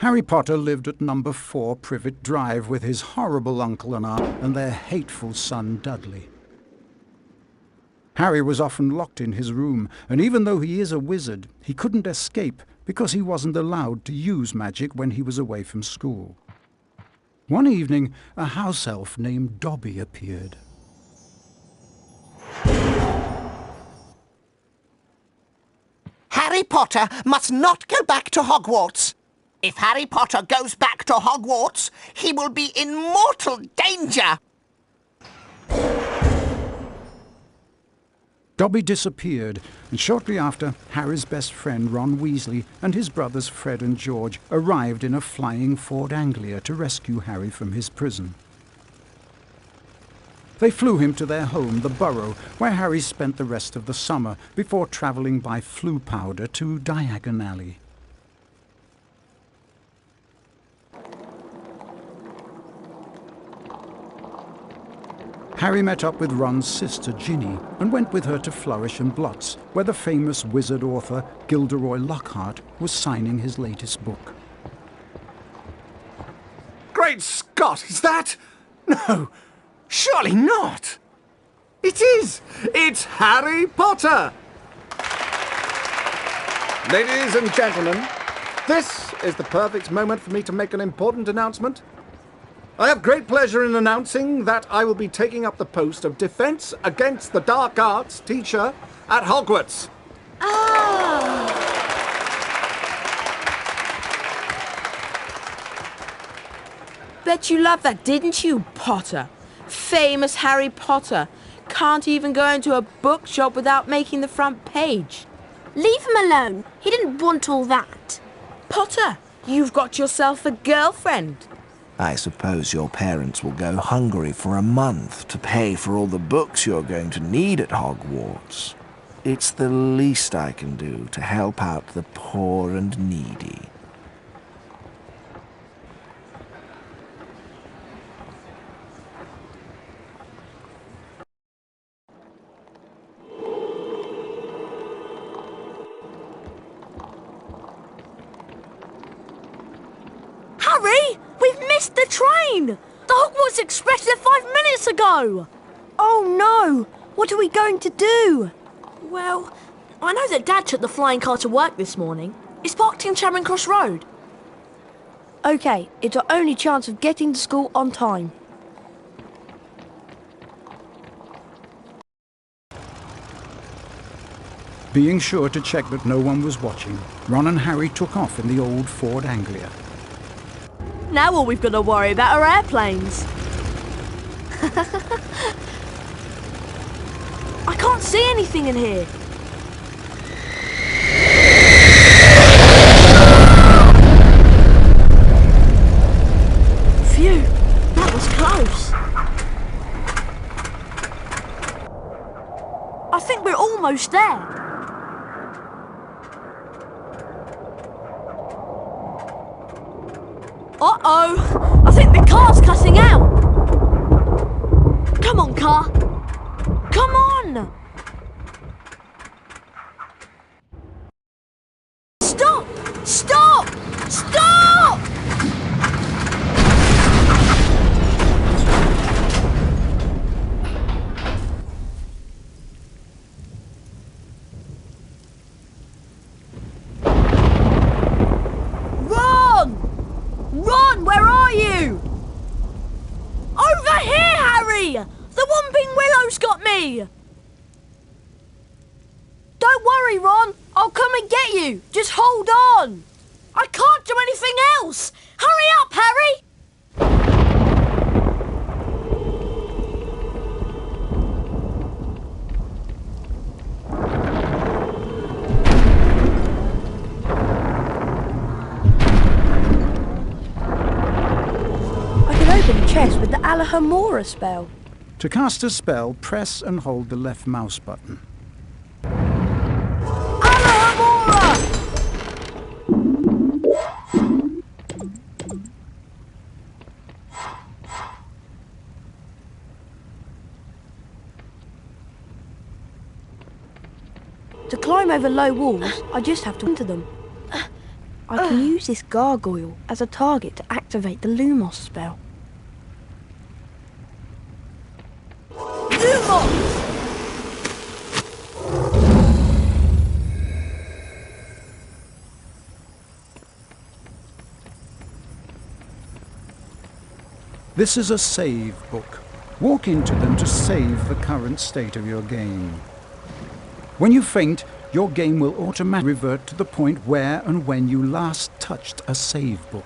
Harry Potter lived at number 4 Privet Drive with his horrible uncle and aunt and their hateful son Dudley. Harry was often locked in his room, and even though he is a wizard, he couldn't escape because he wasn't allowed to use magic when he was away from school. One evening, a house elf named Dobby appeared. Harry Potter must not go back to Hogwarts. If Harry Potter goes back to Hogwarts, he will be in mortal danger. Dobby disappeared, and shortly after, Harry's best friend Ron Weasley and his brothers Fred and George arrived in a flying Ford Anglia to rescue Harry from his prison. They flew him to their home, the Burrow, where Harry spent the rest of the summer before travelling by Floo Powder to Diagon Alley. Harry met up with Ron's sister Ginny and went with her to Flourish and Blots, where the famous wizard author Gilderoy Lockhart was signing his latest book. Great Scott, is that? No, surely not. It is! It's Harry Potter! Ladies and gentlemen, this is the perfect moment for me to make an important announcement. I have great pleasure in announcing that I will be taking up the post of Defense Against the Dark Arts teacher at Hogwarts. Bet you loved that, didn't you, Potter? Famous Harry Potter. Can't even go into a bookshop without making the front page. Leave him alone. He didn't want all that. Potter, you've got yourself a girlfriend. I suppose your parents will go hungry for a month to pay for all the books you're going to need at Hogwarts. It's the least I can do to help out the poor and needy. Harry! We've missed the train! The Hogwarts Express left 5 minutes ago! Oh no! What are we going to do? Well, I know that Dad took the flying car to work this morning. It's parked in Charing Cross Road. OK, it's our only chance of getting to school on time. Being sure to check that no one was watching, Ron and Harry took off in the old Ford Anglia. Now all we've got to worry about are airplanes. I can't see anything in here. Phew, that was close. I think we're almost there. Uh-oh! I think the car's cutting out! Come on, car! Come on! Stop! Stop! Stop! Ron, where are you? Over here, Harry! The Whomping Willow's got me! Don't worry, Ron. I'll come and get you. Just hold on. I can't do anything else. Hurry up, Harry! Chest with the Alahamora spell. To cast a spell, press and hold the left mouse button. Alahamora! To climb over low walls, I just have to enter them. I can use this gargoyle as a target to activate the Lumos spell. Lumos! This is a save book. Walk into them to save the current state of your game. When you faint, your game will automatically revert to the point where and when you last touched a save book.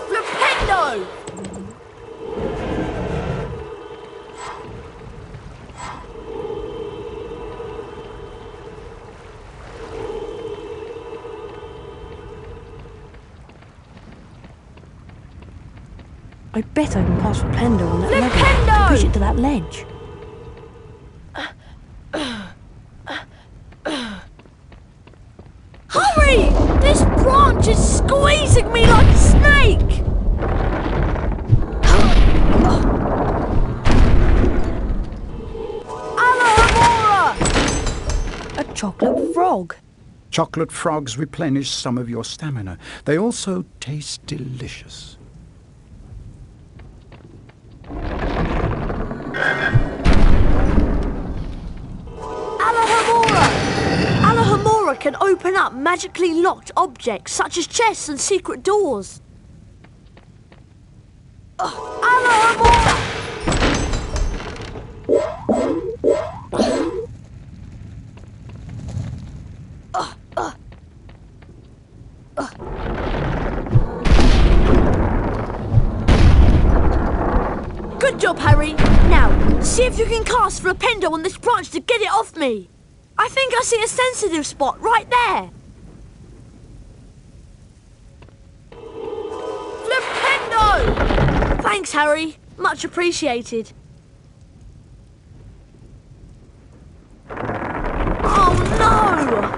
Flipendo! I bet I can cast Flipendo on that level. Push it to that ledge. Hurry! This branch is squeezing me like a snake! Alohomora! A chocolate frog. Chocolate frogs replenish some of your stamina. They also taste delicious. Alohomora can open up magically locked objects such as chests and secret doors. Alohomora! Good job, Harry. Now, see if you can cast Flipendo on this branch to get it off me. I think I see a sensitive spot right there. Flipendo! Thanks, Harry. Much appreciated. Oh, no!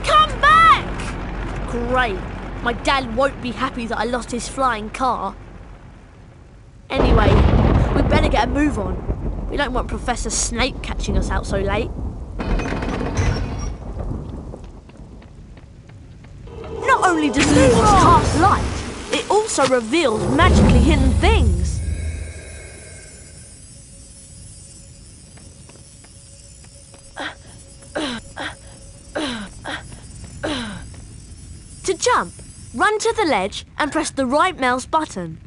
Come back! Great. My dad won't be happy that I lost his flying car. Anyway, we'd better get a move on. We don't want Professor Snape catching us out so late. Not only does Lumos cast light, it also reveals magically hidden things. To jump, run to the ledge and press the right mouse button.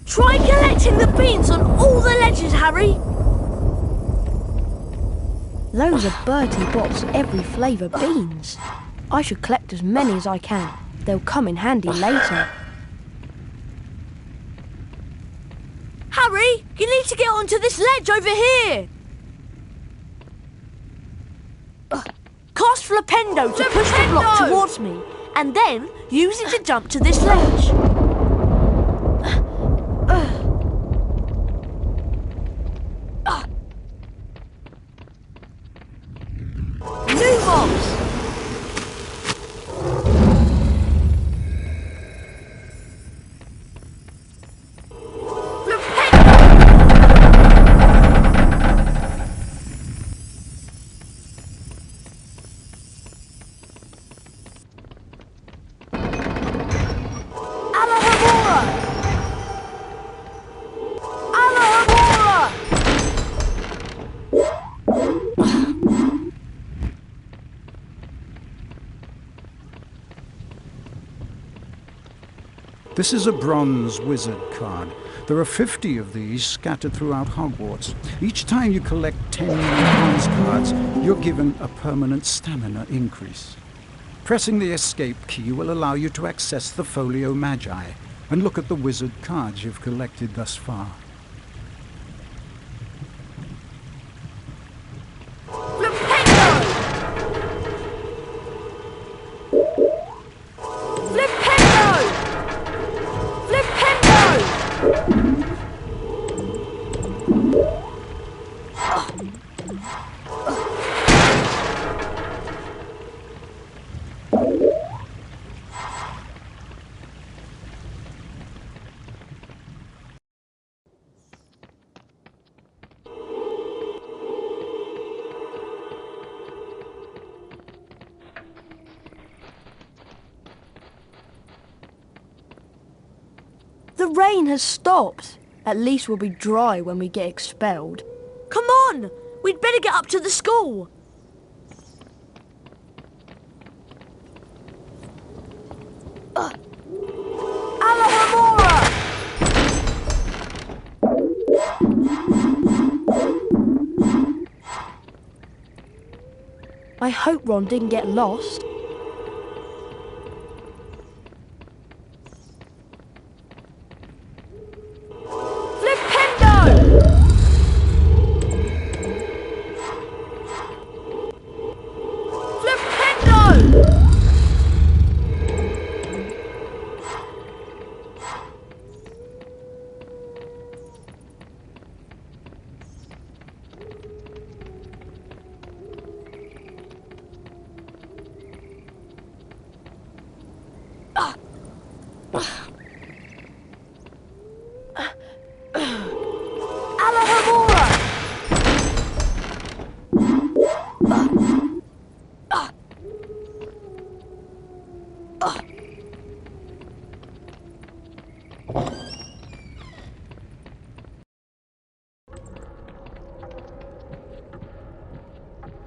Try collecting the beans on all the ledges, Harry! Those are Bertie Bot's every flavour beans. I should collect as many as I can. They'll come in handy later. Harry, you need to get onto this ledge over here! Cast Flipendo to push the block towards me, and then use it to jump to this ledge. Lumos! This is a bronze wizard card. There are 50 of these scattered throughout Hogwarts. Each time you collect 10 new bronze cards, you're given a permanent stamina increase. Pressing the escape key will allow you to access the Folio Magi and look at the wizard cards you've collected thus far. The rain has stopped. At least we'll be dry when we get expelled. Come on! We'd better get up to the school. Alohomora! I hope Ron didn't get lost.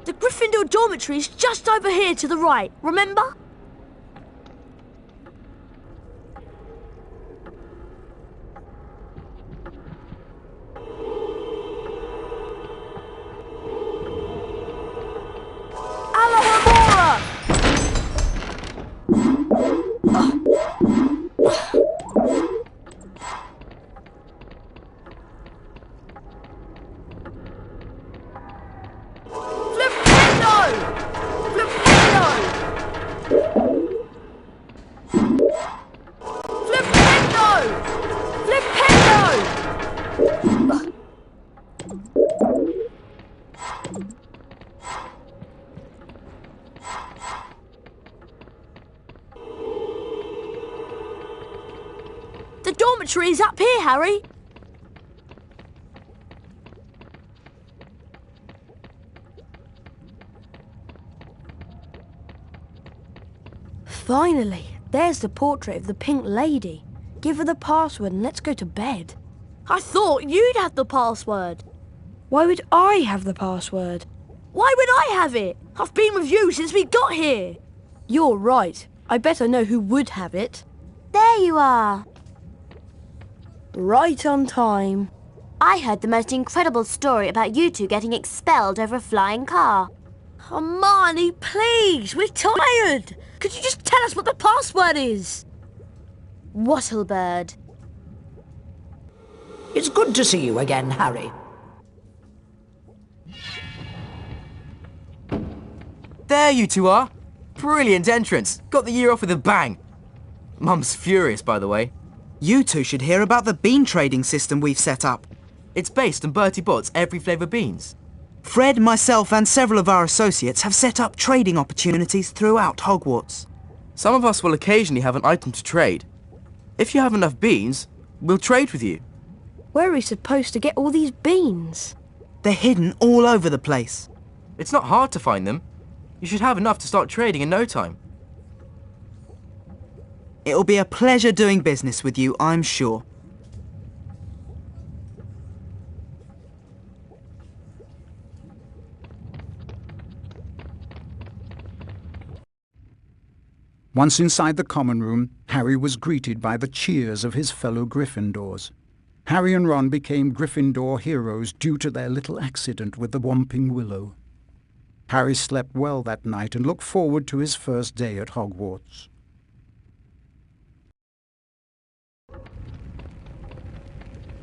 The Gryffindor dormitory is just over here to the right, remember? Alohomora! The dormitory is up here, Harry. Finally, there's the portrait of the Pink Lady. Give her the password and let's go to bed. I thought you'd have the password. Why would I have the password? Why would I have it? I've been with you since we got here. You're right. I bet I know who would have it. There you are. Right on time. I heard the most incredible story about you two getting expelled over a flying car. Hermione, please, we're tired. Could you just tell us what the password is? Wattlebird. It's good to see you again, Harry. There you two are. Brilliant entrance. Got the year off with a bang. Mum's furious, by the way. You two should hear about the bean trading system we've set up. It's based on Bertie Bott's every flavour beans. Fred, myself and several of our associates have set up trading opportunities throughout Hogwarts. Some of us will occasionally have an item to trade. If you have enough beans, we'll trade with you. Where are we supposed to get all these beans? They're hidden all over the place. It's not hard to find them. You should have enough to start trading in no time. It'll be a pleasure doing business with you, I'm sure. Once inside the common room, Harry was greeted by the cheers of his fellow Gryffindors. Harry and Ron became Gryffindor heroes due to their little accident with the Whomping Willow. Harry slept well that night and looked forward to his first day at Hogwarts.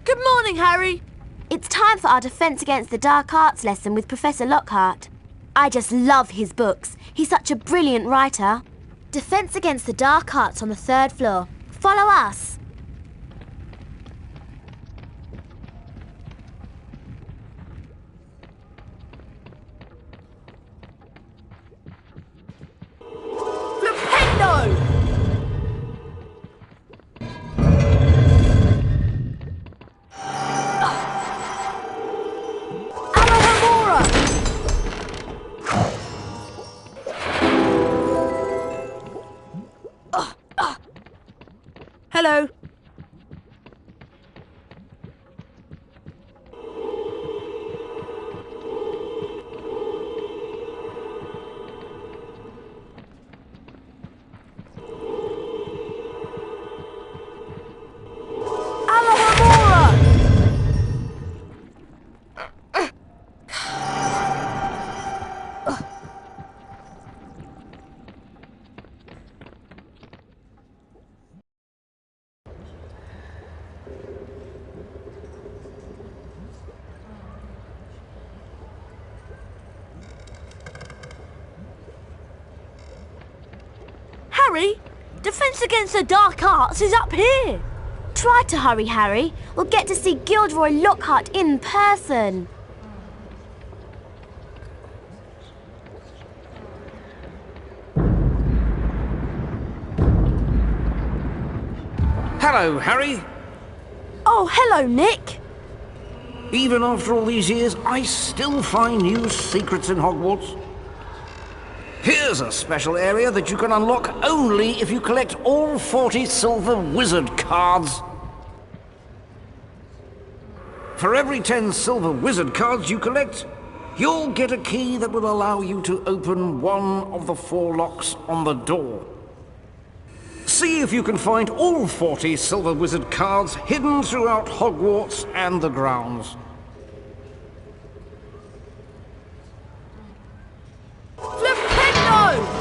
Good morning, Harry. It's time for our Defence Against the Dark Arts lesson with Professor Lockhart. I just love his books. He's such a brilliant writer. Defence Against the Dark Arts on the 3rd floor. Follow us. Hello. Hurry! Defence Against the Dark Arts is up here! Try to hurry, Harry. We'll get to see Gilderoy Lockhart in person. Hello, Harry. Oh, hello, Nick. Even after all these years, I still find new secrets in Hogwarts. Here's a special area that you can unlock only if you collect all 40 silver wizard cards. For every 10 silver wizard cards you collect, you'll get a key that will allow you to open one of the 4 locks on the door. See if you can find all 40 silver wizard cards hidden throughout Hogwarts and the grounds. Flipendo!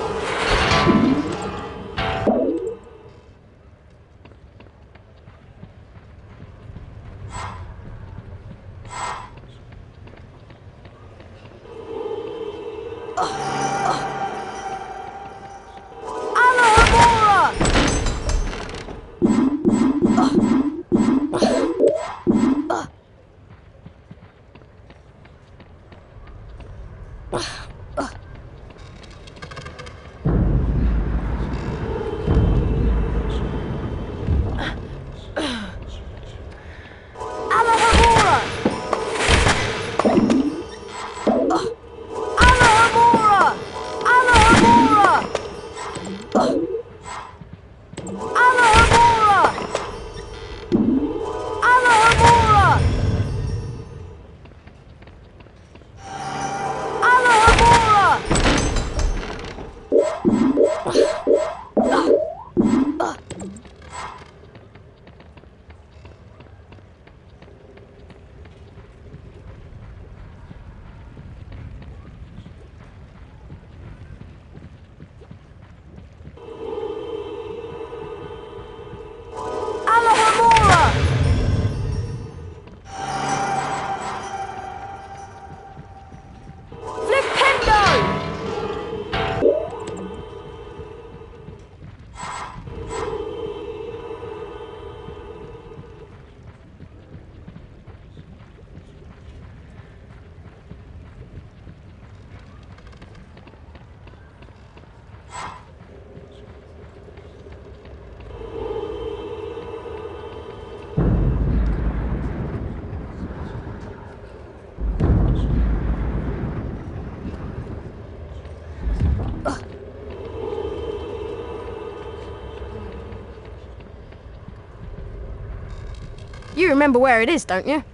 You remember where it is, don't you?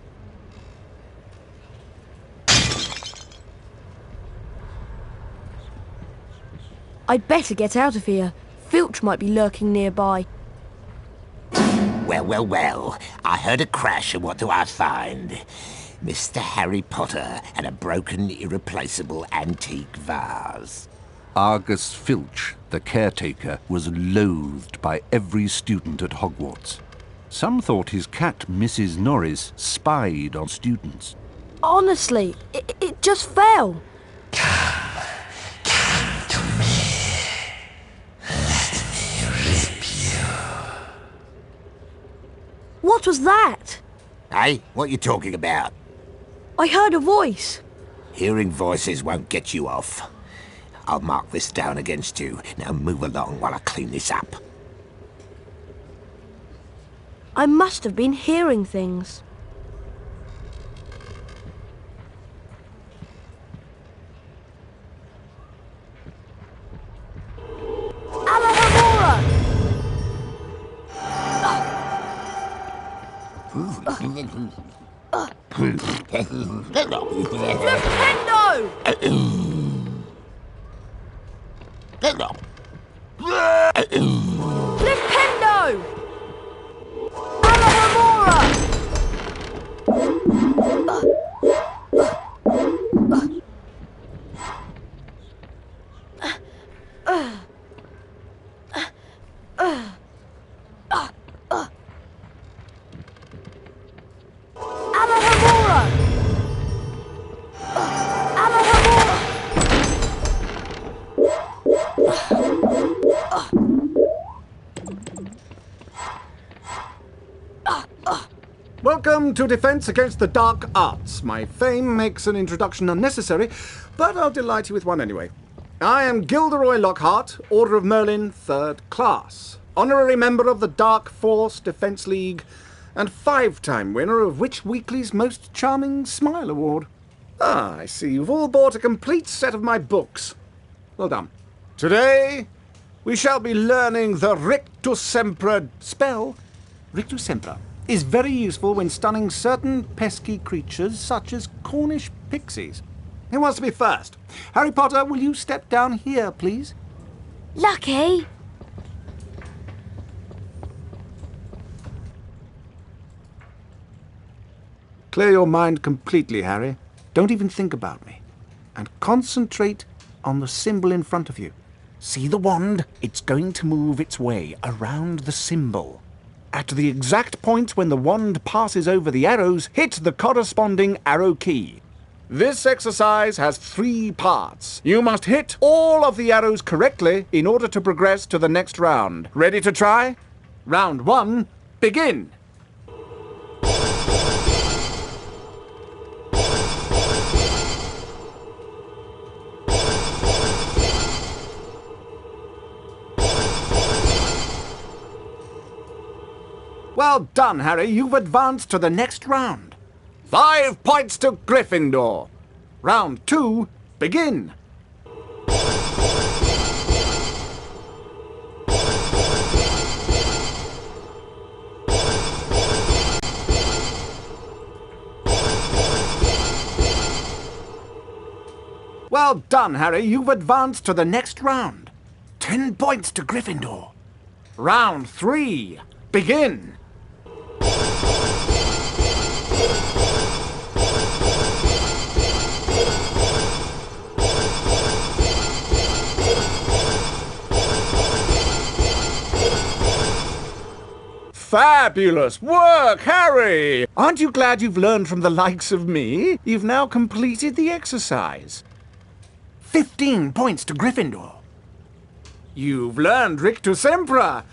I'd better get out of here. Filch might be lurking nearby. Well, well, well. I heard a crash, and what do I find? Mr. Harry Potter and a broken, irreplaceable antique vase. Argus Filch, the caretaker, was loathed by every student at Hogwarts. Some thought his cat, Mrs. Norris, spied on students. Honestly, it just fell. What was that? Hey, what you talking about? I heard a voice. Hearing voices won't get you off. I'll mark this down against you. Now move along while I clean this up. I must have been hearing things. Alohomora! Flipendo! Flipendo! Welcome to Defense Against the Dark Arts. My fame makes an introduction unnecessary, but I'll delight you with one anyway. I am Gilderoy Lockhart, Order of Merlin, 3rd Class, honorary member of the Dark Force Defense League, and 5-time winner of Witch Weekly's Most Charming Smile Award. Ah, I see you've all bought a complete set of my books. Well done. Today, we shall be learning the Rictus Sempra spell. Rictus Sempra is very useful when stunning certain pesky creatures such as Cornish pixies. Who wants to be first? Harry Potter, will you step down here, please? Lucky. Clear your mind completely, Harry. Don't even think about me. And concentrate on the symbol in front of you. See the wand? It's going to move its way around the symbol. At the exact point when the wand passes over the arrows, hit the corresponding arrow key. This exercise has 3 parts. You must hit all of the arrows correctly in order to progress to the next round. Ready to try? Round 1, begin! Well done, Harry. You've advanced to the next round. 5 points to Gryffindor. Round 2, begin. Well done, Harry. You've advanced to the next round. 10 points to Gryffindor. Round 3, begin. Fabulous work, Harry! Aren't you glad you've learned from the likes of me? You've now completed the exercise. 15 points to Gryffindor. You've learned Rictus Sempra.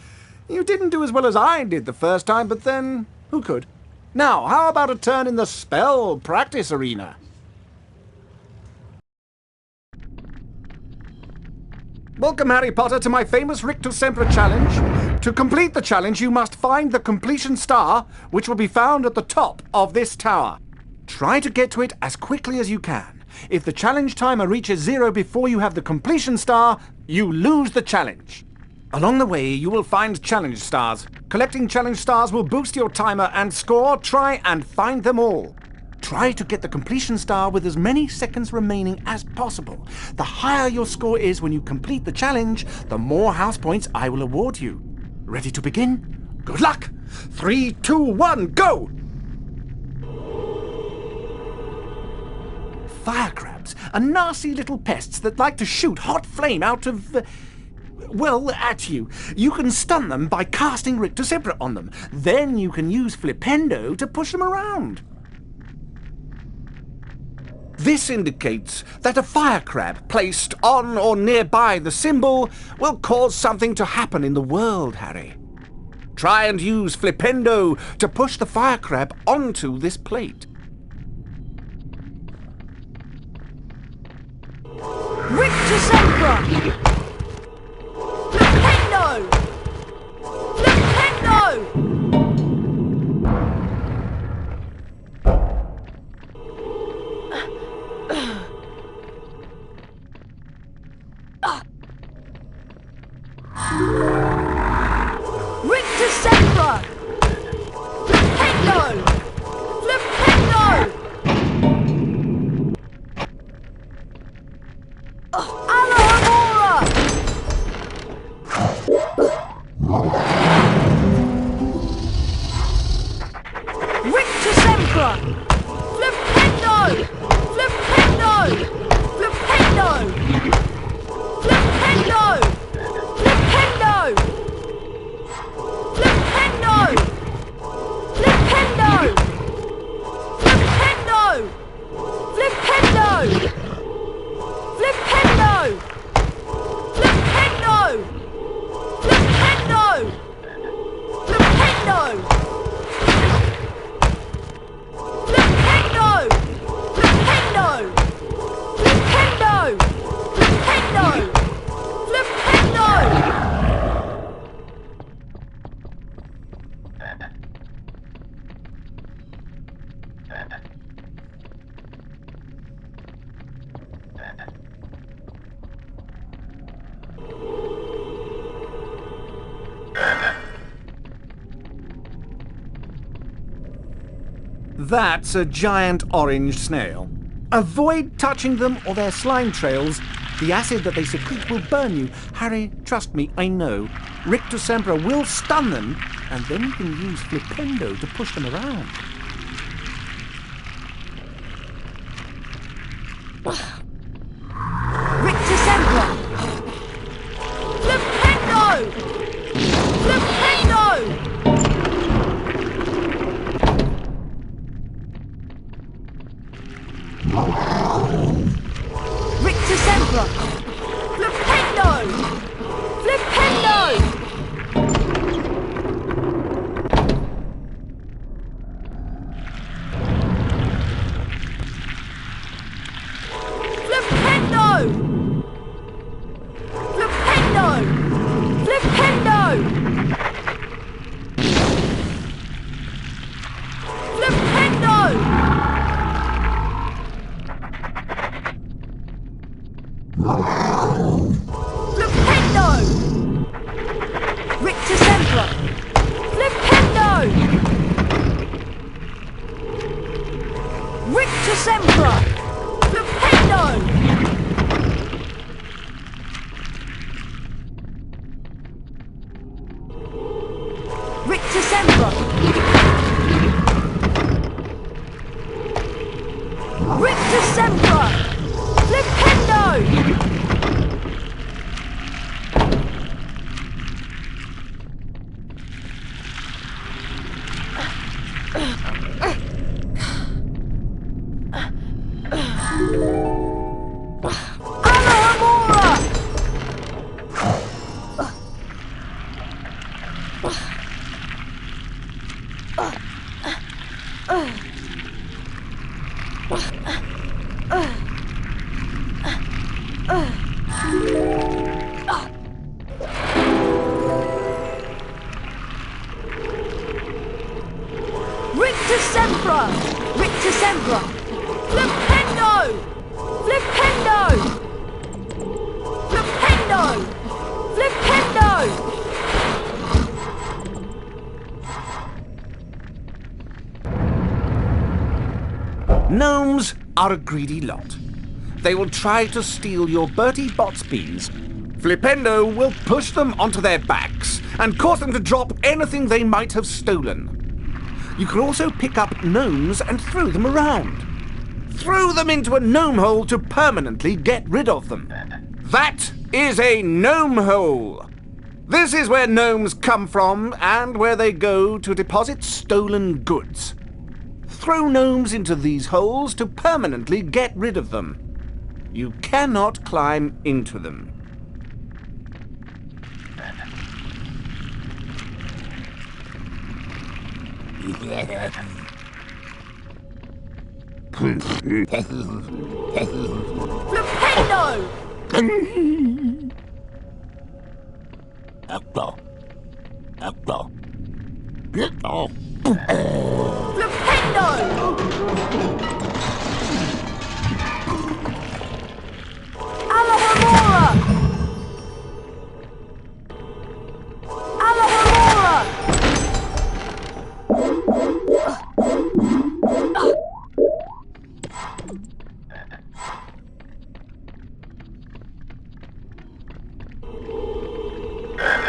You didn't do as well as I did the first time, but then, who could? Now, how about a turn in the spell practice arena? Welcome, Harry Potter, to my famous Rictus Sempra challenge. To complete the challenge, you must find the completion star, which will be found at the top of this tower. Try to get to it as quickly as you can. If the challenge timer reaches 0 before you have the completion star, you lose the challenge. Along the way, you will find challenge stars. Collecting challenge stars will boost your timer and score. Try and find them all. Try to get the completion star with as many seconds remaining as possible. The higher your score is when you complete the challenge, the more house points I will award you. Ready to begin? Good luck! 3, 2, 1, go! Fire crabs are nasty little pests that like to shoot hot flame out of... at you. You can stun them by casting Rictus Sempra on them. Then you can use Flipendo to push them around. This indicates that a fire crab placed on or nearby the symbol will cause something to happen in the world, Harry. Try and use Flipendo to push the fire crab onto this plate. Rictus Sempra! Flipendo! Flipendo! Rictus Sempra! Flipendo! Flipendo! Alohomora! That's a giant orange snail. Avoid touching them or their slime trails. The acid that they secrete will burn you. Harry, trust me, I know. Rictusempra will stun them, and then you can use Flipendo to push them around. Rictusempra! Flipendo! Flipendo! Rictusempra! Flipendo! Flipendo! Flipendo! Flipendo! Flipendo! Flipendo! Flipendo! Rictusempra! Flipendo! Rictusempra! Flipendo! Rictusempra! Rictusempra! Flipendo! Alohomora! Rictusempra! Rictusempra! Flipendo! Flipendo! Flipendo! Flipendo! Gnomes are a greedy lot. They will try to steal your Bertie Bott's beans. Flipendo will push them onto their backs and cause them to drop anything they might have stolen. You can also pick up gnomes and throw them around. Throw them into a gnome hole to permanently get rid of them. That is a gnome hole. This is where gnomes come from and where they go to deposit stolen goods. Throw gnomes into these holes to permanently get rid of them. You cannot climb into them. Flipendo! Flipendo! Alohomora! Alohomora!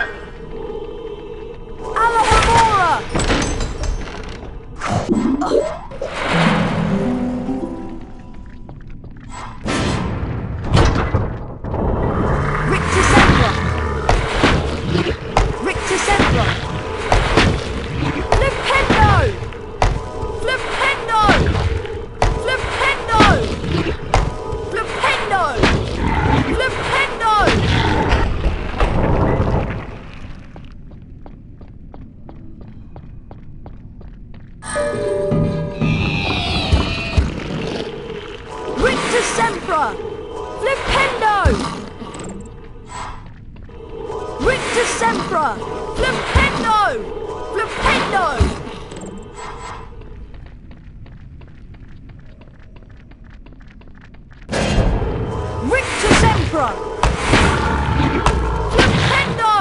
Alohomora! Rictusempra! Rictusempra! Flipendo! Flipendo! Flipendo! Flipendo! Flipendo! Rictusempra! Flipendo! Rictusempra! Flipendo! Flipendo! Rictusempra! Flipendo!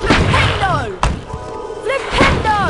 Flipendo! Flipendo!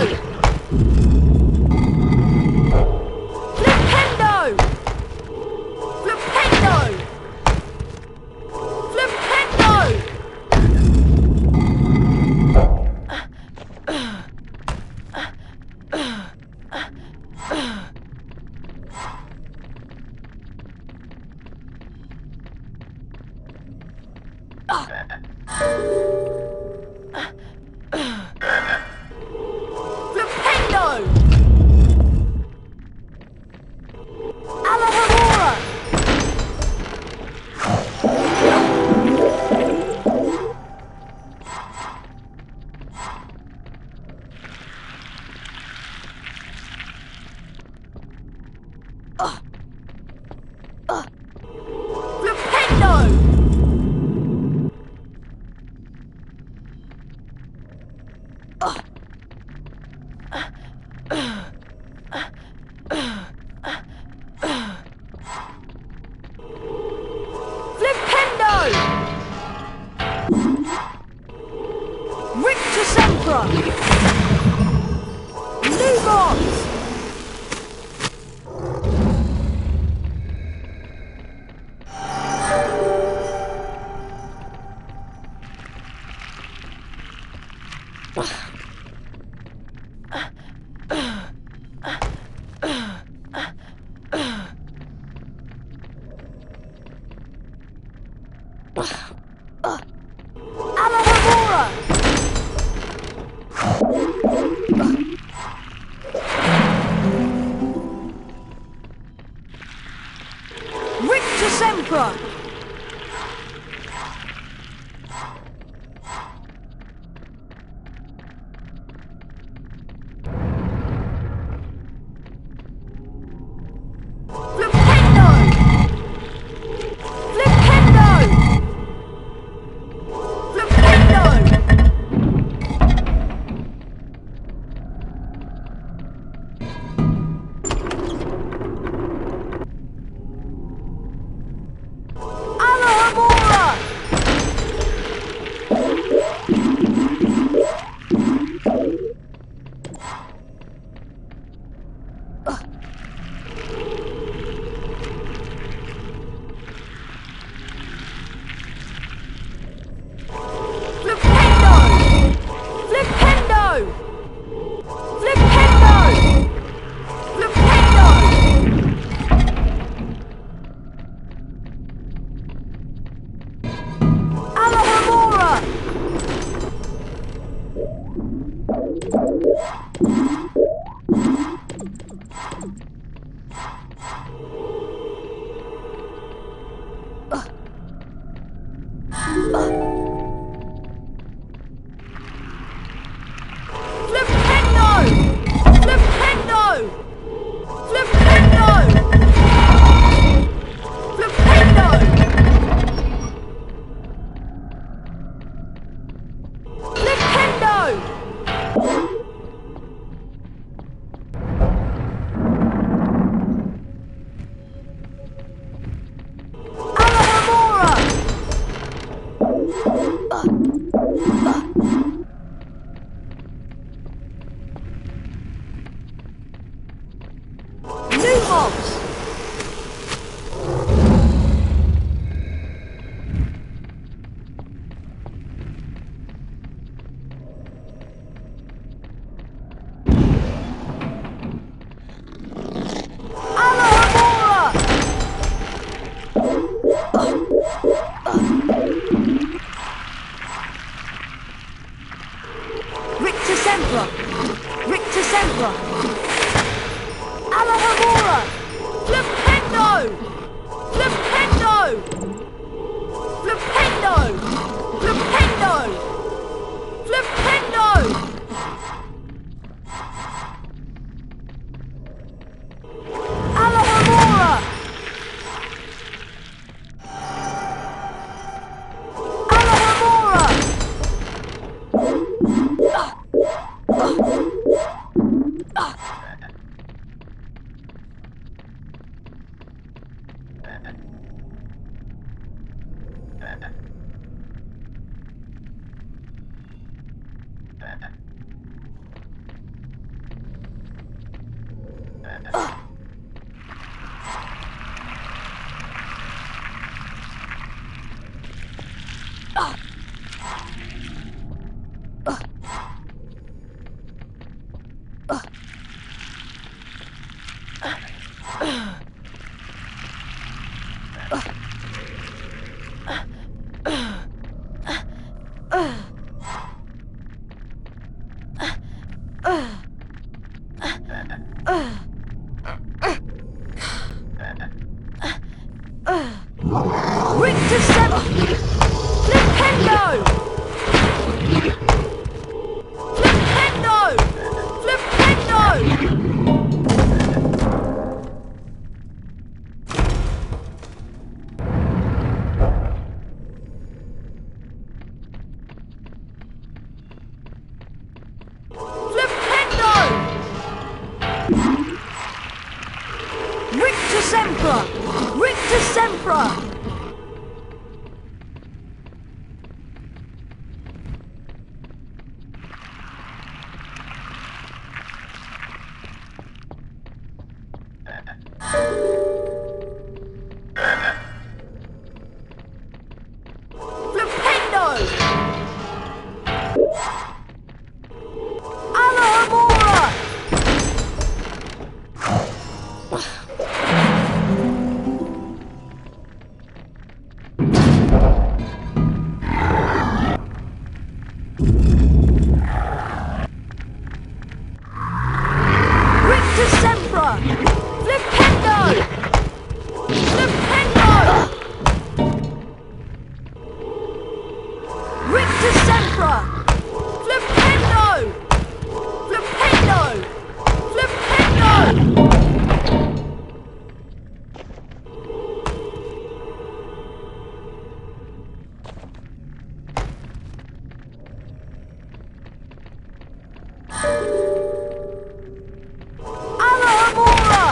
Alohomora!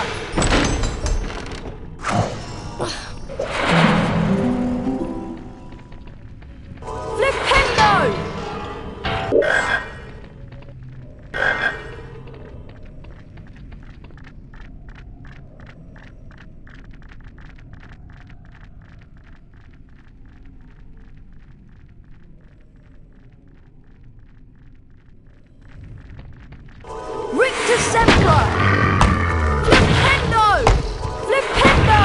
Flipendo! Rictus Sempra! Flipendo! Flipendo!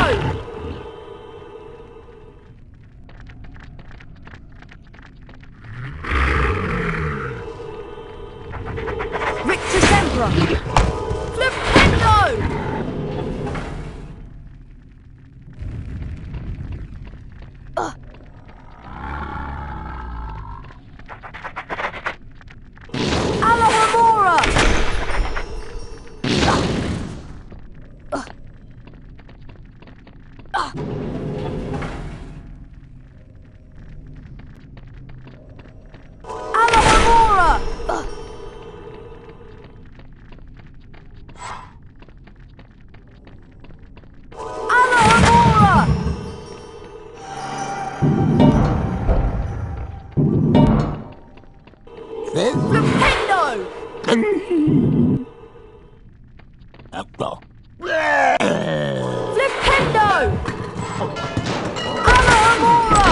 Rictus Sempra! Flipendo! Alohomora! Alohomora! Alohomora! Flipendo! Flipendo! Alohomora!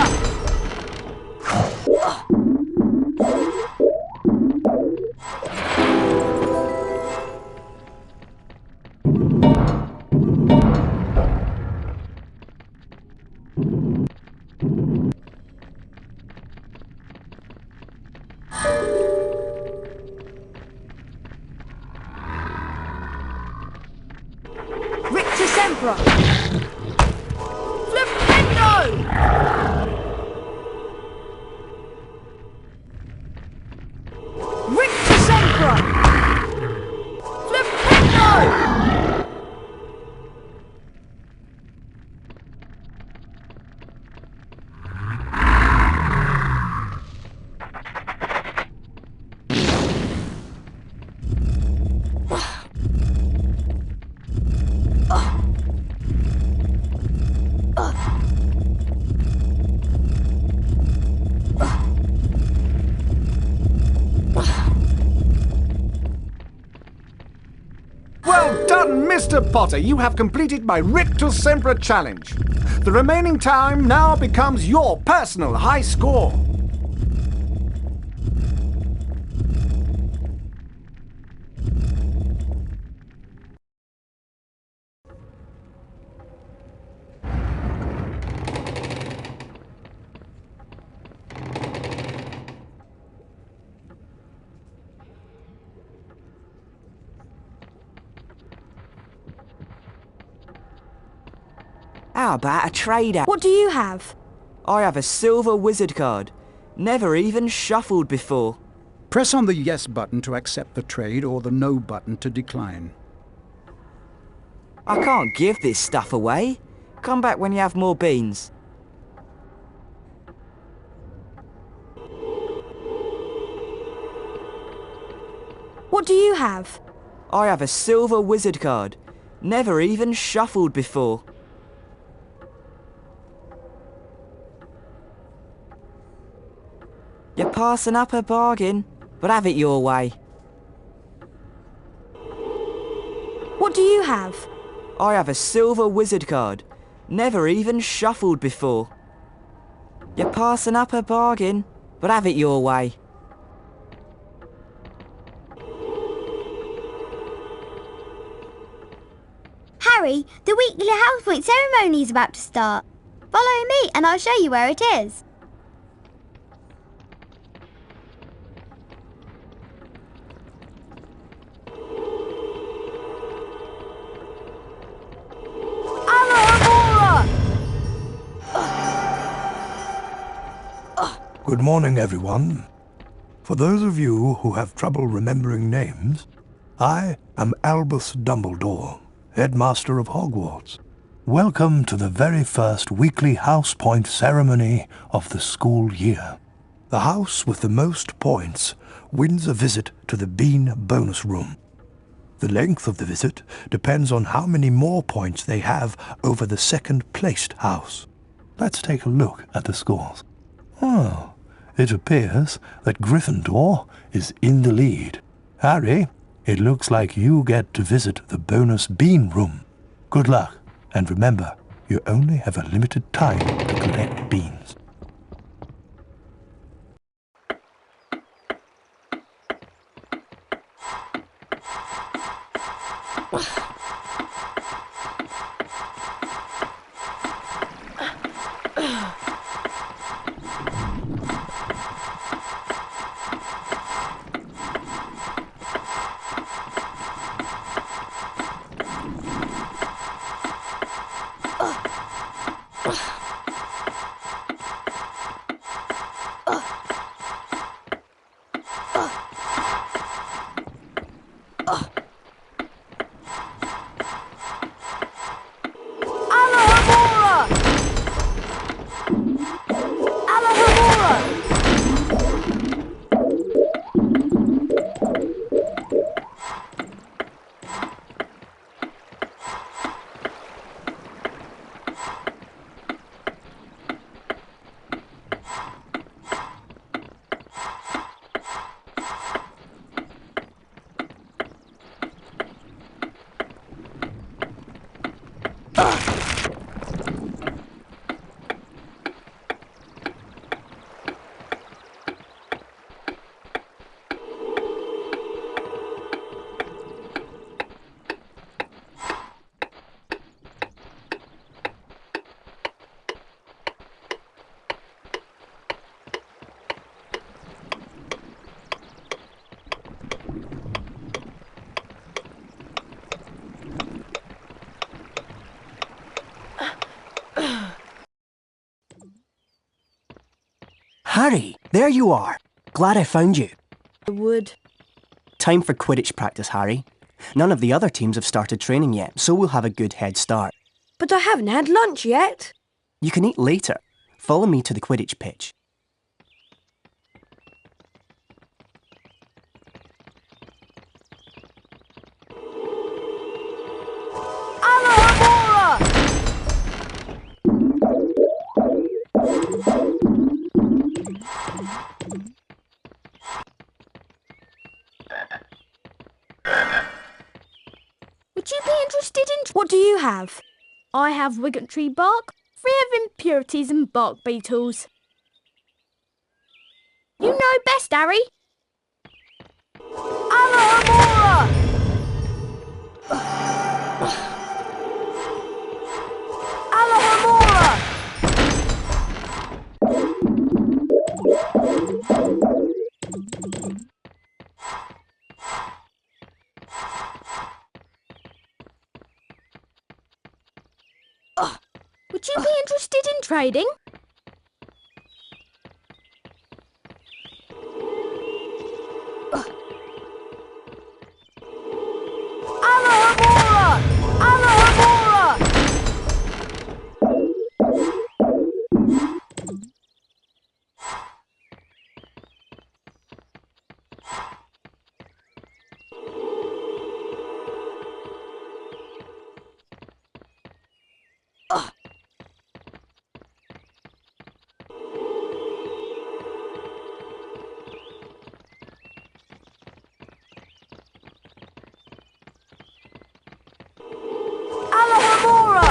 Rictus Sempra! Flipendo! Rictus Sempra! Flipendo! Well done, Mr. Potter. You have completed my Rictus Sempra challenge. The remaining time now becomes your personal high score. How about a trade app? What do you have? I have a silver wizard card. Never even shuffled before. Press on the yes button to accept the trade or the no button to decline. I can't give this stuff away. Come back when you have more beans. What do you have? I have a silver wizard card. Never even shuffled before. You're passing up a bargain, but have it your way. What do you have? I have a silver wizard card. Never even shuffled before. You're passing up a bargain, but have it your way. Harry, the weekly house point ceremony is about to start. Follow me and I'll show you where it is. Good morning, everyone. For those of you who have trouble remembering names, I am Albus Dumbledore, Headmaster of Hogwarts. Welcome to the very first weekly house point ceremony of the school year. The house with the most points wins a visit to the bean bonus room. The length of the visit depends on how many more points they have over the second-placed house. Let's take a look at the scores. Oh, it appears that Gryffindor is in the lead. Harry, it looks like you get to visit the bonus bean room. Good luck, and remember, you only have a limited time to collect beans. Harry, there you are. Glad I found you. I would. Time for Quidditch practice, Harry. None of the other teams have started training yet, so we'll have a good head start. But I haven't had lunch yet. You can eat later. Follow me to the Quidditch pitch. Would you be interested in... What do you have? I have Wigotry bark, free of impurities and bark beetles. You know best, Harry. Alohomora! Alohomora! Would you be interested in trading? Alohomora! Alohomora! Alohomora!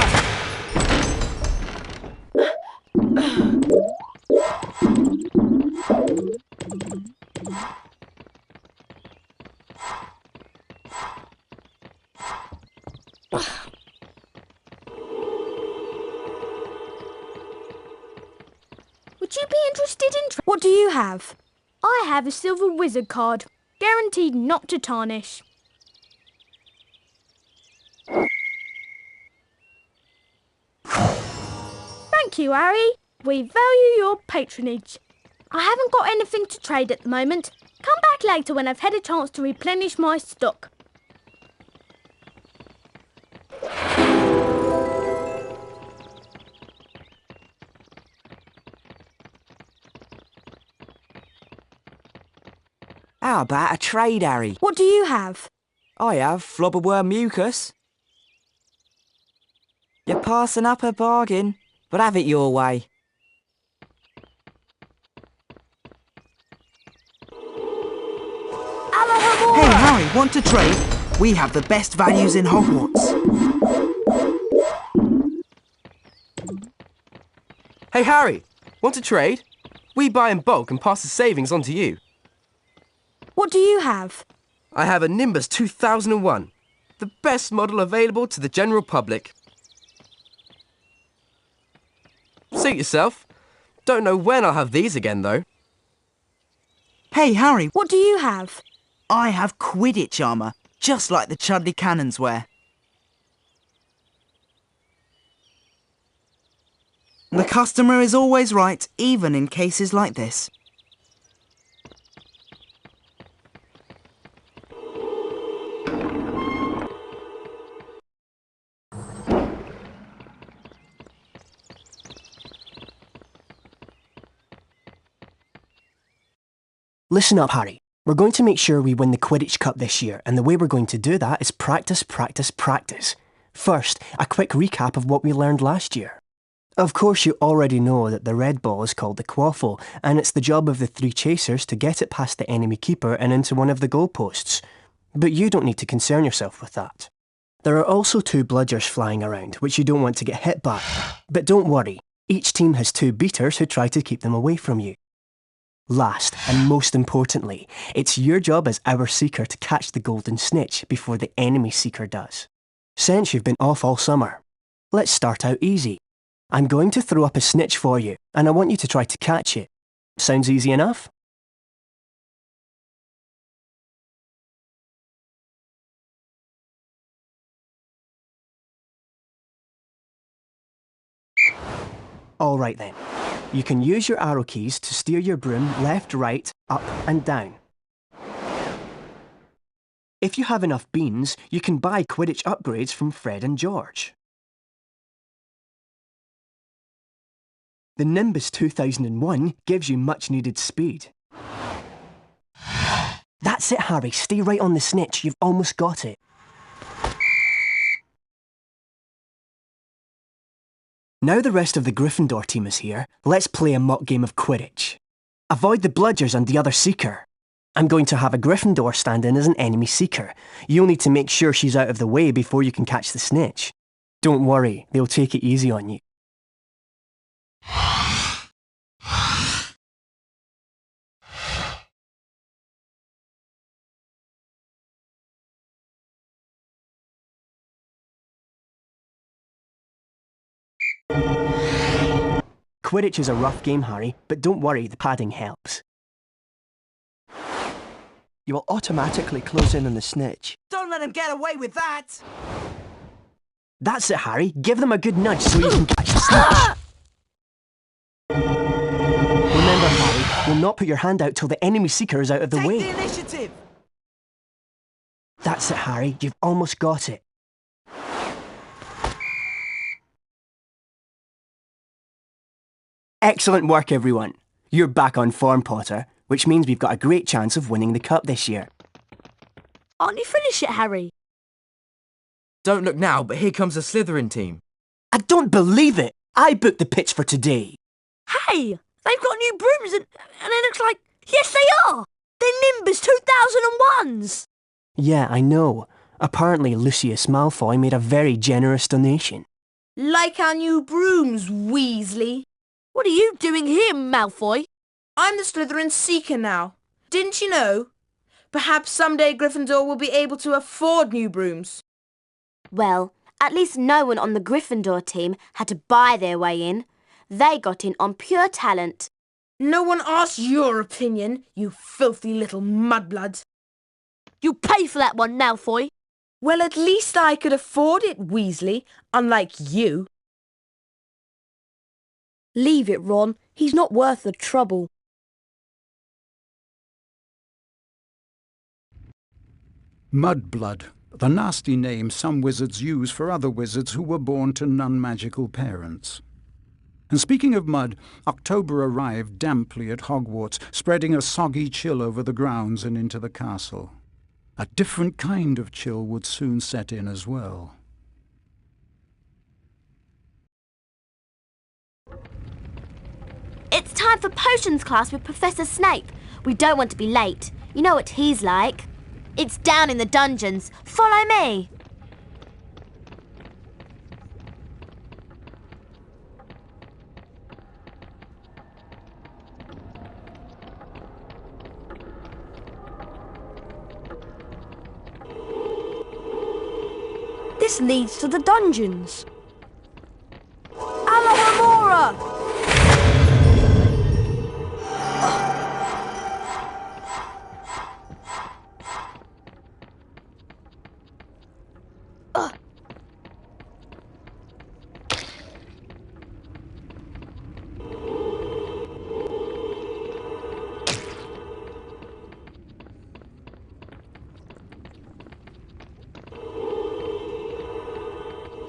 Would you be interested in... What do you have? I have a silver wizard card, guaranteed not to tarnish. Thank you, Harry. We value your patronage. I haven't got anything to trade at the moment. Come back later when I've had a chance to replenish my stock. How about a trade, Harry? What do you have? I have flobberworm mucus. You're passing up a bargain, but have it your way. Hey, Harry, want to trade? We have the best values in Hogwarts. Hey, Harry, want to trade? We buy in bulk and pass the savings on to you. What do you have? I have a Nimbus 2001, the best model available to the general public. Suit yourself. Don't know when I'll have these again, though. Hey, Harry, What do you have? I have Quidditch armour, just like the Chudley Cannons wear. The customer is always right, even in cases like this. Listen up, Harry. We're going to make sure we win the Quidditch Cup this year, and the way we're going to do that is practice, practice, practice. First, a quick recap of what we learned last year. Of course, you already know that the red ball is called the quaffle, and it's the job of the 3 chasers to get it past the enemy keeper and into one of the goalposts. But you don't need to concern yourself with that. There are also 2 bludgers flying around, which you don't want to get hit by. But don't worry, each team has 2 beaters who try to keep them away from you. Last, and most importantly, it's your job as our seeker to catch the golden snitch before the enemy seeker does. Since you've been off all summer, let's start out easy. I'm going to throw up a snitch for you, and I want you to try to catch it. Sounds easy enough? All right then. You can use your arrow keys to steer your broom left, right, up and down. If you have enough beans, you can buy Quidditch upgrades from Fred and George. The Nimbus 2001 gives you much needed speed. That's it, Harry. Stay right on the snitch. You've almost got it. Now the rest of the Gryffindor team is here, let's play a mock game of Quidditch. Avoid the bludgers and the other seeker. I'm going to have a Gryffindor stand in as an enemy seeker. You'll need to make sure she's out of the way before you can catch the snitch. Don't worry, they'll take it easy on you. Quidditch is a rough game, Harry, but don't worry, the padding helps. You will automatically close in on the snitch. Don't let him get away with that! That's it, Harry. Give them a good nudge so you can catch the snitch. Remember, Harry, you'll not put your hand out till the enemy seeker is out of the way. Take the initiative! That's it, Harry. You've almost got it. Excellent work, everyone. You're back on form, Potter, which means we've got a great chance of winning the cup this year. Aren't you finished yet, Harry? Don't look now, but here comes the Slytherin team. I don't believe it! I booked the pitch for today. Hey, they've got new brooms and it looks like... Yes, they are! They're Nimbus 2001s! Yeah, I know. Apparently Lucius Malfoy made a very generous donation. Like our new brooms, Weasley. What are you doing here, Malfoy? I'm the Slytherin Seeker now. Didn't you know? Perhaps someday Gryffindor will be able to afford new brooms. Well, at least no one on the Gryffindor team had to buy their way in. They got in on pure talent. No one asked your opinion, you filthy little mudblood. You pay for that one, Malfoy. Well, at least I could afford it, Weasley, unlike you. Leave it, Ron. He's not worth the trouble. Mudblood, the nasty name some wizards use for other wizards who were born to non-magical parents. And speaking of mud, October arrived damply at Hogwarts, spreading a soggy chill over the grounds and into the castle. A different kind of chill would soon set in as well. It's time for potions class with Professor Snape. We don't want to be late. You know what he's like. It's down in the dungeons. Follow me. This leads to the dungeons. Alohomora!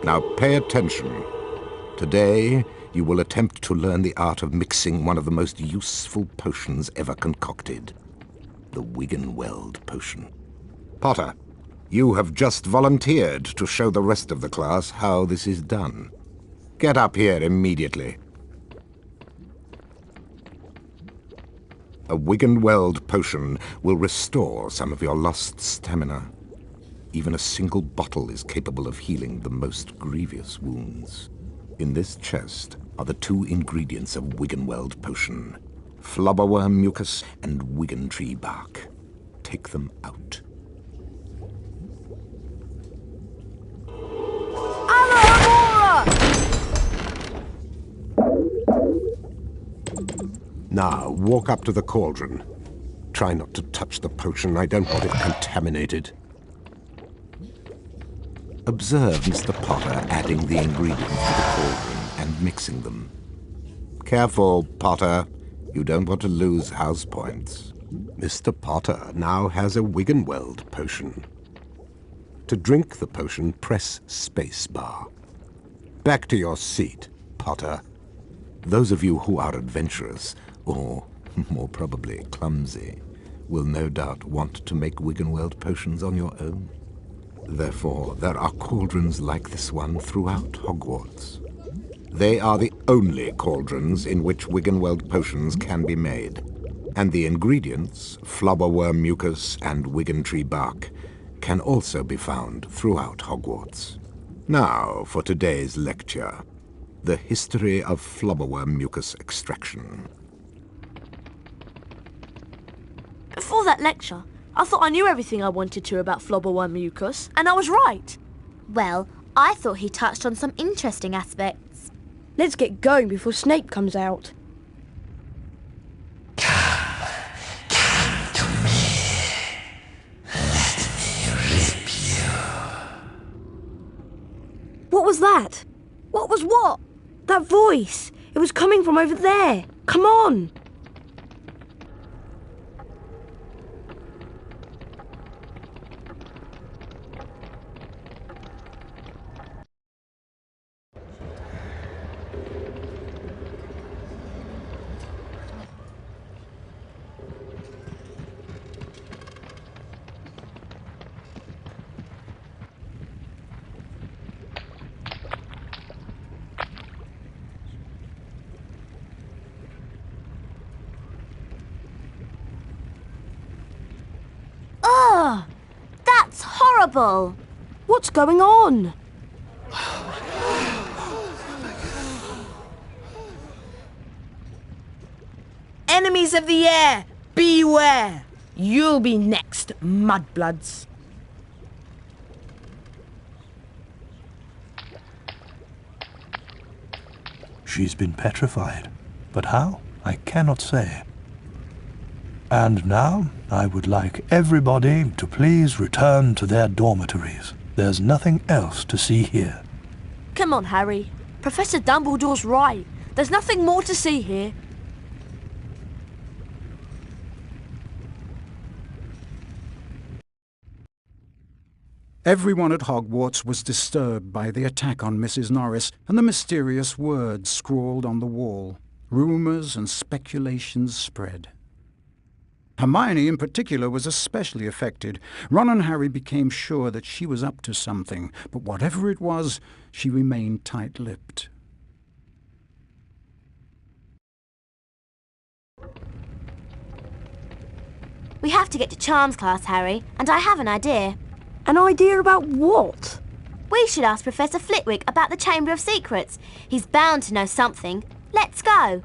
Now pay attention. Today, you will attempt to learn the art of mixing one of the most useful potions ever concocted. The Wiggenweld potion. Potter, you have just volunteered to show the rest of the class how this is done. Get up here immediately. A Wiggenweld potion will restore some of your lost stamina. Even a single bottle is capable of healing the most grievous wounds. In this chest are the two ingredients of Wiggenweld potion: flobberworm mucus and Wiggentree bark. Take them out. Now, walk up to the cauldron. Try not to touch the potion. I don't want it contaminated. Observe Mr. Potter adding the ingredients to the cauldron and mixing them. Careful, Potter. You don't want to lose house points. Mr. Potter now has a Wiggenweld potion. To drink the potion, press spacebar. Back to your seat, Potter. Those of you who are adventurous, or more probably clumsy, will no doubt want to make Wiggenweld potions on your own. Therefore, there are cauldrons like this one throughout Hogwarts. They are the only cauldrons in which Wiggenweld potions can be made, and the ingredients, flobberworm mucus and Wiggentree bark, can also be found throughout Hogwarts. Now for today's lecture, the history of flobberworm mucus extraction. Before that lecture, I thought I knew everything I wanted to about flobberworm mucus, and I was right. Well, I thought he touched on some interesting aspects. Let's get going before Snape comes out. What was that? What was what? That voice. It was coming from over there. Come on. Ugh! That's horrible! What's going on? Enemies of the air, beware! You'll be next, mudbloods. She's been petrified, but how? I cannot say. And now, I would like everybody to please return to their dormitories. There's nothing else to see here. Come on, Harry. Professor Dumbledore's right. There's nothing more to see here. Everyone at Hogwarts was disturbed by the attack on Mrs. Norris and the mysterious words scrawled on the wall. Rumours and speculations spread. Hermione in particular was especially affected. Ron and Harry became sure that she was up to something, but whatever it was, she remained tight-lipped. We have to get to Charms class, Harry, and I have an idea. An idea about what? We should ask Professor Flitwick about the Chamber of Secrets. He's bound to know something. Let's go.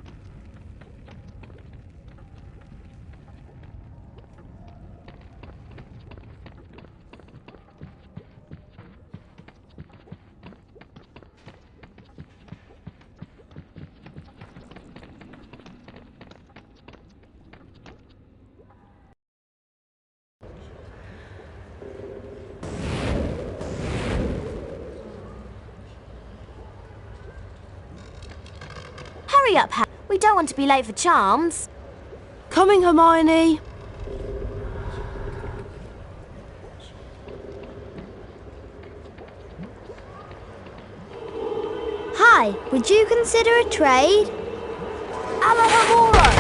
Hurry up, Harry. We don't want to be late for Charms. Coming, Hermione. Hi, would you consider a trade? Alohomora!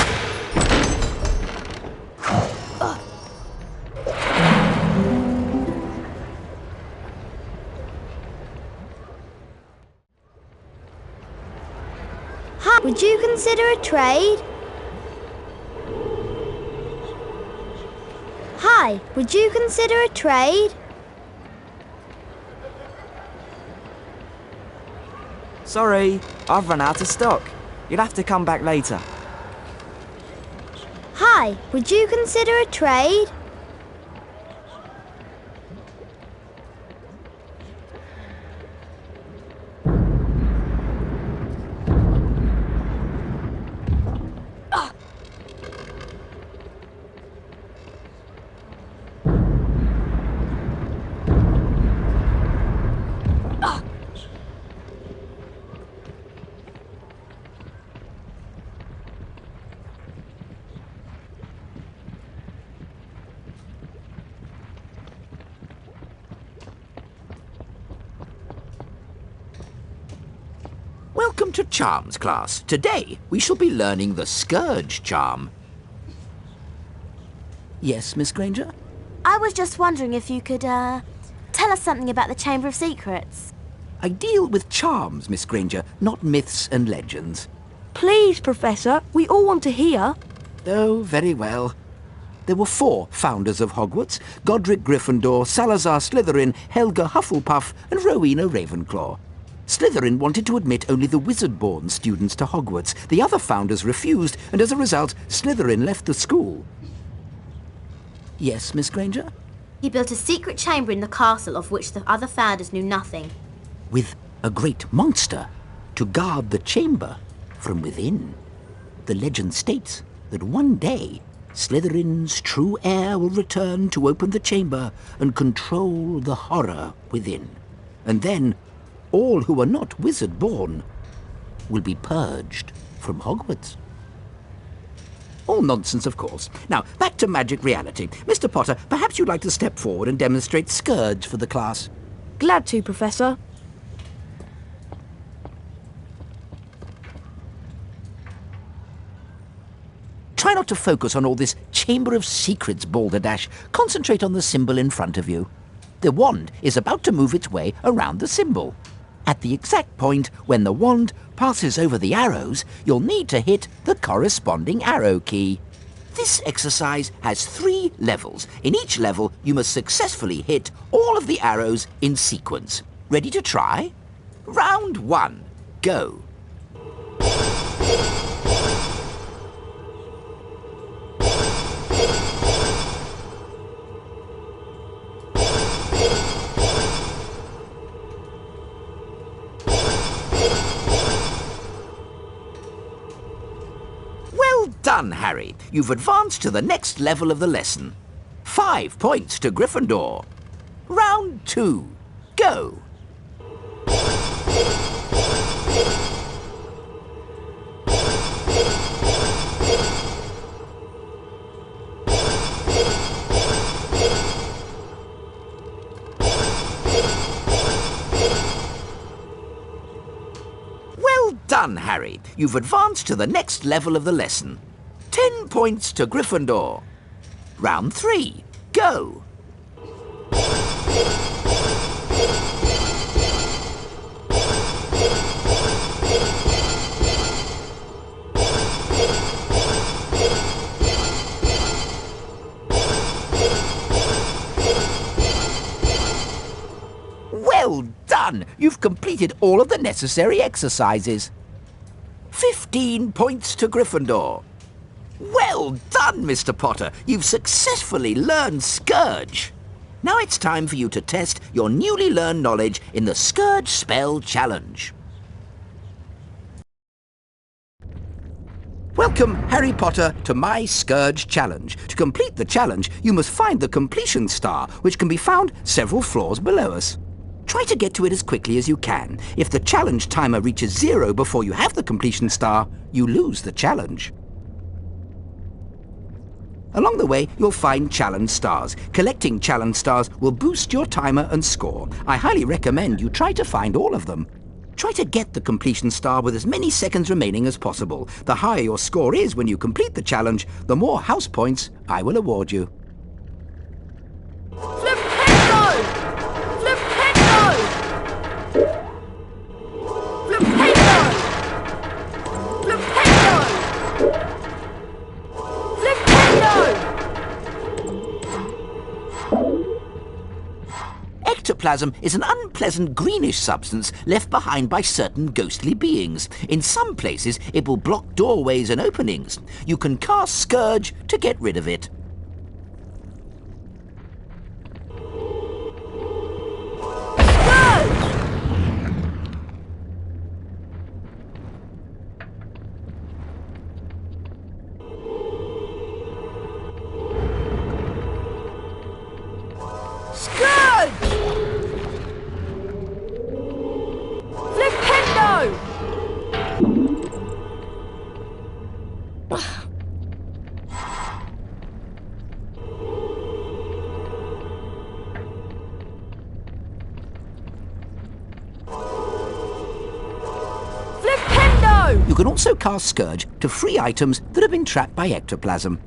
Hi, would you consider a trade? Hi, would you consider a trade? Sorry, I've run out of stock. You'll have to come back later. Hi, would you consider a trade? Welcome to Charms class. Today we shall be learning the Scourge charm. Yes, Miss Granger? I was just wondering if you could, tell us something about the Chamber of Secrets. I deal with charms, Miss Granger, not myths and legends. Please, Professor, we all want to hear. Oh, very well. There were 4 founders of Hogwarts: Godric Gryffindor, Salazar Slytherin, Helga Hufflepuff, and Rowena Ravenclaw. Slytherin wanted to admit only the wizard-born students to Hogwarts. The other founders refused, and as a result, Slytherin left the school. Yes, Miss Granger? He built a secret chamber in the castle of which the other founders knew nothing. With a great monster to guard the chamber from within. The legend states that one day Slytherin's true heir will return to open the chamber and control the horror within. And then all who are not wizard-born will be purged from Hogwarts. All nonsense, of course. Now, back to magic reality. Mr. Potter, perhaps you'd like to step forward and demonstrate Scourge for the class. Glad to, Professor. Try not to focus on all this Chamber of Secrets balderdash. Concentrate on the symbol in front of you. The wand is about to move its way around the symbol. At the exact point when the wand passes over the arrows, you'll need to hit the corresponding arrow key. This exercise has 3 levels. In each level, you must successfully hit all of the arrows in sequence. Ready to try? Round 1. Go. Done, Harry. You've advanced to the next level of the lesson. 5 points to Gryffindor. Round 2. Go. done, Harry. You've advanced to the next level of the lesson. 10 points to Gryffindor. Round 3. Go. Well done! You've completed all of the necessary exercises. 15 points to Gryffindor. Well done, Mr. Potter. You've successfully learned Scourge. Now it's time for you to test your newly learned knowledge in the Scourge Spell Challenge. Welcome, Harry Potter, to my Scourge Challenge. To complete the challenge, you must find the completion star, which can be found several floors below us. Try to get to it as quickly as you can. If the challenge timer reaches 0 before you have the completion star, you lose the challenge. Along the way, you'll find challenge stars. Collecting challenge stars will boost your timer and score. I highly recommend you try to find all of them. Try to get the completion star with as many seconds remaining as possible. The higher your score is when you complete the challenge, the more house points I will award you. Ectoplasm is an unpleasant greenish substance left behind by certain ghostly beings. In some places, it will block doorways and openings. You can cast Scourge to get rid of it. You can also cast Scourge to free items that have been trapped by ectoplasm.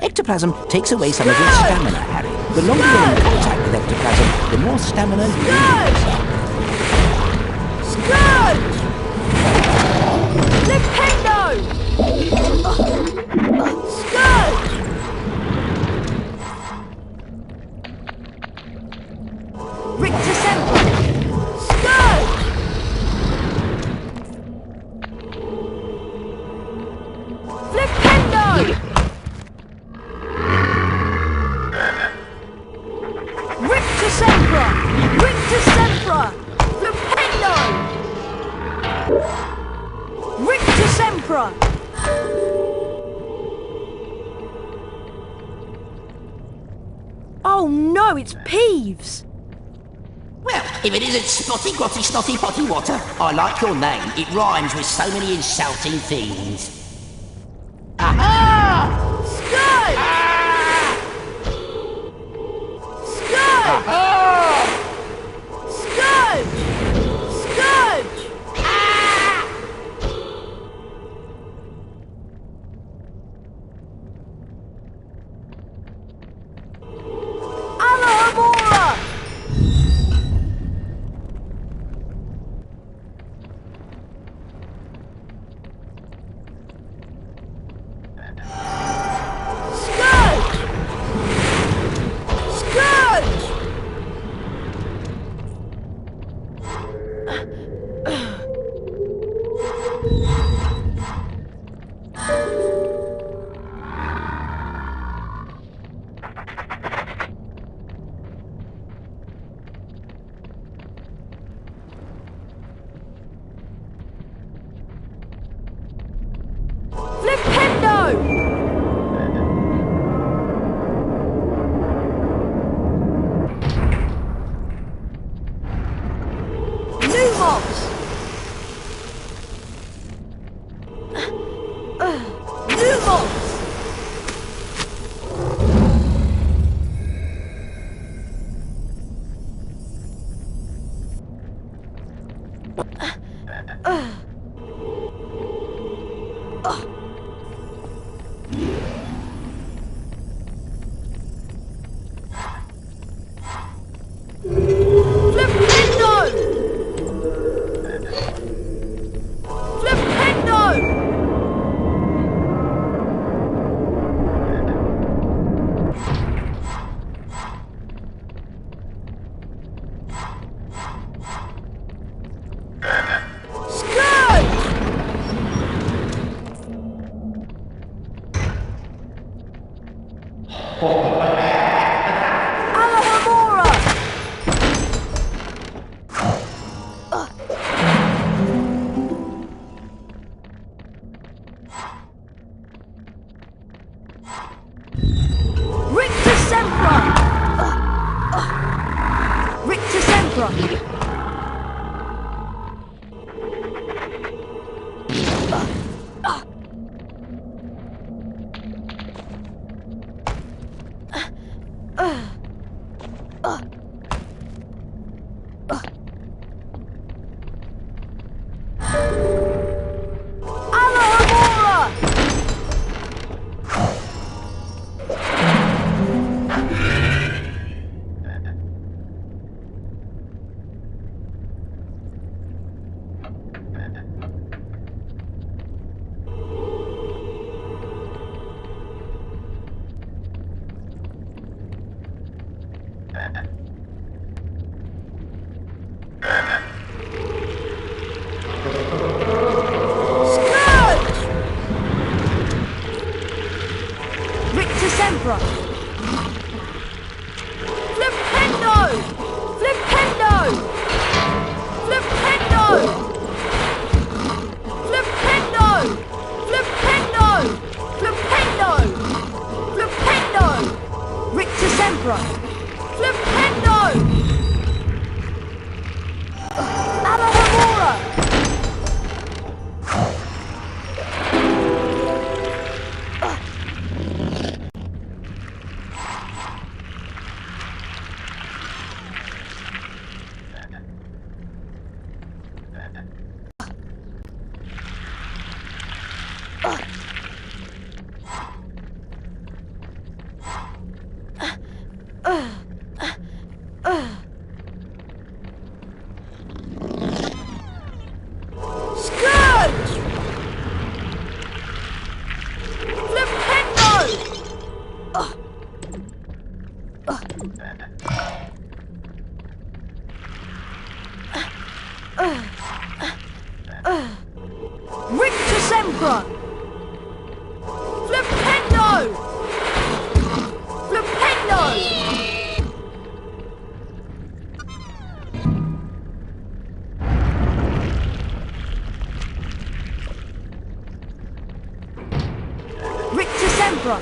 Ectoplasm takes away some of your stamina, Harry. The longer you're in contact with ectoplasm, the more stamina you lose. Scourge! Flipendo! Scourge! Rictus Emperor! Scourge! Flipendo! Rictus Emperor! Rictus Emperor! Flipendo! Rictus Emperor! Oh no, it's Peeves! Well, If it isn't Spotty Grotty Snotty Potty Water, I like your name. It rhymes with so many insulting things. Aha! Scourge! Scourge! Scourge! Alohomora! Scourge! Scourge! Flipendo! Lumos! Lumos! Flipendo! Flipendo! Scourge! Alohomora! Rictus Sempra! Rictus Sempra! Alohomora! Scourge! Rictus Sempra! Flipendo! Flipendo! Flipendo! Flipendo! Flipendo! Flipendo! Flipendo! Rictus Sempra! Flipendo! Alohomora! Scourge! Flipendo! Rictus Sempra! Flipendo! Flipendo! Rictus Sempra!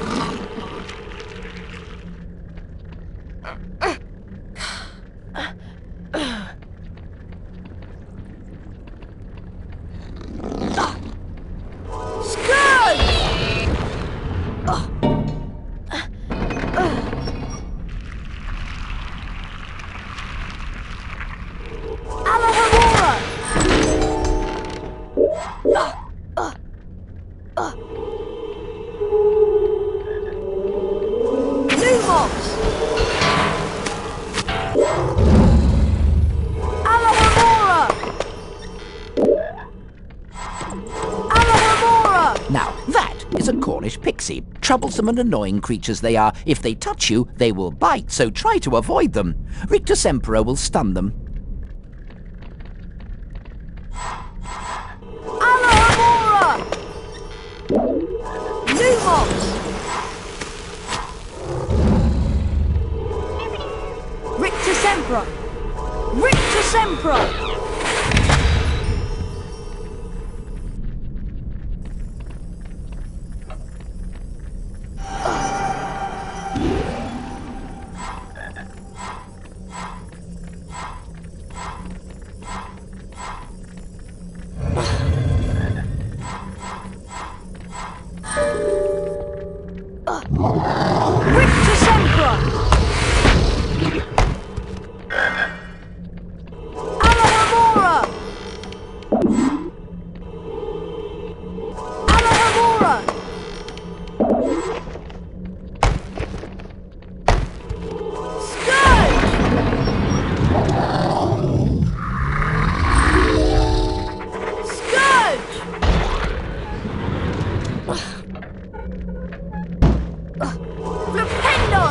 tricksy. Troublesome and annoying creatures they are. If they touch you, they will bite, so try to avoid them. Rictus Emperor will stun them. Alohomora! Lumos! Rictus Emperor! Rictus Emperor! Rictus Emperor! Alohomora! Alohomora! Scourge! Scourge! Flipendo!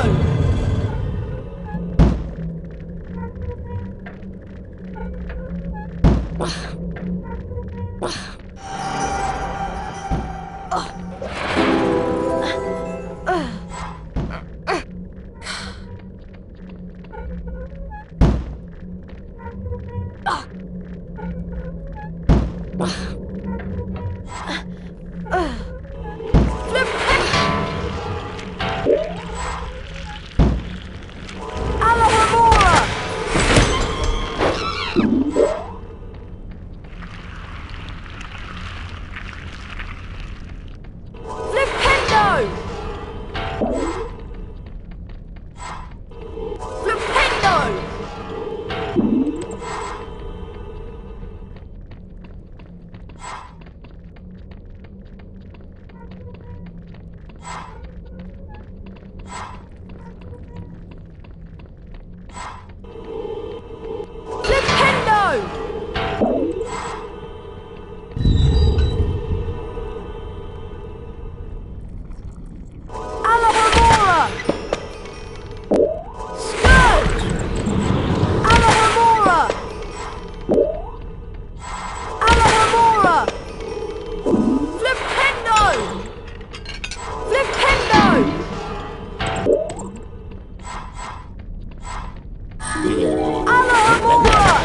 Alohomora! Flipendo! Flipendo! Flipendo! Alohomora! Scourge! Alohomora! Alohomora! Flipendo! Flipendo! Alohomora!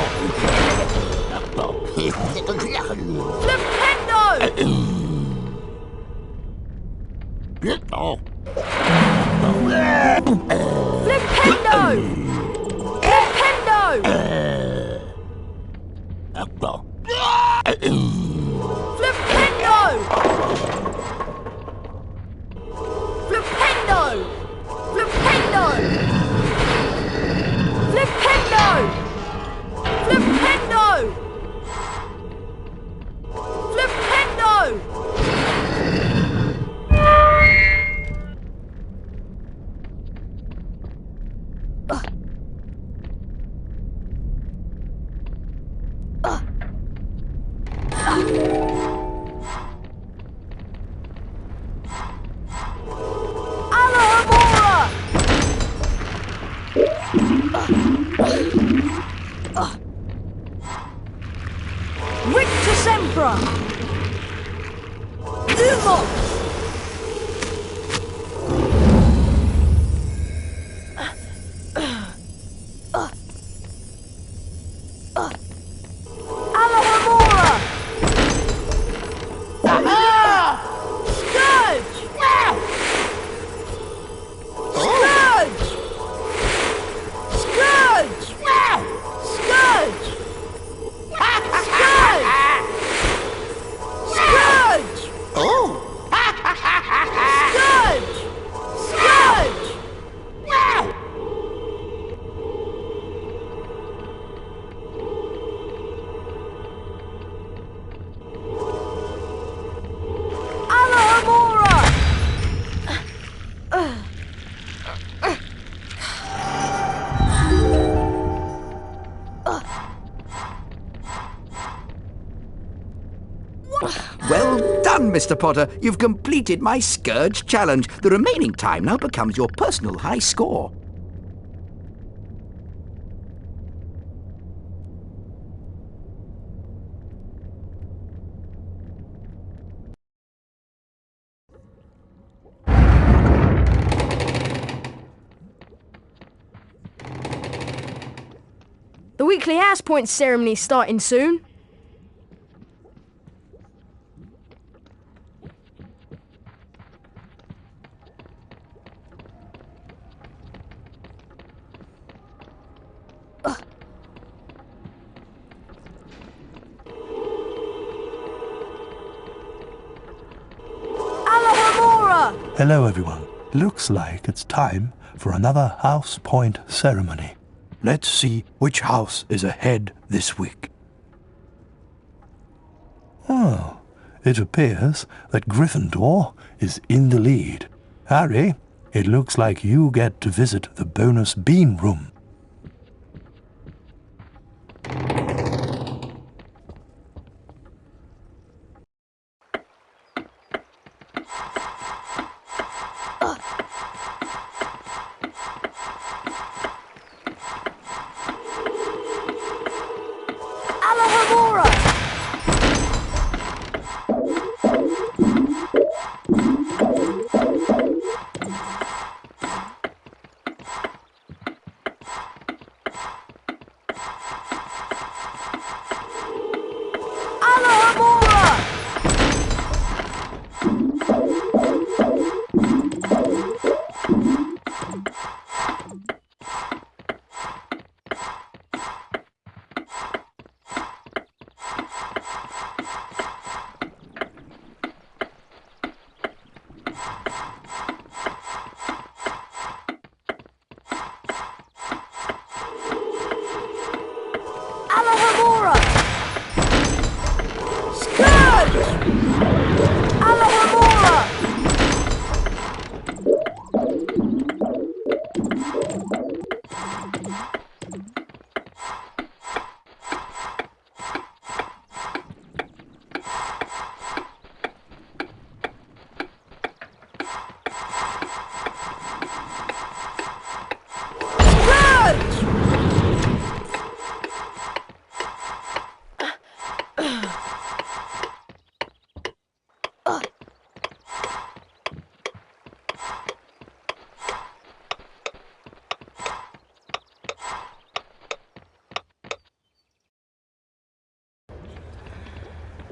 Flipendo! Flipendo! Flipendo! Flipendo! Flipendo! Flipendo! Flipendo! Flipendo! Flipendo! done, Mr. Potter. You've completed my Scourge challenge. The remaining time now becomes your personal high score. The weekly house point ceremony's starting soon. Hello, everyone. Looks like it's time for another house point ceremony. Let's see which house is ahead this week. Oh, it appears that Gryffindor is in the lead. Harry, it looks like you get to visit the bonus bean room.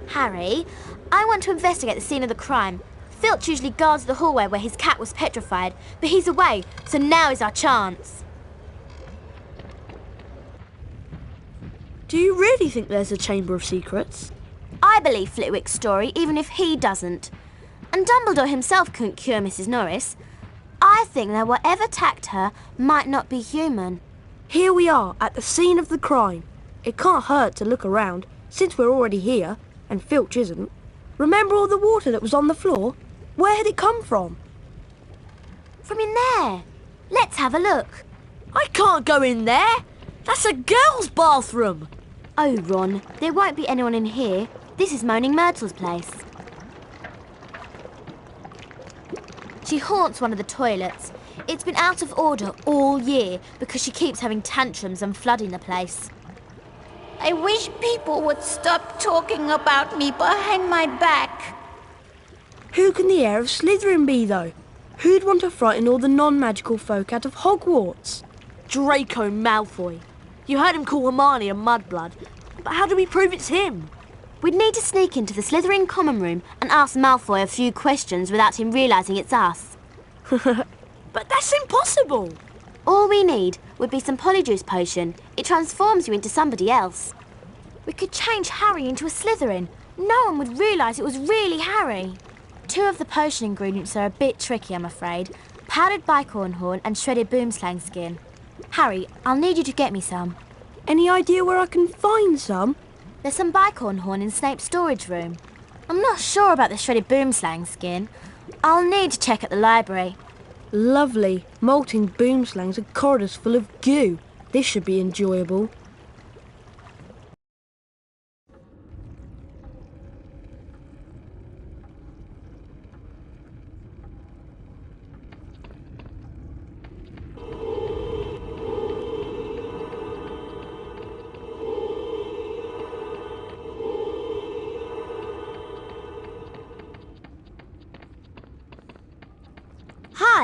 Harry, I want to investigate the scene of the crime. Filch usually guards the hallway where his cat was petrified, but he's away, so now is our chance. Do you really think there's a Chamber of Secrets? I believe Flitwick's story, even if he doesn't. And Dumbledore himself couldn't cure Mrs. Norris. I think that whatever attacked her might not be human. Here we are, at the scene of the crime. It can't hurt to look around, since we're already here, and Filch isn't. Remember all the water that was on the floor? Where had it come from? From in there. Let's have a look. I can't go in there. That's a girl's bathroom. Oh, Ron, there won't be anyone in here. This is Moaning Myrtle's place. She haunts one of the toilets. It's been out of order all year because she keeps having tantrums and flooding the place. I wish people would stop talking about me behind my back. Who can the heir of Slytherin be, though? Who'd want to frighten all the non-magical folk out of Hogwarts? Draco Malfoy. You heard him call Hermione a mudblood. But how do we prove it's him? We'd need to sneak into the Slytherin common room and ask Malfoy a few questions without him realising it's us. But that's impossible. All we need would be some Polyjuice potion. It transforms you into somebody else. We could change Harry into a Slytherin. No one would realise it was really Harry. 2 of the potion ingredients are a bit tricky, I'm afraid. Powdered bicorn horn and shredded boomslang skin. Harry, I'll need you to get me some. Any idea where I can find some? There's some bicorn horn in Snape's storage room. I'm not sure about the shredded boomslang skin. I'll need to check at the library. Lovely. Molting boomslangs and corridors full of goo. This should be enjoyable.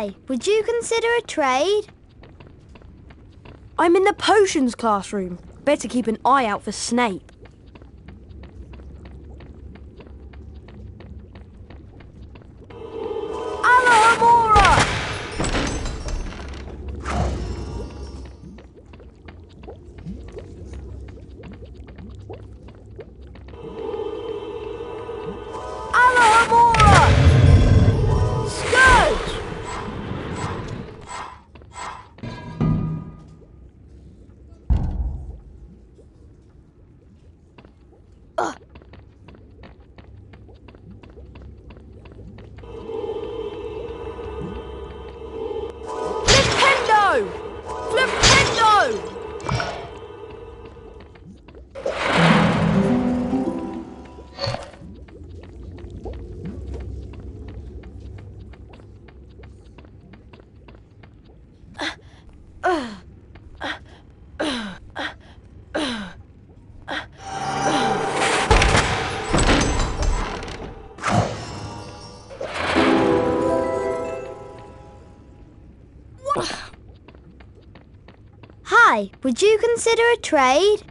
Hi, would you consider a trade? I'm in the potions classroom. Better keep an eye out for Snape. Alohomora! Alohomora! Scourge! Flipendo! Flipendo! Hi, would you consider a trade?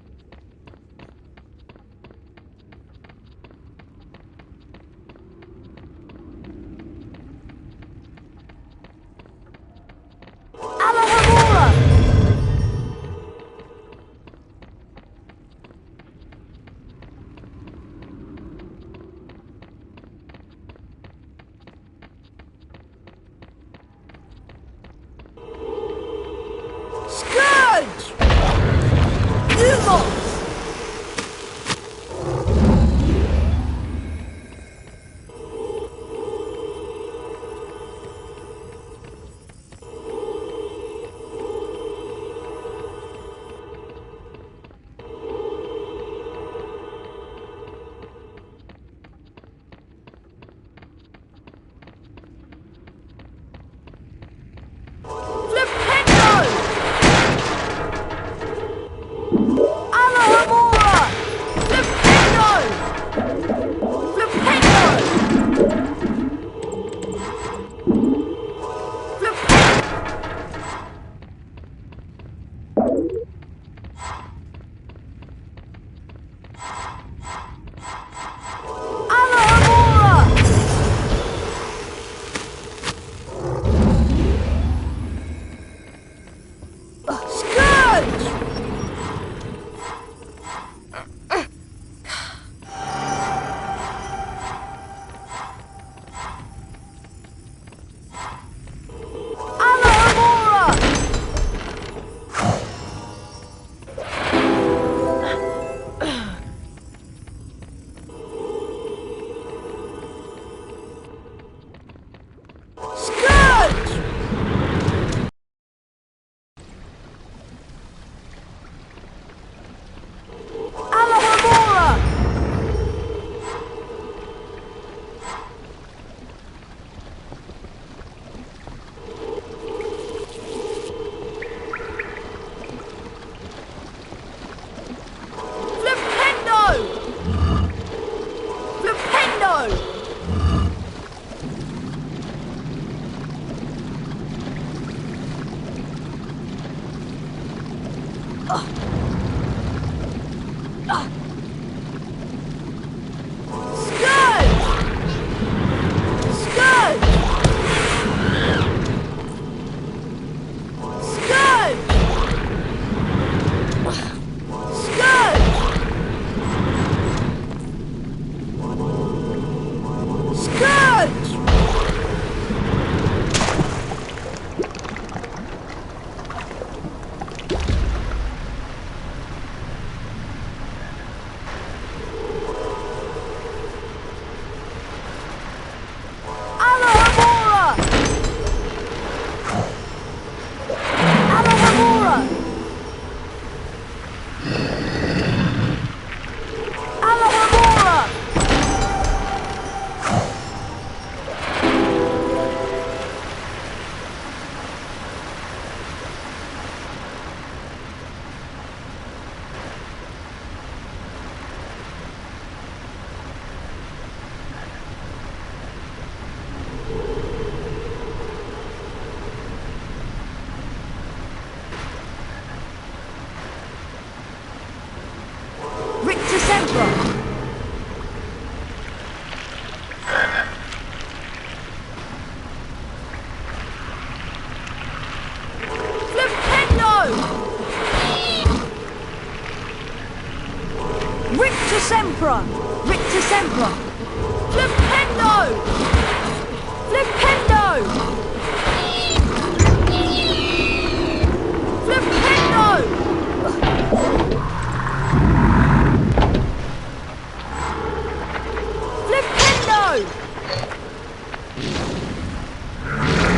Alohomora! Scourge! Lumos! Flipendo! Alohomora! Flipendo! Flipendo! Alohomora! Scourge! Alohomora! Scourge! Alohomora! Flipendo! Flipendo! Scourge! Scourge! Scourge! Scourge! Scourge! Sempra! Sempra! Rictus Sempra! Flipendo! Flipendo! Flipendo! Flipendo!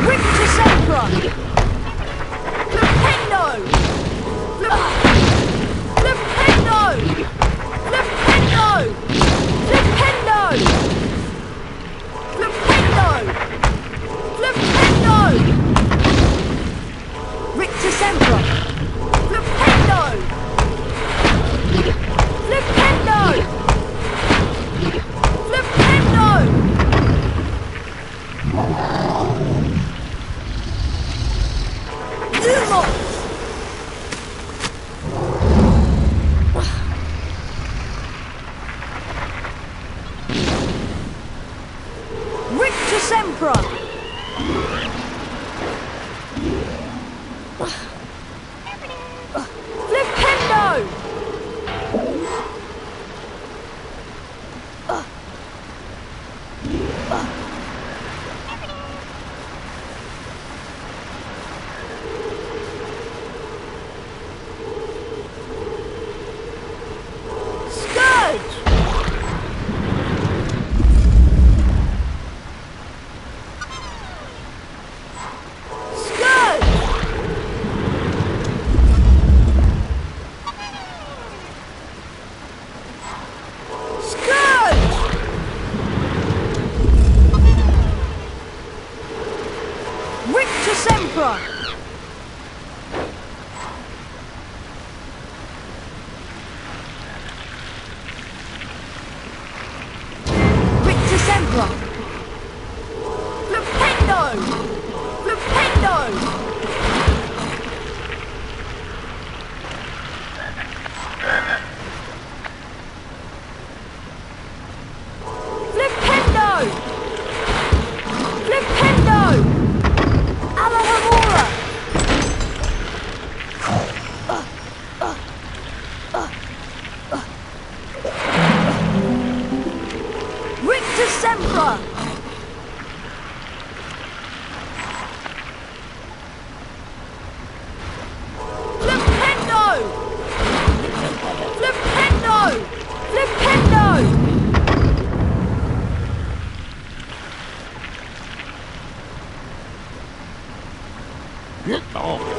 Rictus Sempra! Flipendo! Flipendo! Flipendo! Flipendo! Flipendo! Rictus Sempra! Flipendo! Flipendo! Flipendo! Lumos!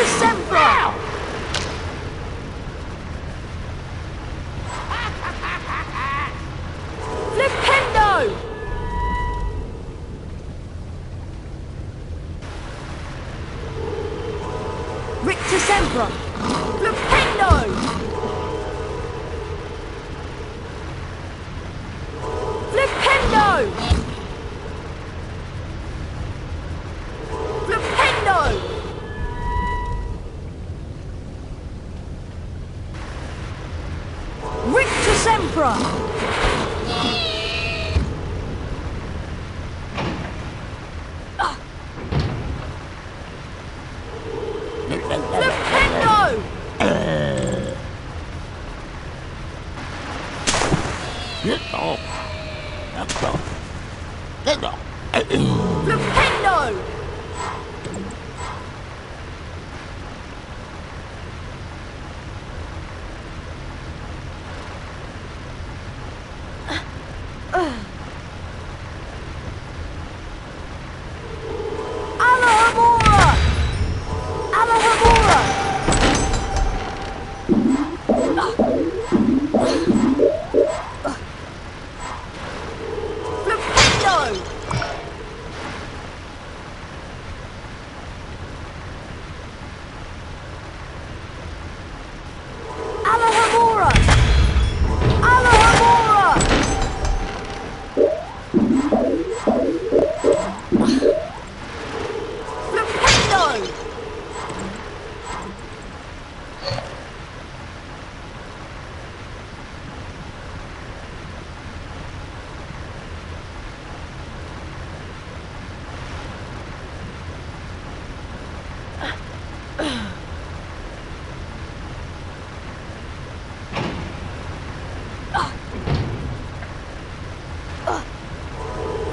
Sempra! Flipendo! Emperor!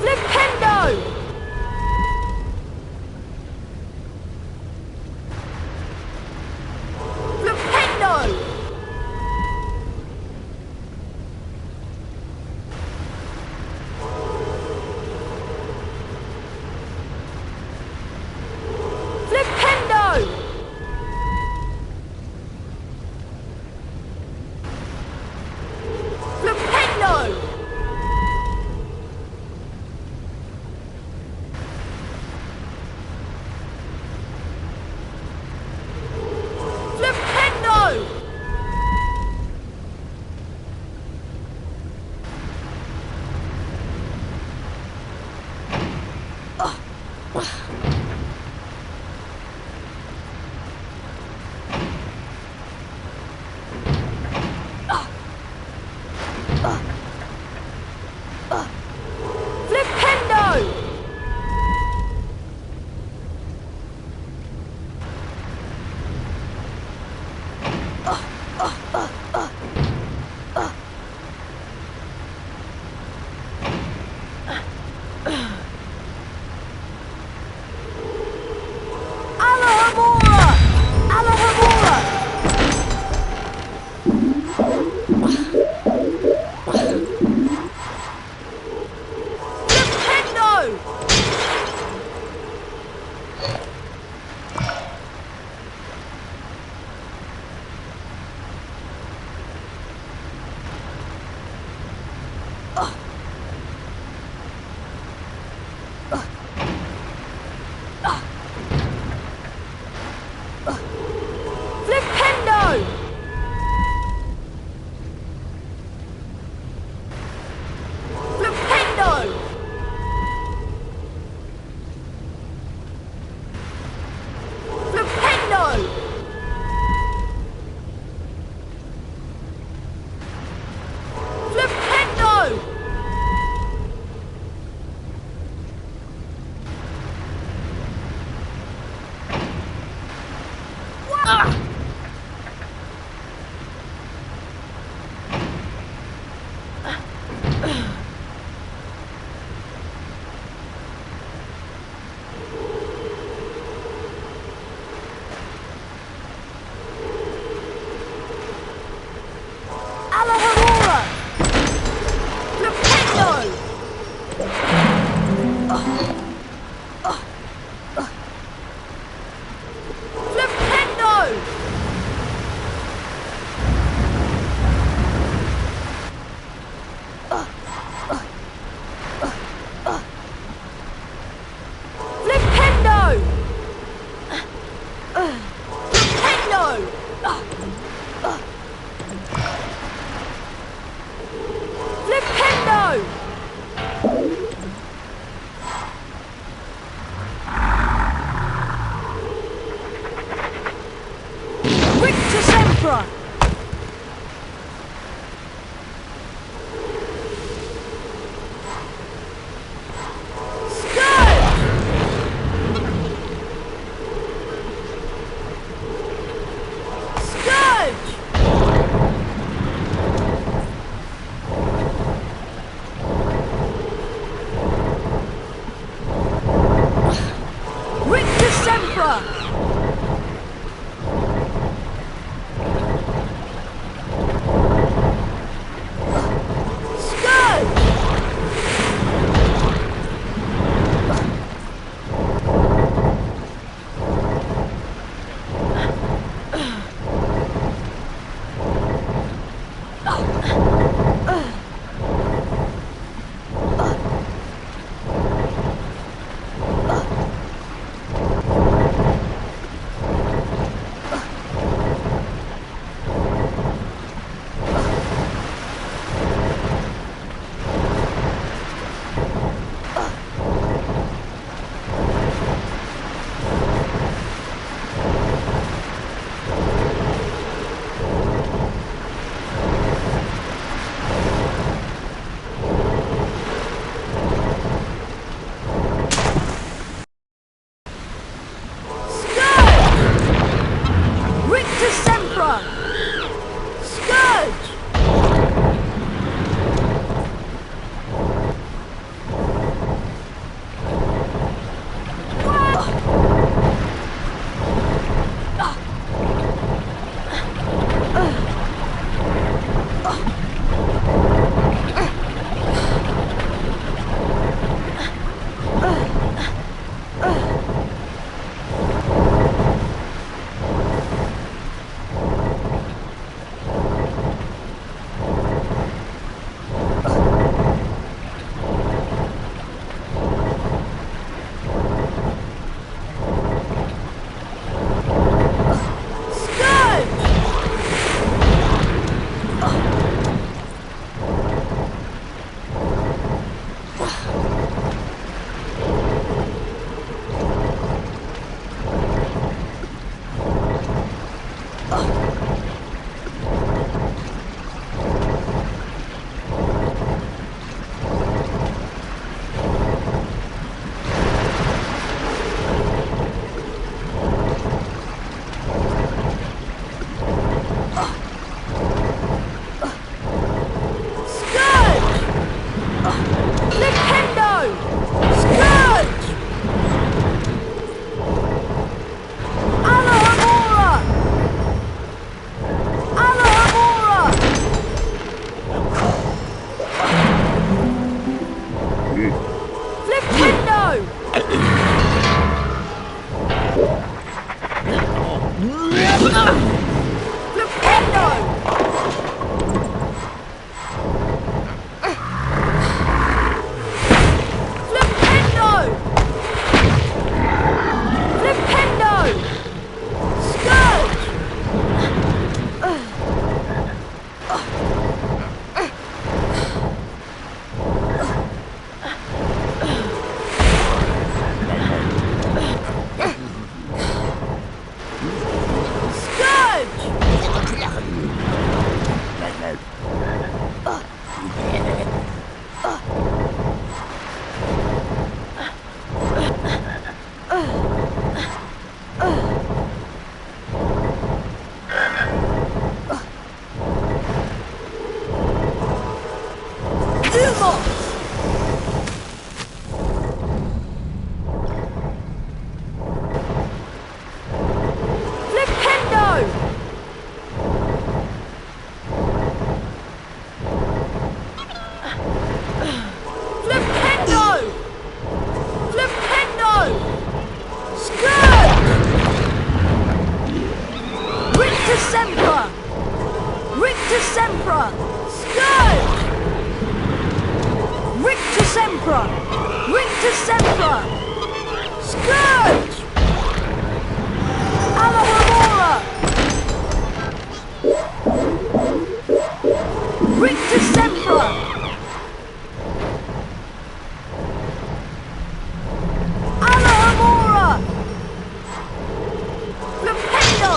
Flipendo! Flipendo! Rictus Sempra! Scourge! Rictus Sempra! Rictus Sempra! Scourge! Alohomora! Rictus Sempra! Alohomora! Flipendo!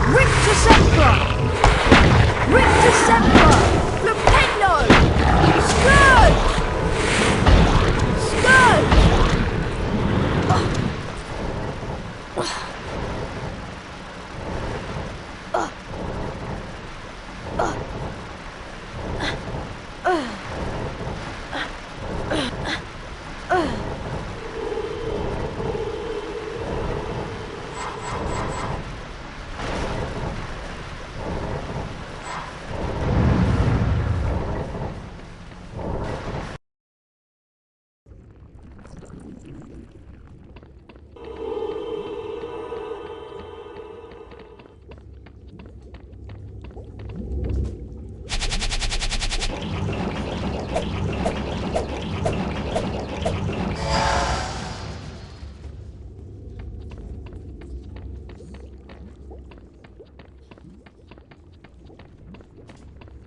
Rictus Sempra! Rictus Sempra! Flipendo! Scourge! Scourge!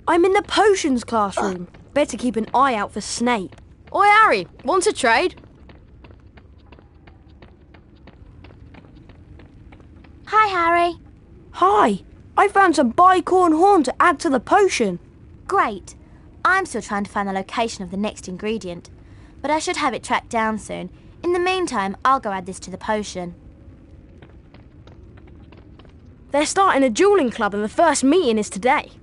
I'm in the potions classroom. Better keep an eye out for Snape. Oi, Harry, want to trade? Hi, Harry. Hi. I found some bicorn horn to add to the potion. Great. I'm still trying to find the location of the next ingredient, but I should have it tracked down soon. In the meantime, I'll go add this to the potion. They're starting a dueling club and the first meeting is today.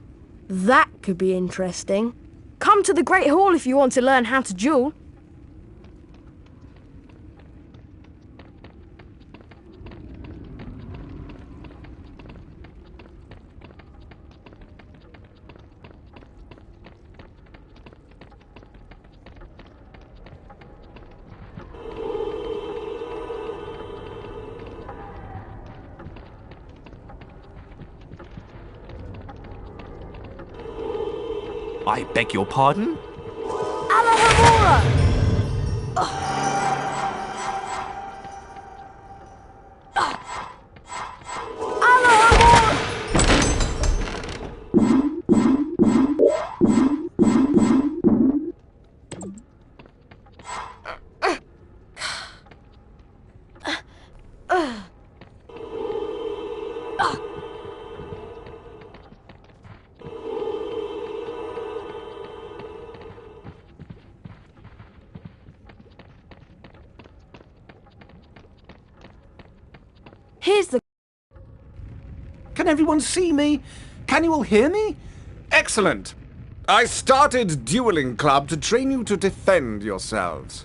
That could be interesting. Come to the Great Hall if you want to learn how to duel. I beg your pardon? Alohomora! Here's the... Can everyone see me? Can you all hear me? Excellent. I started Dueling Club to train you to defend yourselves.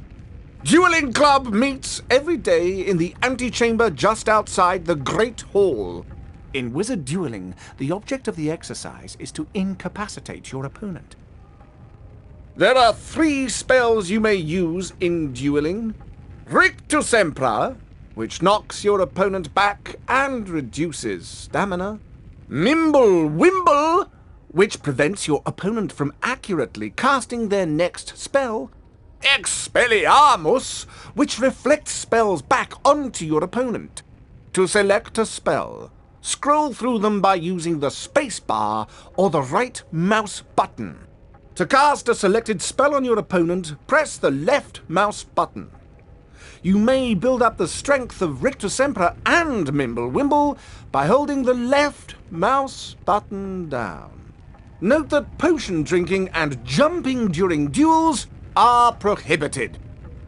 Dueling Club meets every day in the antechamber just outside the Great Hall. In wizard dueling, the object of the exercise is to incapacitate your opponent. There are 3 spells you may use in dueling. Rictus Sempra, which knocks your opponent back and reduces stamina. Mimble Wimble, which prevents your opponent from accurately casting their next spell. Expelliarmus, which reflects spells back onto your opponent. To select a spell, scroll through them by using the space bar or the right mouse button. To cast a selected spell on your opponent, press the left mouse button. You may build up the strength of Rictus Sempra and Mimble Wimble by holding the left mouse button down. Note that potion drinking and jumping during duels are prohibited.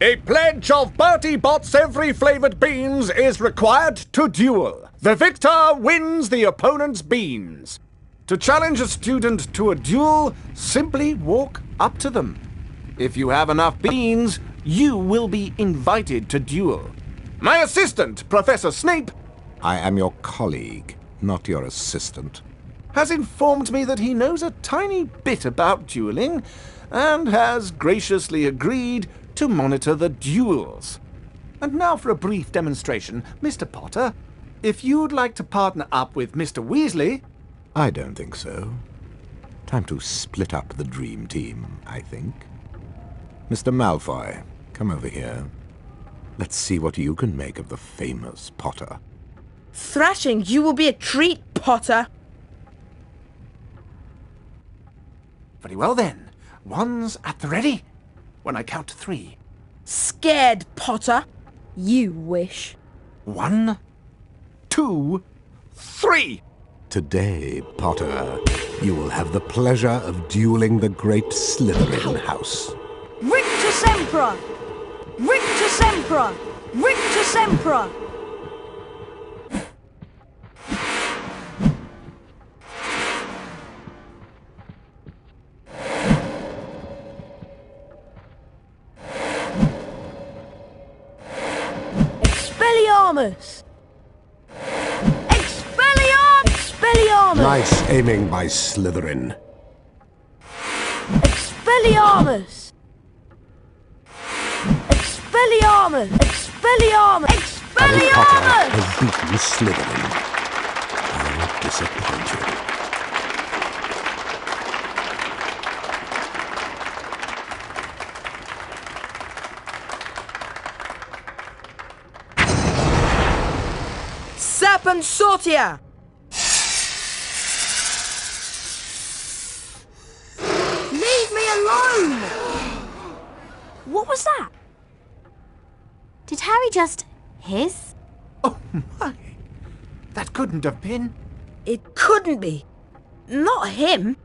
A pledge of Bertie Bott's every flavoured beans is required to duel. The victor wins the opponent's beans. To challenge a student to a duel, simply walk up to them. If you have enough beans, you will be invited to duel. My assistant, Professor Snape. I am your colleague, not your assistant. has informed me that he knows a tiny bit about dueling and has graciously agreed to monitor the duels. And now for a brief demonstration. Mr. Potter, if you'd like to partner up with Mr. Weasley... I don't think so. Time to split up the dream team, I think. Mr. Malfoy, come over here. Let's see what you can make of the famous Potter. Thrashing you will be a treat, Potter. Very well then. One's at the ready. When I count to 3. Scared, Potter. You wish. 1, 2, 3. Today, Potter, you will have the pleasure of dueling the great Slytherin house. Rictus Emperor! Rictus Emperor! Rictus Emperor! Expelliarmus! Expelliarmus! Expelliarmus! Nice aiming by Slytherin. Expelliarmus! Expelliarmus! Expelliarmus! Harry Potter Expelliarmus! has beaten Slytherin. How disappointing. Sapum Sortia! Leave me alone! What was that? Did Harry just hiss? Oh my! That couldn't have been. It couldn't be. Not him.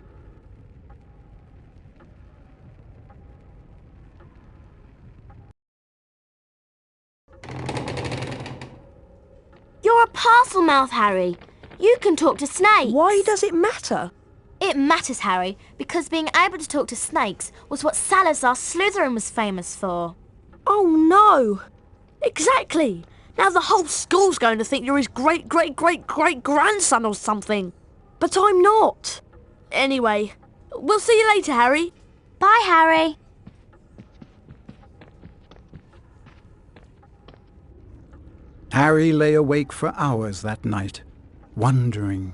You're a parcel mouth, Harry. You can talk to snakes. Why does it matter? It matters, Harry, because being able to talk to snakes was what Salazar Slytherin was famous for. Oh no! Exactly! Now the whole school's going to think you're his great-great-great-great-grandson or something. But I'm not. Anyway, we'll see you later, Harry. Bye, Harry. Harry lay awake for hours that night, wondering,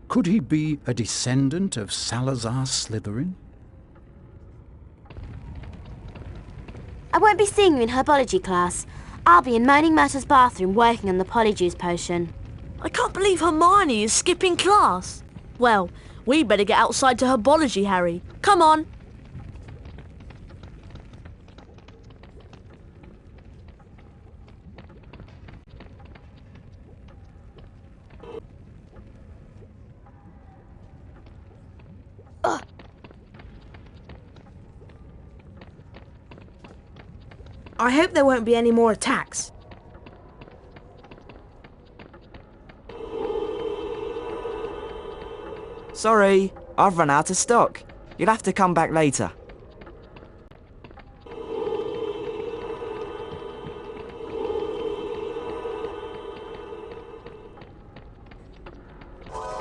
could he be a descendant of Salazar Slytherin? I won't be seeing you in herbology class. I'll be in Moaning Myrtle's bathroom working on the polyjuice potion. I can't believe Hermione is skipping class. Well, we better get outside to herbology, Harry. Come on. I hope there won't be any more attacks. Sorry, I've run out of stock. You'll have to come back later.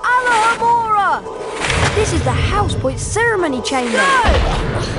Alohomora! This is the House Point ceremony chamber. No!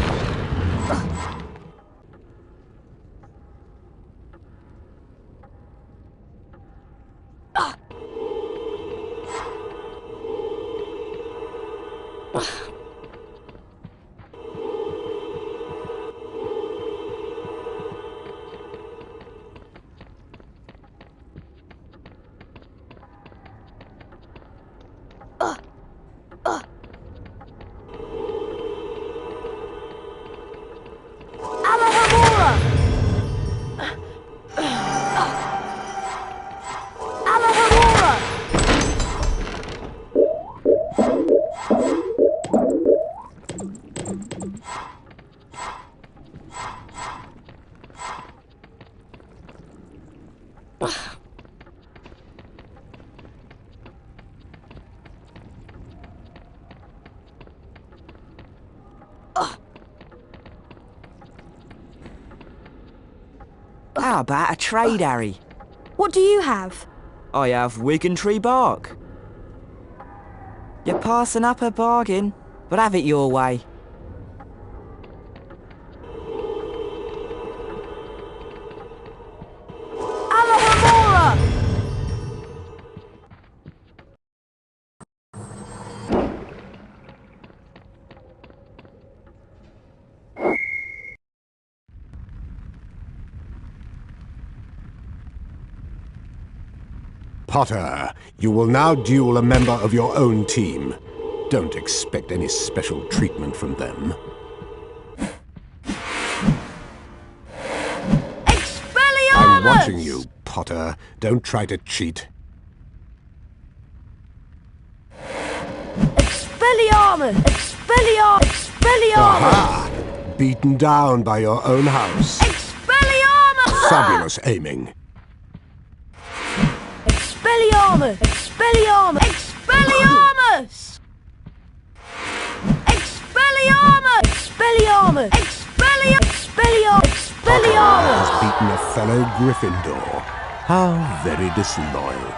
How about a trade, Harry? What do you have? I have Wiggentree bark. You're passing up a bargain, but have it your way. Potter, you will now duel a member of your own team. Don't expect any special treatment from them. I'm watching you, Potter. Don't try to cheat. Expelliarmus! Expelliarmus! Aha! Beaten down by your own house. Expelliarmus! Fabulous aiming. Expelliarmus! Expelliarmus! Expelliarmus! Expelliarmus! Expelliarmus! Expelliarmus! Potter has beaten a fellow Gryffindor. How very disloyal.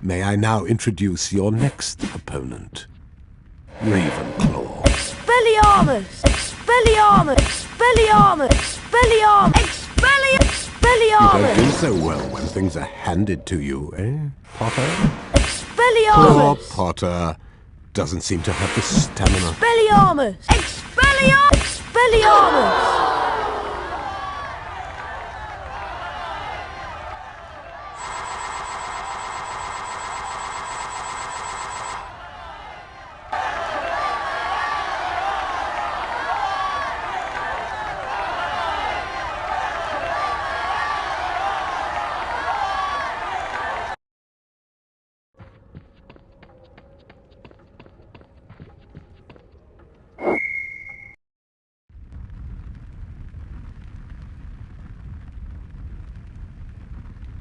May I now introduce your next opponent, Ravenclaw. Expelliarmus! Expelliarmus! Expelliarmus! Expelliarmus! Expelliarmus! You don't do so well when things are handed to you, eh, Potter? Expelliarmus! Poor Potter doesn't seem to have the stamina. Expelliarmus! Expelliarmus! Expelliarmus!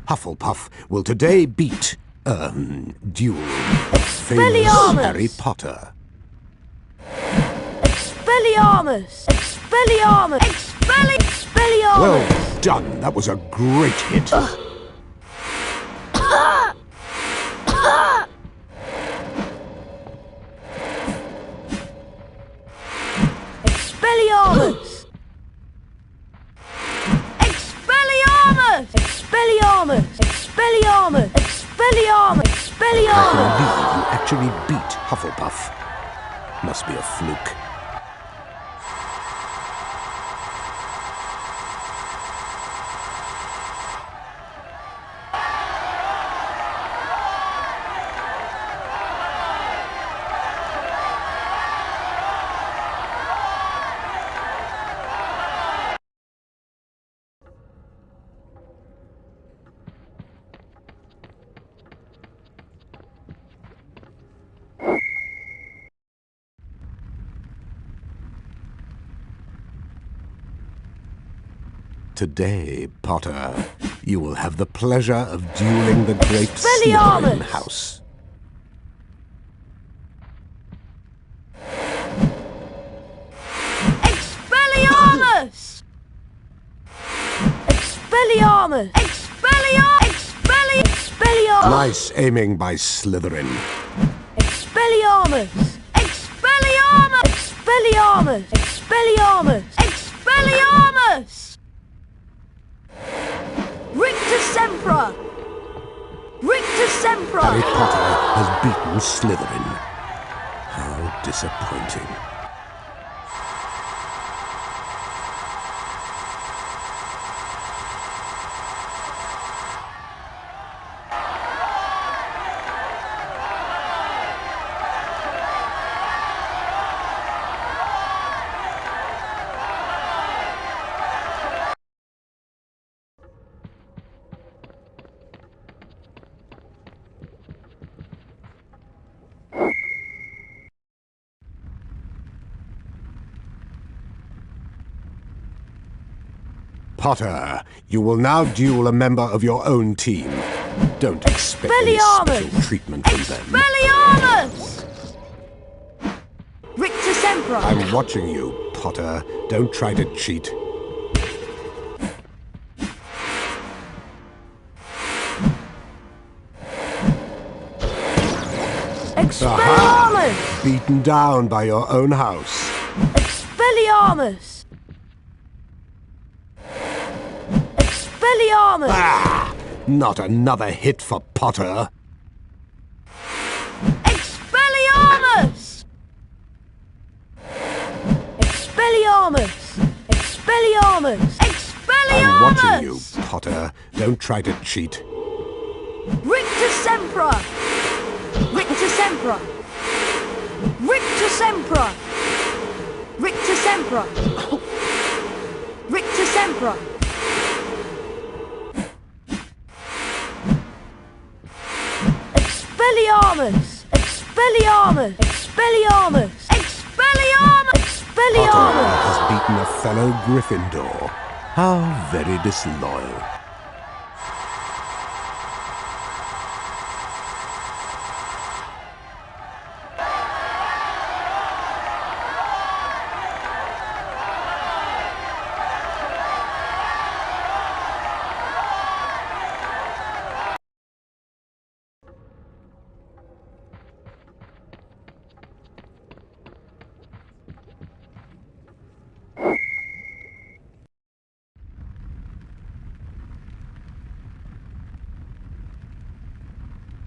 Hufflepuff will today beat, duel the famous Harry Potter. Expelliarmus! Expelliarmus! Expelliarmus! Well done, that was a great hit. Expelliarmus! Expelliarmus! Expelliarmus! Expelliarmus! Expelliarmus! I Expelliarmus! believe you actually beat Hufflepuff. Must be a fluke. Today, Potter, you will have the pleasure of dueling the great Slytherin house. Expelliarmus! Expelliarmus! Expelliarmus! Nice aiming by Slytherin. Expelliarmus! Expelliarmus! Expelliarmus! Expelliarmus! Expelliarmus! Rictus Sempra! Rictus Sempra! Harry Potter has beaten Slytherin. How disappointing. Potter, you will now duel a member of your own team. Don't expect any special treatment from them. Expelliarmus! Rictus Sempra! I'm watching you, Potter. Don't try to cheat. Expelliarmus! Beaten down by your own house. Expelliarmus! Expelliarmus! Ah! Not another hit for Potter. Expelliarmus! Expelliarmus! Expelliarmus! I'm watching Expelliarmus! you, Potter. Don't try to cheat. Rictus Sempra! Rictus Sempra! Rictus Sempra! Rictus Sempra! Rictus Sempra! Expelliarmus! Expelliarmus! Expelliarmus! Expelliarmus! Potter Expelliarmus! has beaten a fellow Gryffindor. How very disloyal.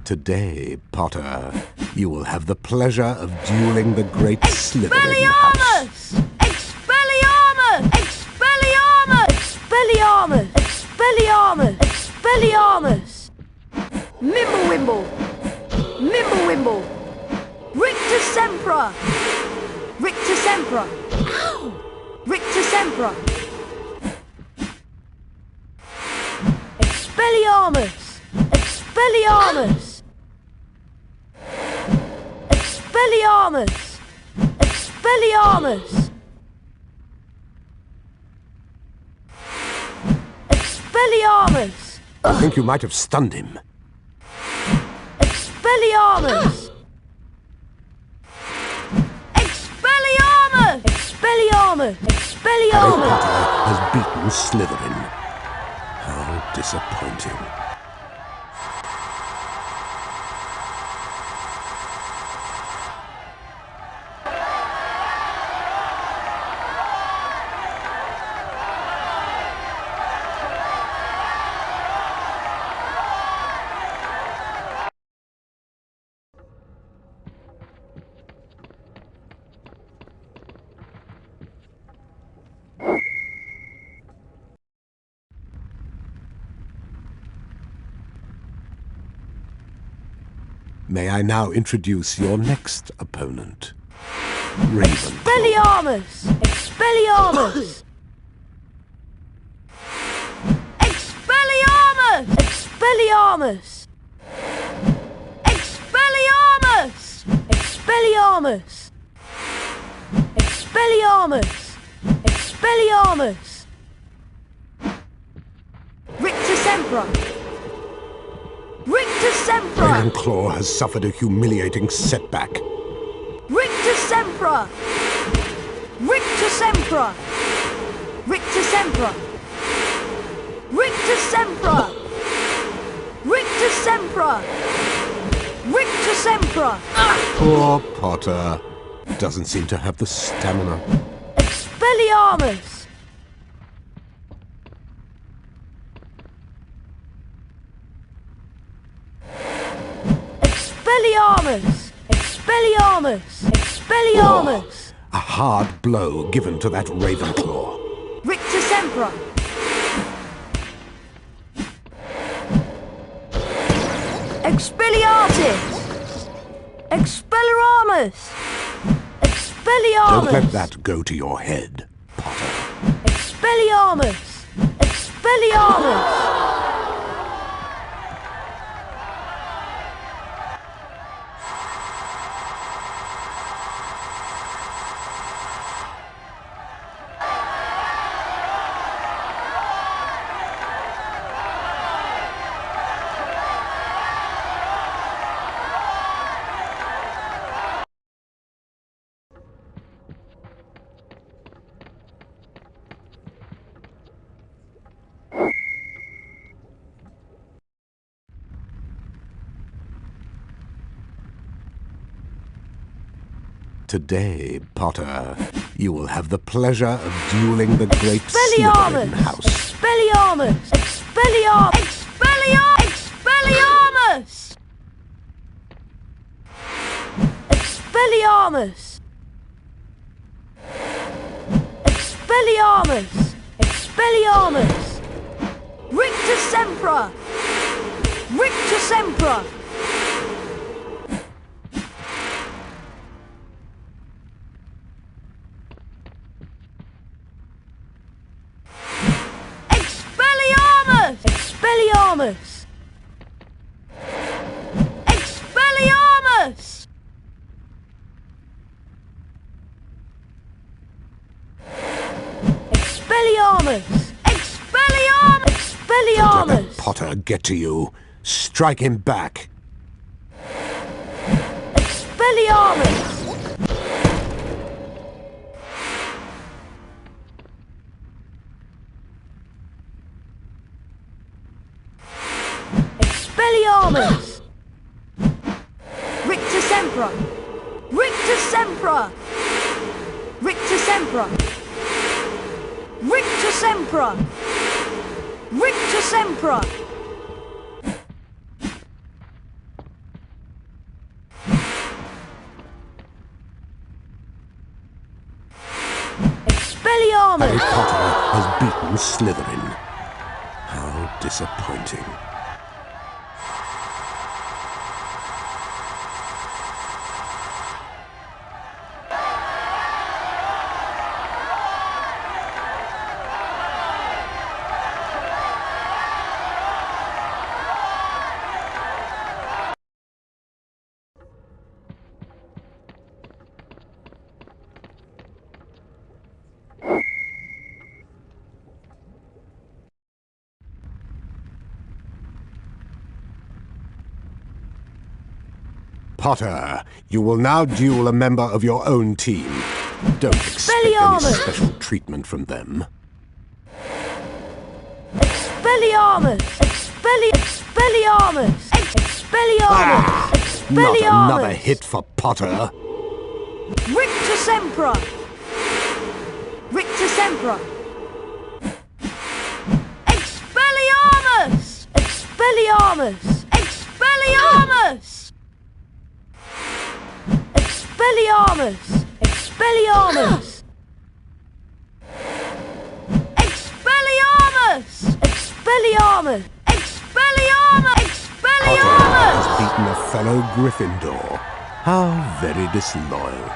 Today, Potter, you will have the pleasure of dueling the great Slytherin house. Expelliarmus! Expelliarmus! Expelliarmus! Expelliarmus! Expelliarmus! Mimblewimble! Mimblewimble! Rictus Sempra! Rictus Sempra! Ow! Rictus Sempra! Expelliarmus! Expelliarmus! Expelliarmus! Expelliarmus! Expelliarmus! I think you might have stunned him. Expelliarmus! Expelliarmus! Expelliarmus! Harry Expelliarmus! Potter has beaten Slytherin. How disappointing. May I now introduce your next opponent, Ravenclaw. Expelliarmus! Expelliarmus! Expelliarmus! Expelliarmus! Expelliarmus! Expelliarmus! Expelliarmus! Expelliarmus! Rictus Sempra! Rictus Sempra! Ravenclaw has suffered a humiliating setback. Rictus Sempra! Rictus Sempra! Rictus Sempra! Rictus Sempra! Rictus Sempra! Rictus Sempra! Poor Potter. Doesn't seem to have the stamina. Expelliarmus! Expelliarmus! Expelliarmus! Expelliarmus! A hard blow given to that Ravenclaw. Rictus Sempra! Expelliarmus! Expelliarmus! Expelliarmus! Don't let that go to your head, Potter. Expelliarmus! Expelliarmus! Today, Potter, you will have the pleasure of dueling the great Slytherin house. Expelliarmus! Expelliarmus! Expelliarmus! Expelliarmus! Expelliarmus! Expelliarmus! Rictus Sempra! Rictus Sempra! Expelliarmus! Expelliarmus! Expelliarmus! Expelliarmus! Expelliarmus! Let Potter get to you. Strike him back. Expelliarmus! Expelliarmus! Rictus Sempra! Rictus Sempra! Rictus Sempra! Rictus Sempra! Rictus Sempra! Expelliarmus! Harry Potter has beaten Slytherin. How disappointing. Potter, you will now duel a member of your own team. Don't expect any special treatment from them. Expelliarmus! Expelliarmus! Expelliarmus! Not another hit for Potter. Rictus Sempra! Rictus Sempra! Expelliarmus! Expelliarmus! Expelliarmus! Expelliarmus! Expelliarmus! Expelliarmus! Expelliarmus! Expelliarmus! Potter has Expelliarmus! beaten a fellow Gryffindor. How very disloyal.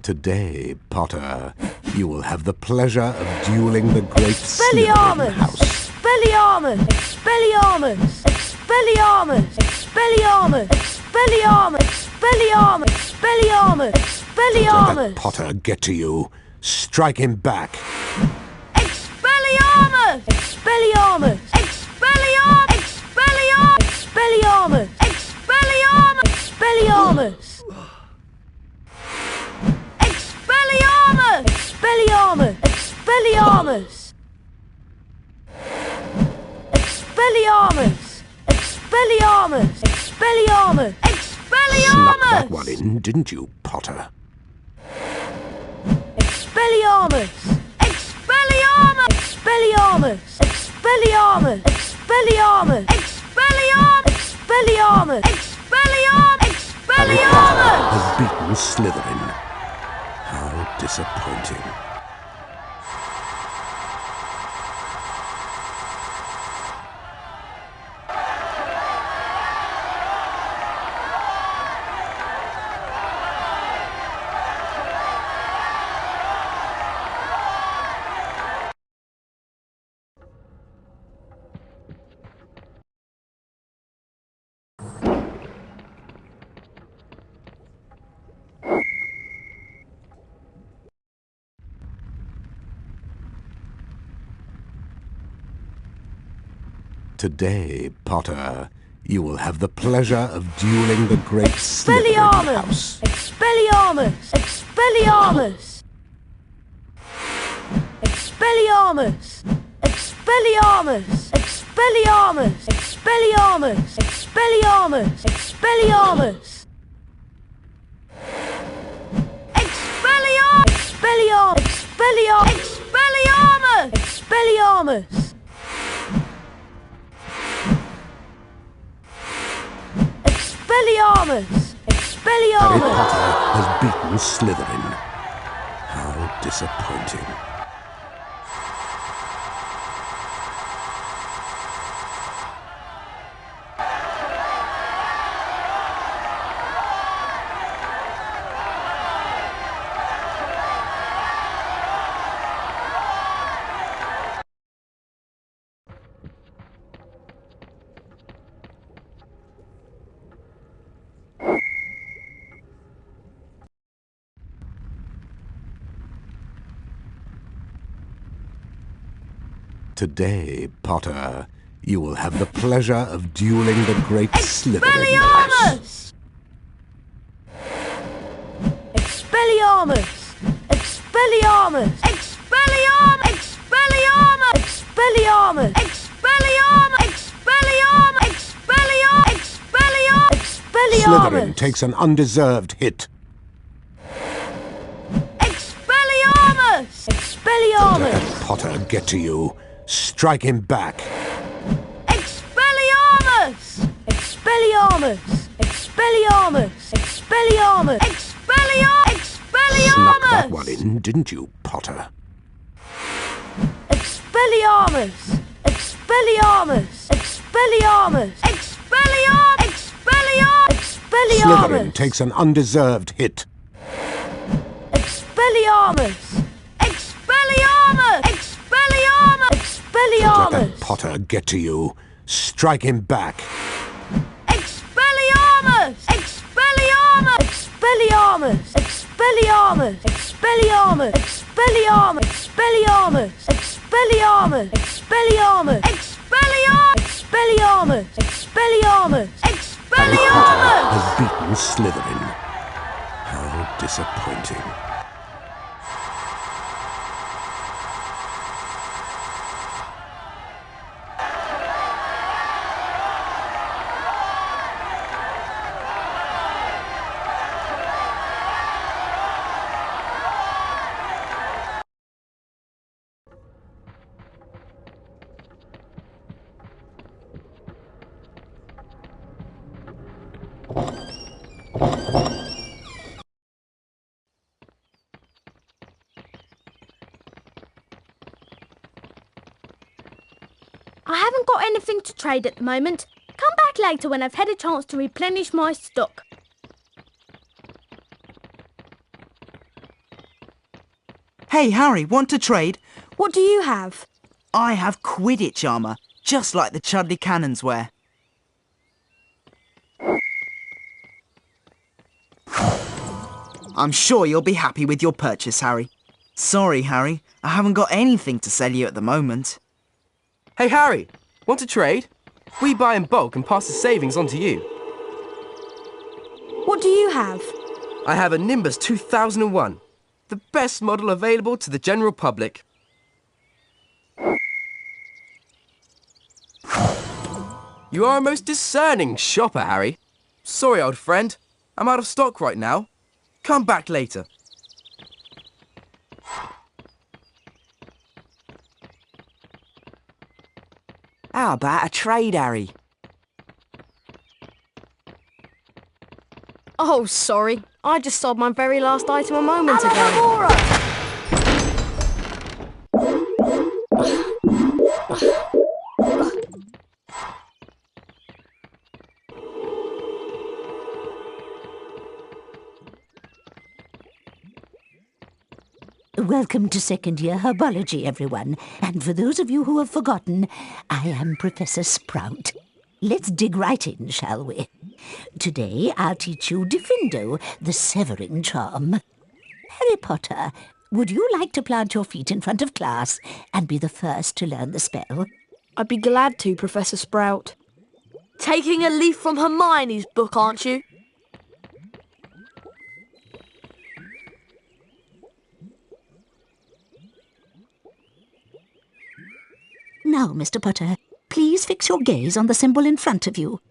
Today, Potter, you will have the pleasure of dueling the great Slytherin house. Expelliarmus! Expelliarmus! Expelliarmus! Expelliarmus! Expelliarmus! Expelliarmus! Expelliarmus! Expelliarmus! Let Potter get to you. Strike him back. Expelliarmus! Expelliarmus! Expelliarmus! Expelliarmus! Expelliarmus! Expelliarmus! Expelliarmus! Expelliarmus! Expelliarmus! Expelliarmus! Expelliarmus! Expelliarmus! Snuck that Expelliarmus! one in, didn't you, Potter? Expelliarmus! Expelliarmus! Expelliarmus! Expelliarmus! Expelliarmus! Expelliarmus! Expelliarmus! Expelliarmus! Harry Potter Expelliarmus! has beaten Slytherin. How disappointing. Today, Potter, you will have the pleasure of dueling the great Slytherin house. Expelliarmus! Expelliarmus! Expelliarmus! Expelliarmus! Expelliarmus! Expelliarmus! Expelliarmus! Expelliarmus! Expelliarmus! Expelliarmus! Expelliarmus! Expelliarmus! Harry Expelliarmus! Potter has beaten Slytherin. How disappointing. Today, Potter, you will have the pleasure of dueling the great Slytherin house. Expelliarmus! Expelliarmus! Expelliarmus! Expelliarmus! Expelliarmus! Expelliarmus! Expelliarmus! Expelliarmus! Slytherin takes an undeserved hit. Expelliarmus! Expelliarmus! Let Potter get to you. Strike him back. Expelliarmus! Expelliarmus! Expelliarmus! Expelliarmus! Expelliarmus! Snuck that one in, didn't you, Potter? Expelliarmus! Expelliarmus! Expelliarmus! Expelliarmus! Expelliarmus! Slytherin takes an undeserved hit. Expelliarmus! Expelliarmus! Expelliarmus! Let Expelliarmus! that Potter get to you. Strike him back. Expelliarmus! Expelliarmus! Expelliarmus! Expelliarmus! Expelliarmus! Expelliarmus! Expelliarmus! Expelliarmus! Expelliarmus! Expelliarmus! Expelliarmus! Expelliarmus! Has beaten Slytherin. How disappointing. I haven't got anything to trade at the moment. Come back later when I've had a chance to replenish my stock. Hey, Harry, want to trade? What do you have? I have Quidditch armour, just like the Chudley Cannons wear. I'm sure you'll be happy with your purchase, Harry. Sorry, Harry, I haven't got anything to sell you at the moment. Hey, Harry, want to trade? We buy in bulk and pass the savings on to you. What do you have? I have a Nimbus 2001, the best model available to the general public. You are a most discerning shopper, Harry. Sorry, old friend. I'm out of stock right now. Come back later. How about a trade, Harry? Oh, sorry. I just sold my very last item a moment ago. Welcome to second year herbology, everyone. And for those of you who have forgotten, I am Professor Sprout. Let's dig right in, shall we? Today I'll teach you Diffindo, the severing charm. Harry Potter, would you like to plant your feet in front of class and be the first to learn the spell? I'd be glad to, Professor Sprout. Taking a leaf from Hermione's book, aren't you? Now, Mr. Potter, please fix your gaze on the symbol in front of you.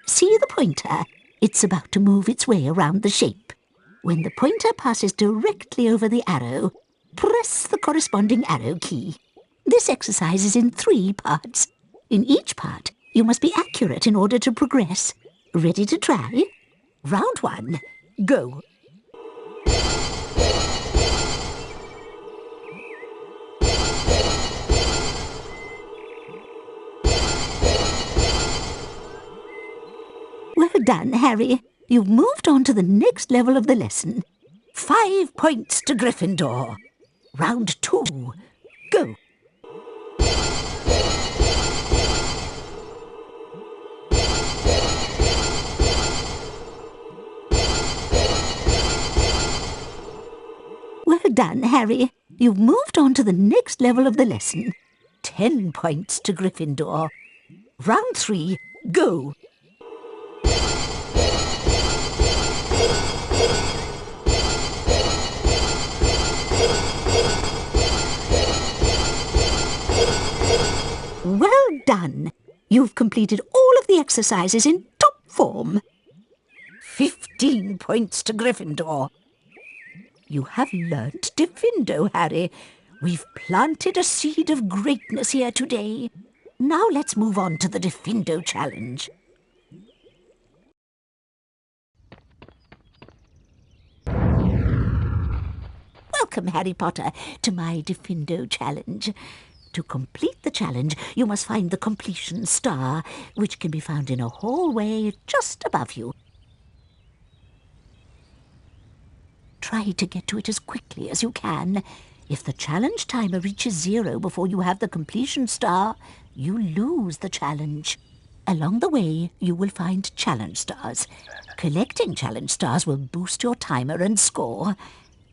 See the pointer? It's about to move its way around the shape. When the pointer passes directly over the arrow, press the corresponding arrow key. This exercise is in 3 parts. In each part, you must be accurate in order to progress. Ready to try? Round 1, go. Well done, Harry. You've moved on to the next level of the lesson. 5 points to Gryffindor. Round 2, go. Well done, Harry. You've moved on to the next level of the lesson. 10 points to Gryffindor. Round 3, go. Well done. You've completed all of the exercises in top form. 15 points to Gryffindor. You have learnt Diffindo, Harry. We've planted a seed of greatness here today. Now let's move on to the Diffindo challenge. Welcome, Harry Potter, to my Diffindo challenge. To complete the challenge, you must find the completion star, which can be found in a hallway just above you. Try to get to it as quickly as you can. If the challenge timer reaches 0 before you have the completion star, you lose the challenge. Along the way, you will find challenge stars. Collecting challenge stars will boost your timer and score.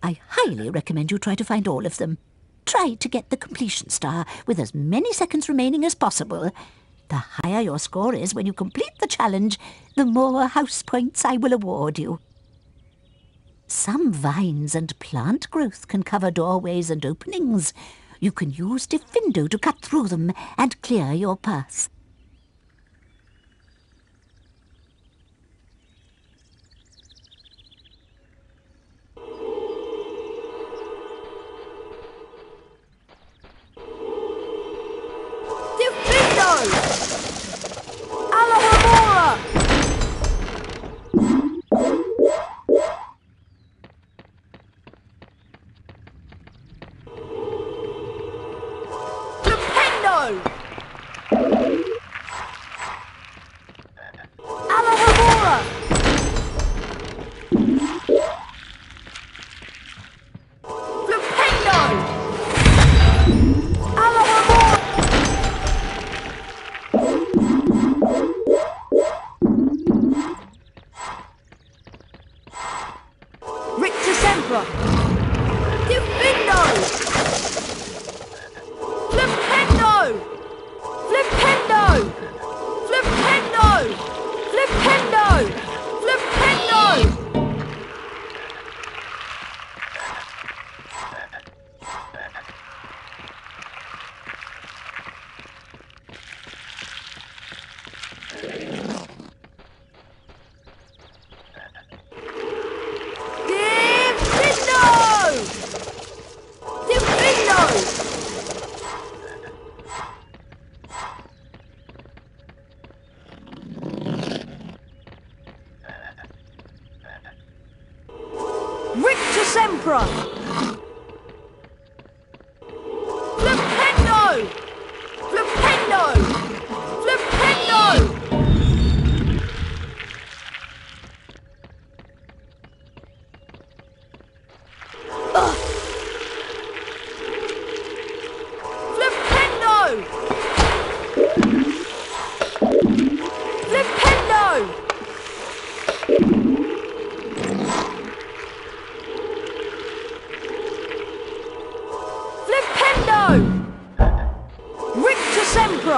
I highly recommend you try to find all of them. Try to get the completion star with as many seconds remaining as possible. The higher your score is when you complete the challenge, the more house points I will award you. Some vines and plant growth can cover doorways and openings. You can use Diffindo to cut through them and clear your path.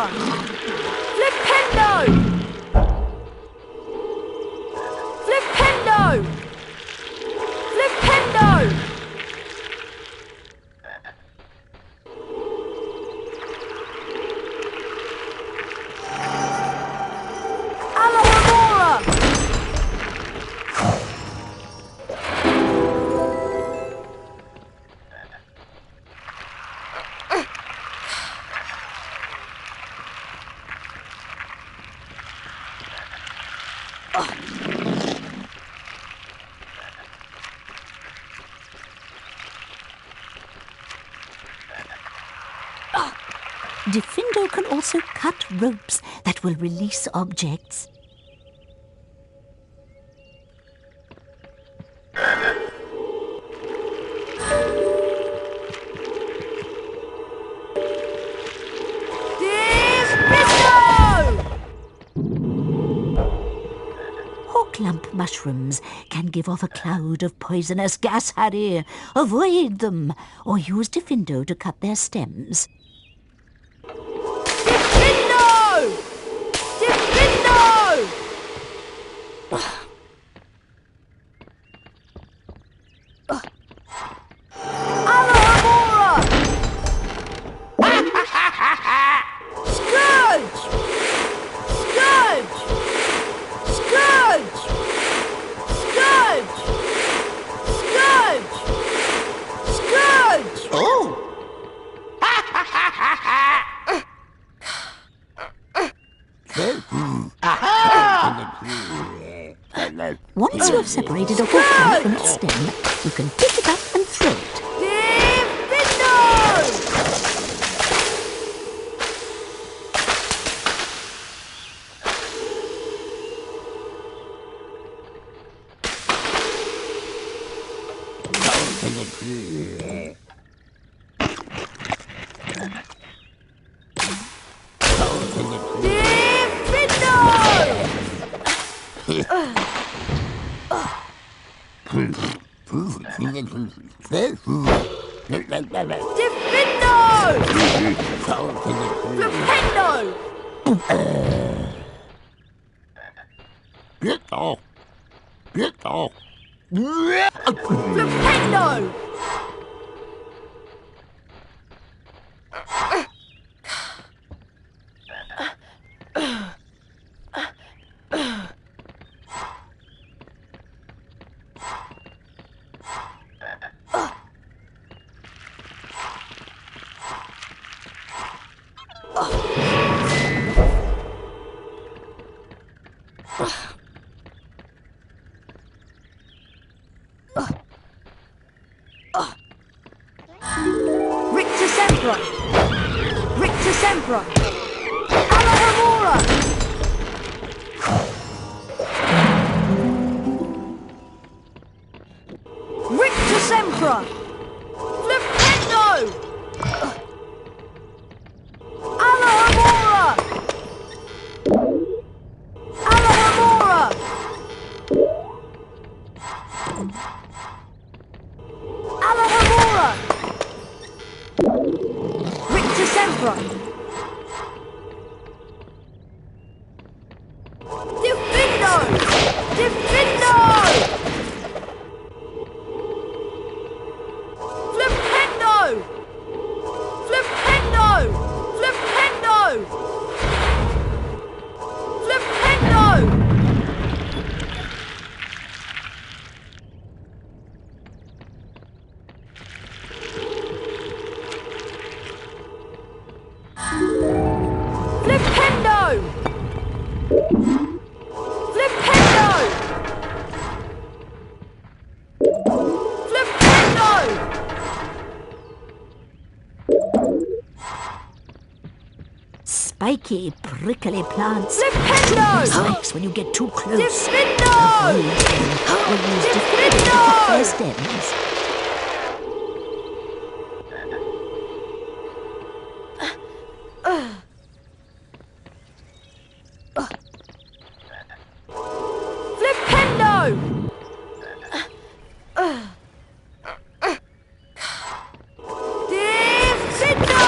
Alamora! Flipendo! Flipendo! Flipendo! Alamora! Diffindo can also cut ropes that will release objects. Hawklump mushrooms can give off a cloud of poisonous gas, Harry. Avoid them, or use Diffindo to cut their stems. Diffindo! Diffindo! Alamora! Scourge! Scourge! Scourge! Scourge! Scourge! Scourge! Oh! Once you have separated a hawklump from its stem, you can pick it up and throw it. Flipendo! Rictusempra! Alamora! Rictusempra! Flipendo! Alamora! Alamora! Alamora! Rictusempra! Diffindo! Diffindo! Flipendo! Flipendo! Flipendo! Flipendo! Flipendo! Flipendo! Flipendo! Spiky, prickly plants. Flipendo! Spikes when you get too close. Diffindo! Avoid them. Or use Diffindo to cut their stems. Flipendo! Diffindo!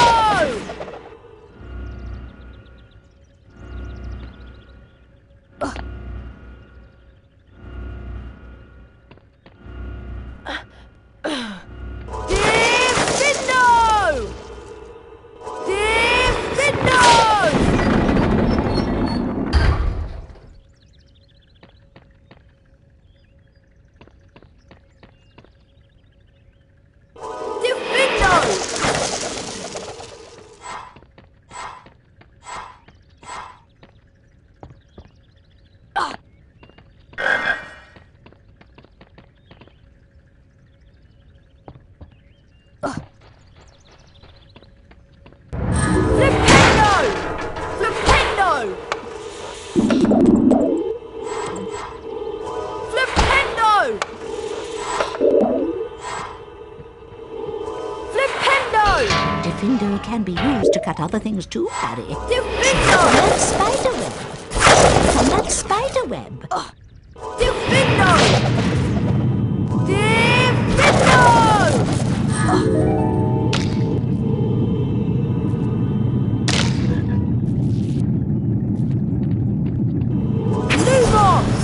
Defendo can be used to cut other things too, Harry. Defendo! From that spider web. From that spider web. Defendo! Defendo! Lumos!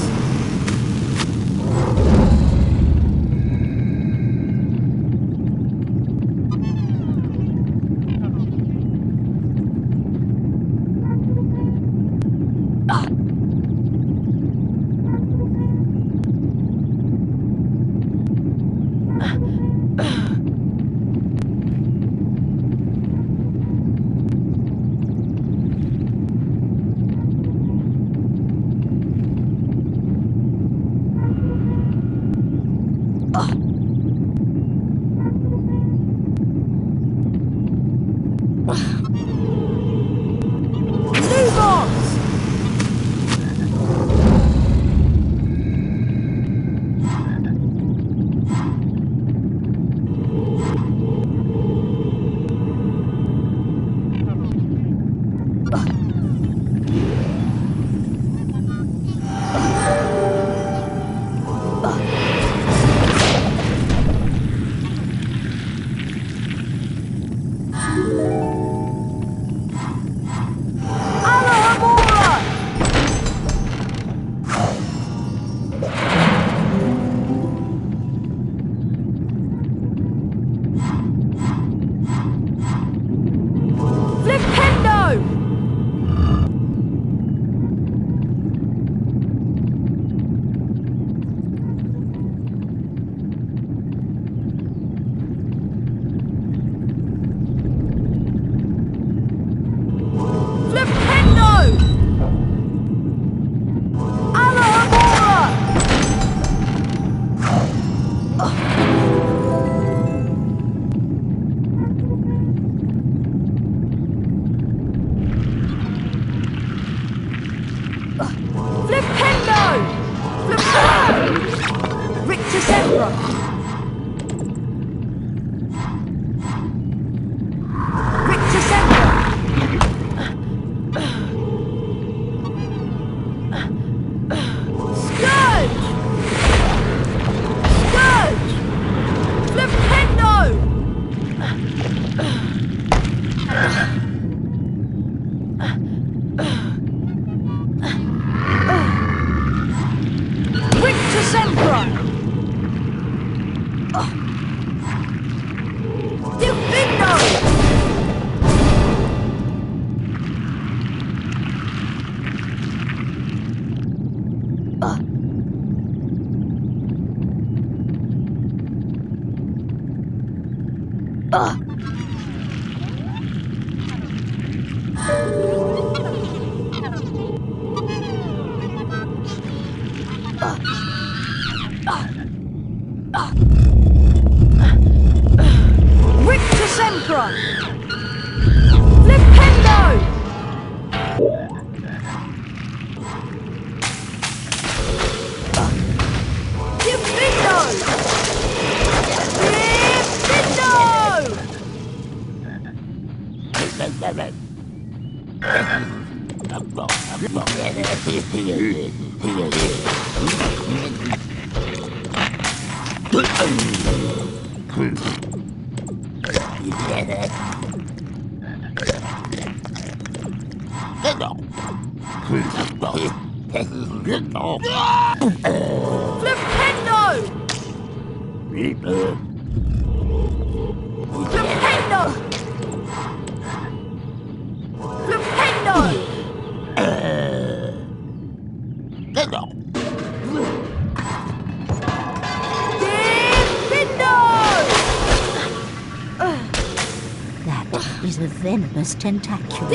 Is a venomous tentacula.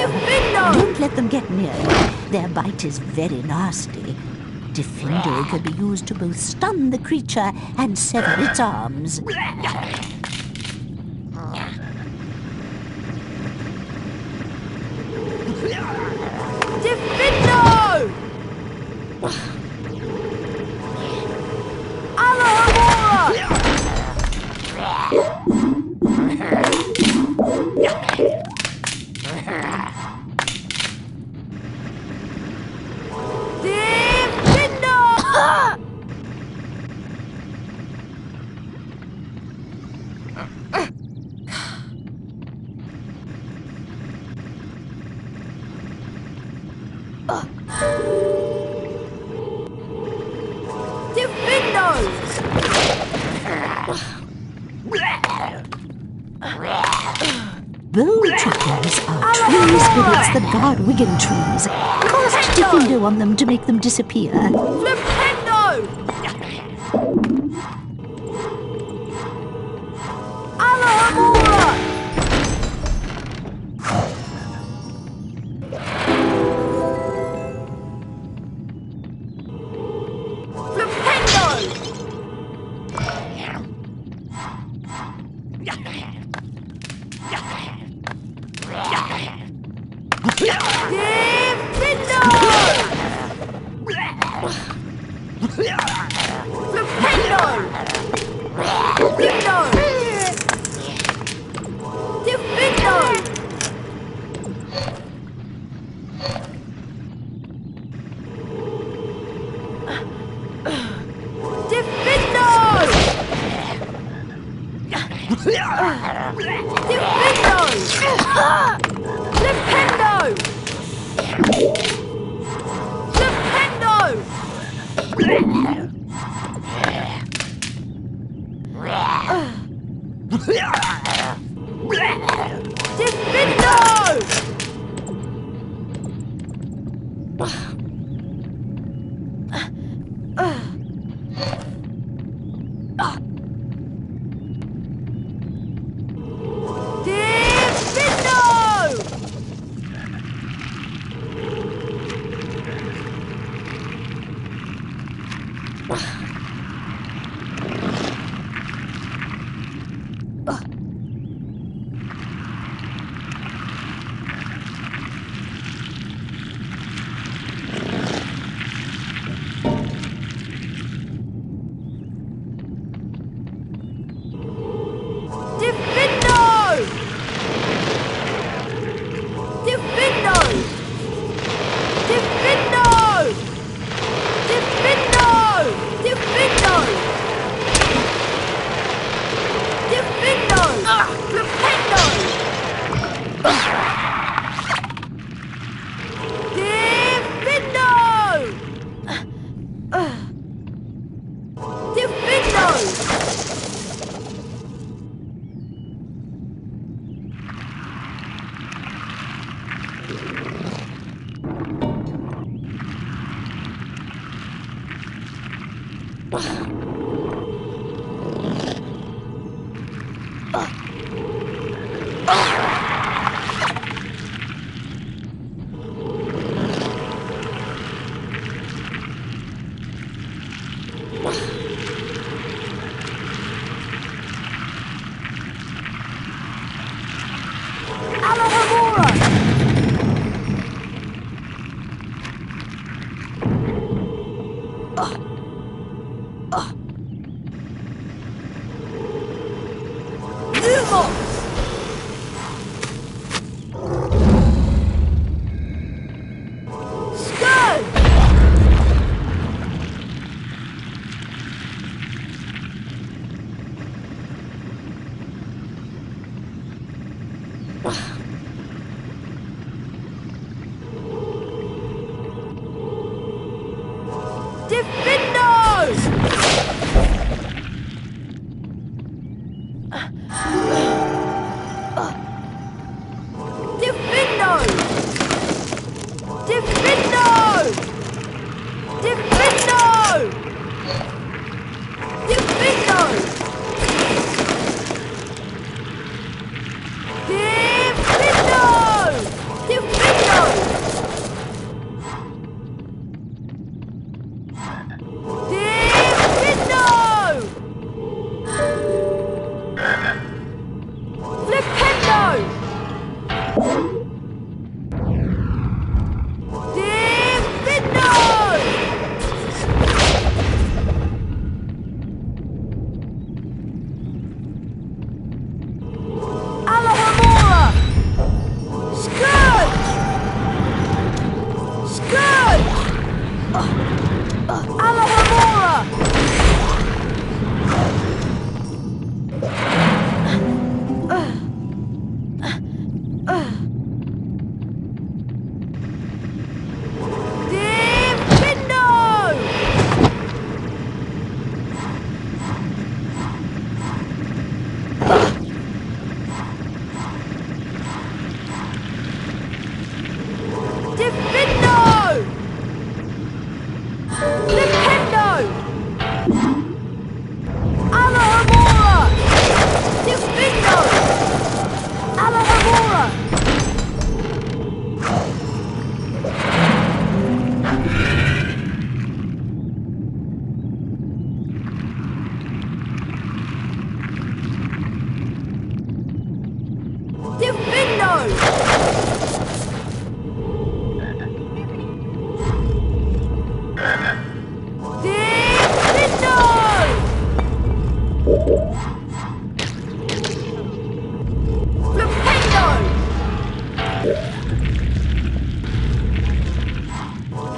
Don't let them get near you. Their bite is very nasty. Defendo can be used to both stun the creature and sever its arms. Defendo! Alohomora! Bow trackers are tree spirits that guard Wigan trees. Cast Diffindo on them to make them disappear. Flipendo! Alahamora!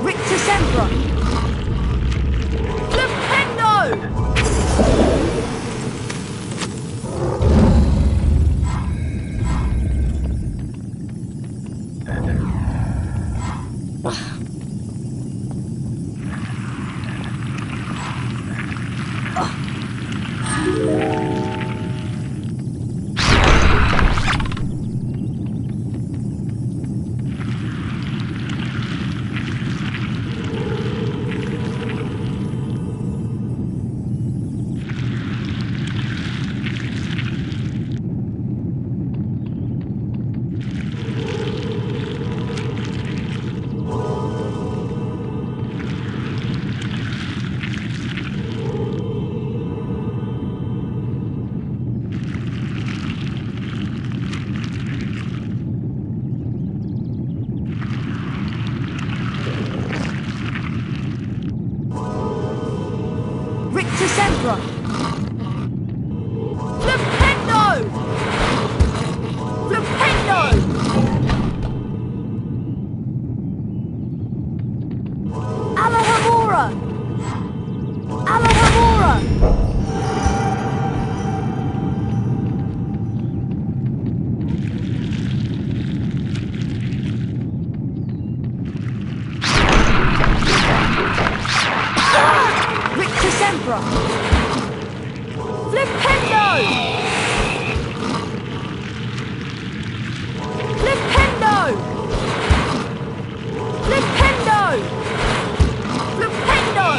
Rictus Sempra! Flipendo! Rictus Sempra! Flipendo! Flipendo! Alahamora! Alahamora! Rictus Sempra! Flipendo! Flipendo! Flipendo! Flipendo!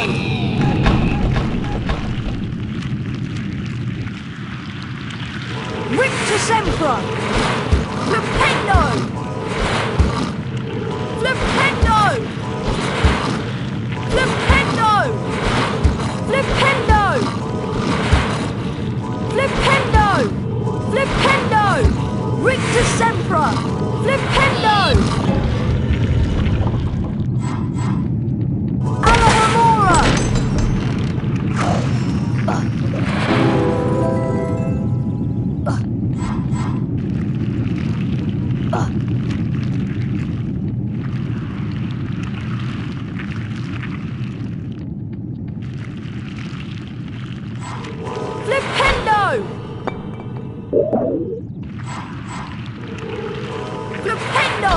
Rictus Sempra! Flipendo! Flipendo! Flipendo! Flipendo! Flipendo! Flipendo! Rictus Sempra! Flipendo! Alahamora! Flipendo! Flipendo!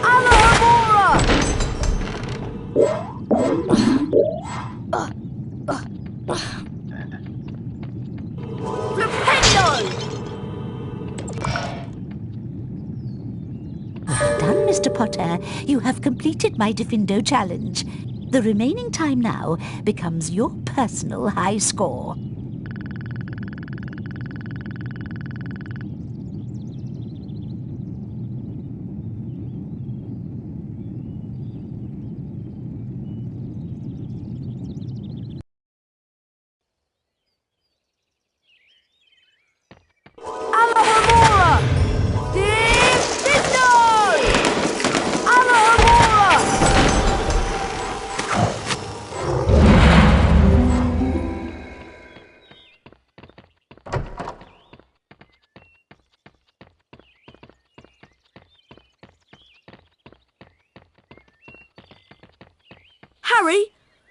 Alahamora! Flipendo! Well done, Mr. Potter. You have completed my Diffindo challenge. The remaining time now becomes your personal high score. Alahamora! Diffindo! Alahamora! Harry,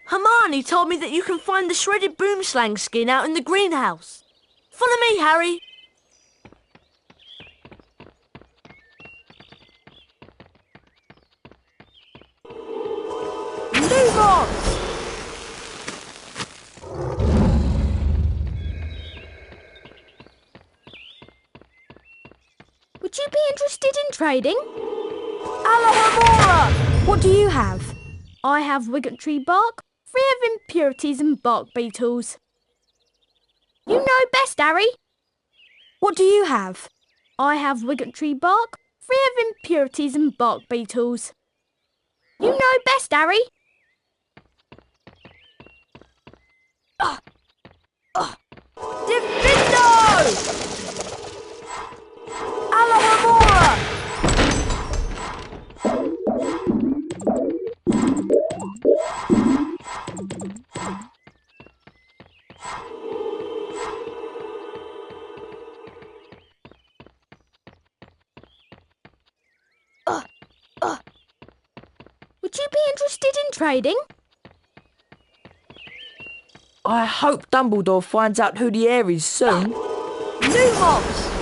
Hermione told me that you can find the shredded boomslang skin out in the greenhouse. Follow me, Harry. Move on! Would you be interested in trading? Alahamora! What do you have? I have Wigotry bark, free of impurities and bark beetles. You know best, Harry. What do you have? I have Wigotry bark, free of impurities and bark beetles. You know best, Harry. Diffindo! Alahamora! trading. I hope Dumbledore finds out who the heir is soon. Lumos!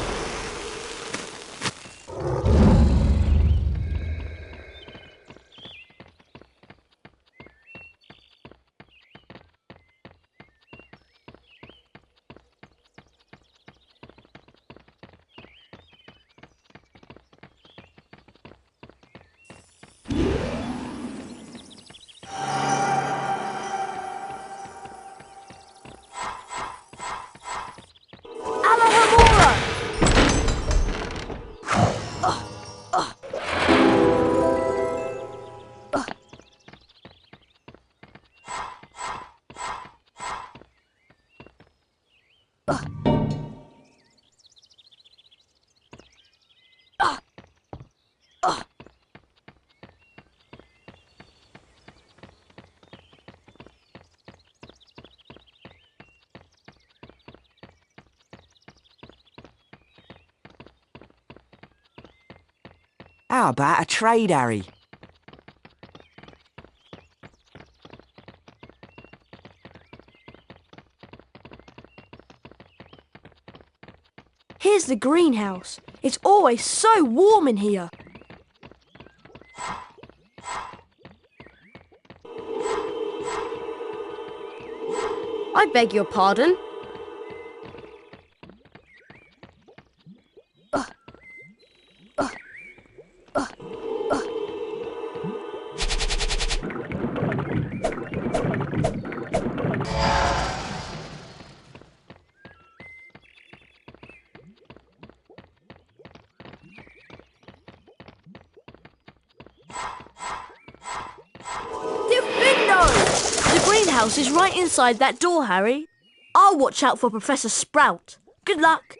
How about a trade, Harry? Here's the greenhouse. It's always so warm in here. I beg your pardon. The greenhouse is right inside that door, Harry. I'll watch out for Professor Sprout. Good luck.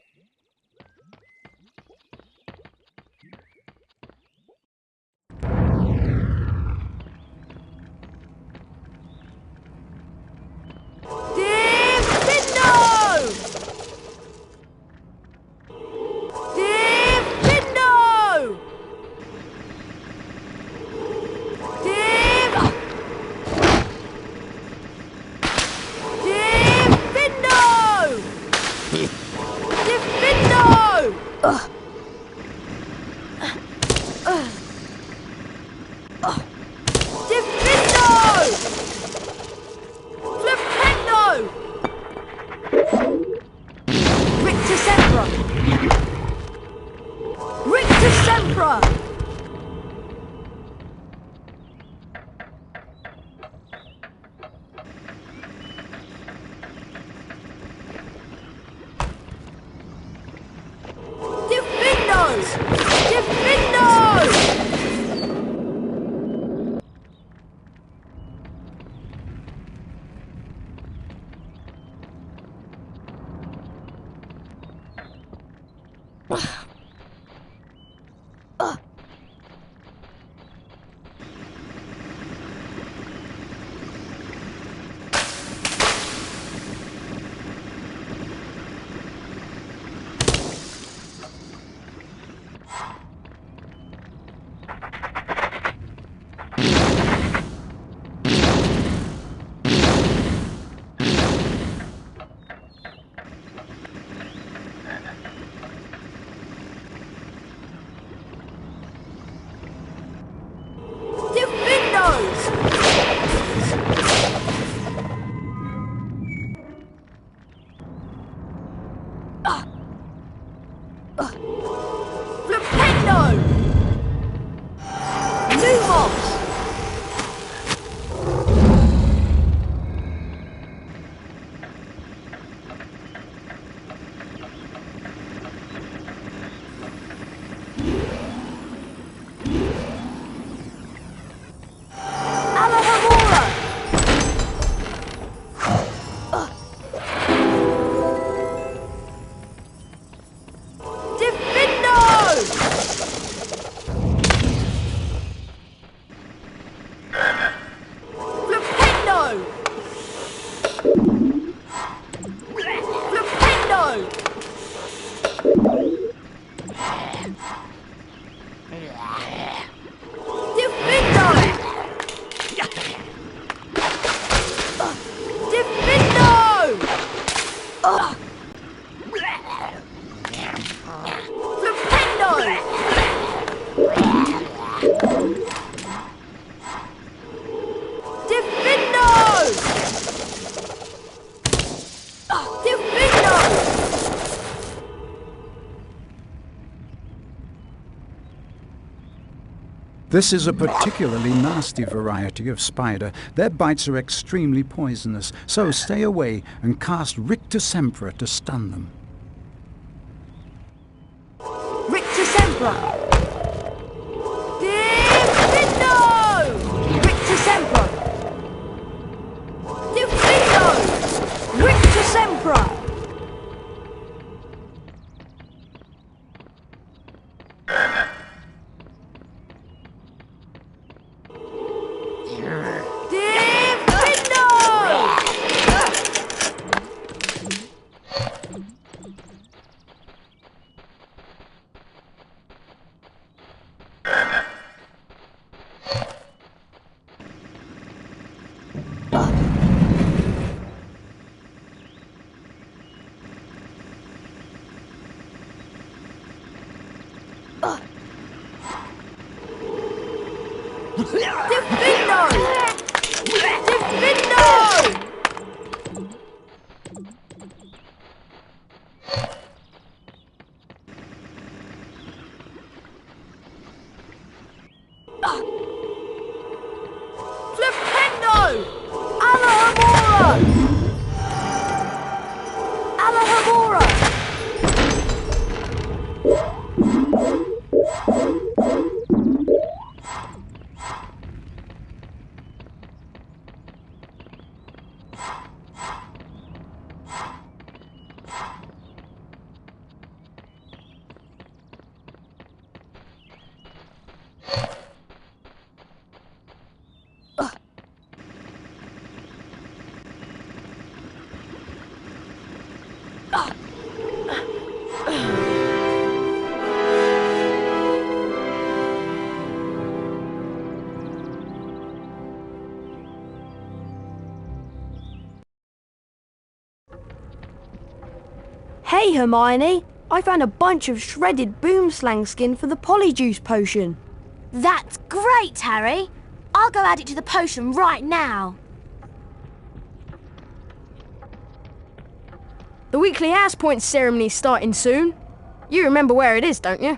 This is a particularly nasty variety of spider. Their bites are extremely poisonous, so stay away and cast Rictus Sempra to stun them. Rictus Sempra! Diffindo! Rictus Sempra! Diffindo! Rictus Sempra! Hey Hermione, I found a bunch of shredded boomslang skin for the polyjuice potion. That's great, Harry. I'll go add it to the potion right now. The weekly house point ceremony's starting soon. You remember where it is, don't you?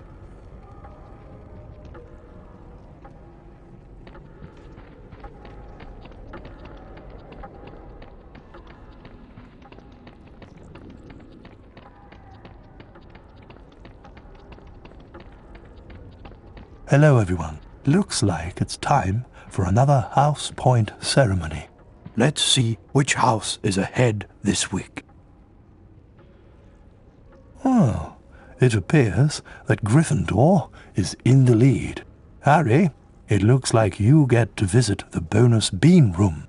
Hello everyone. Looks like it's time for another house point ceremony. Let's see which house is ahead this week. Oh, it appears that Gryffindor is in the lead. Harry, it looks like you get to visit the bonus bean room.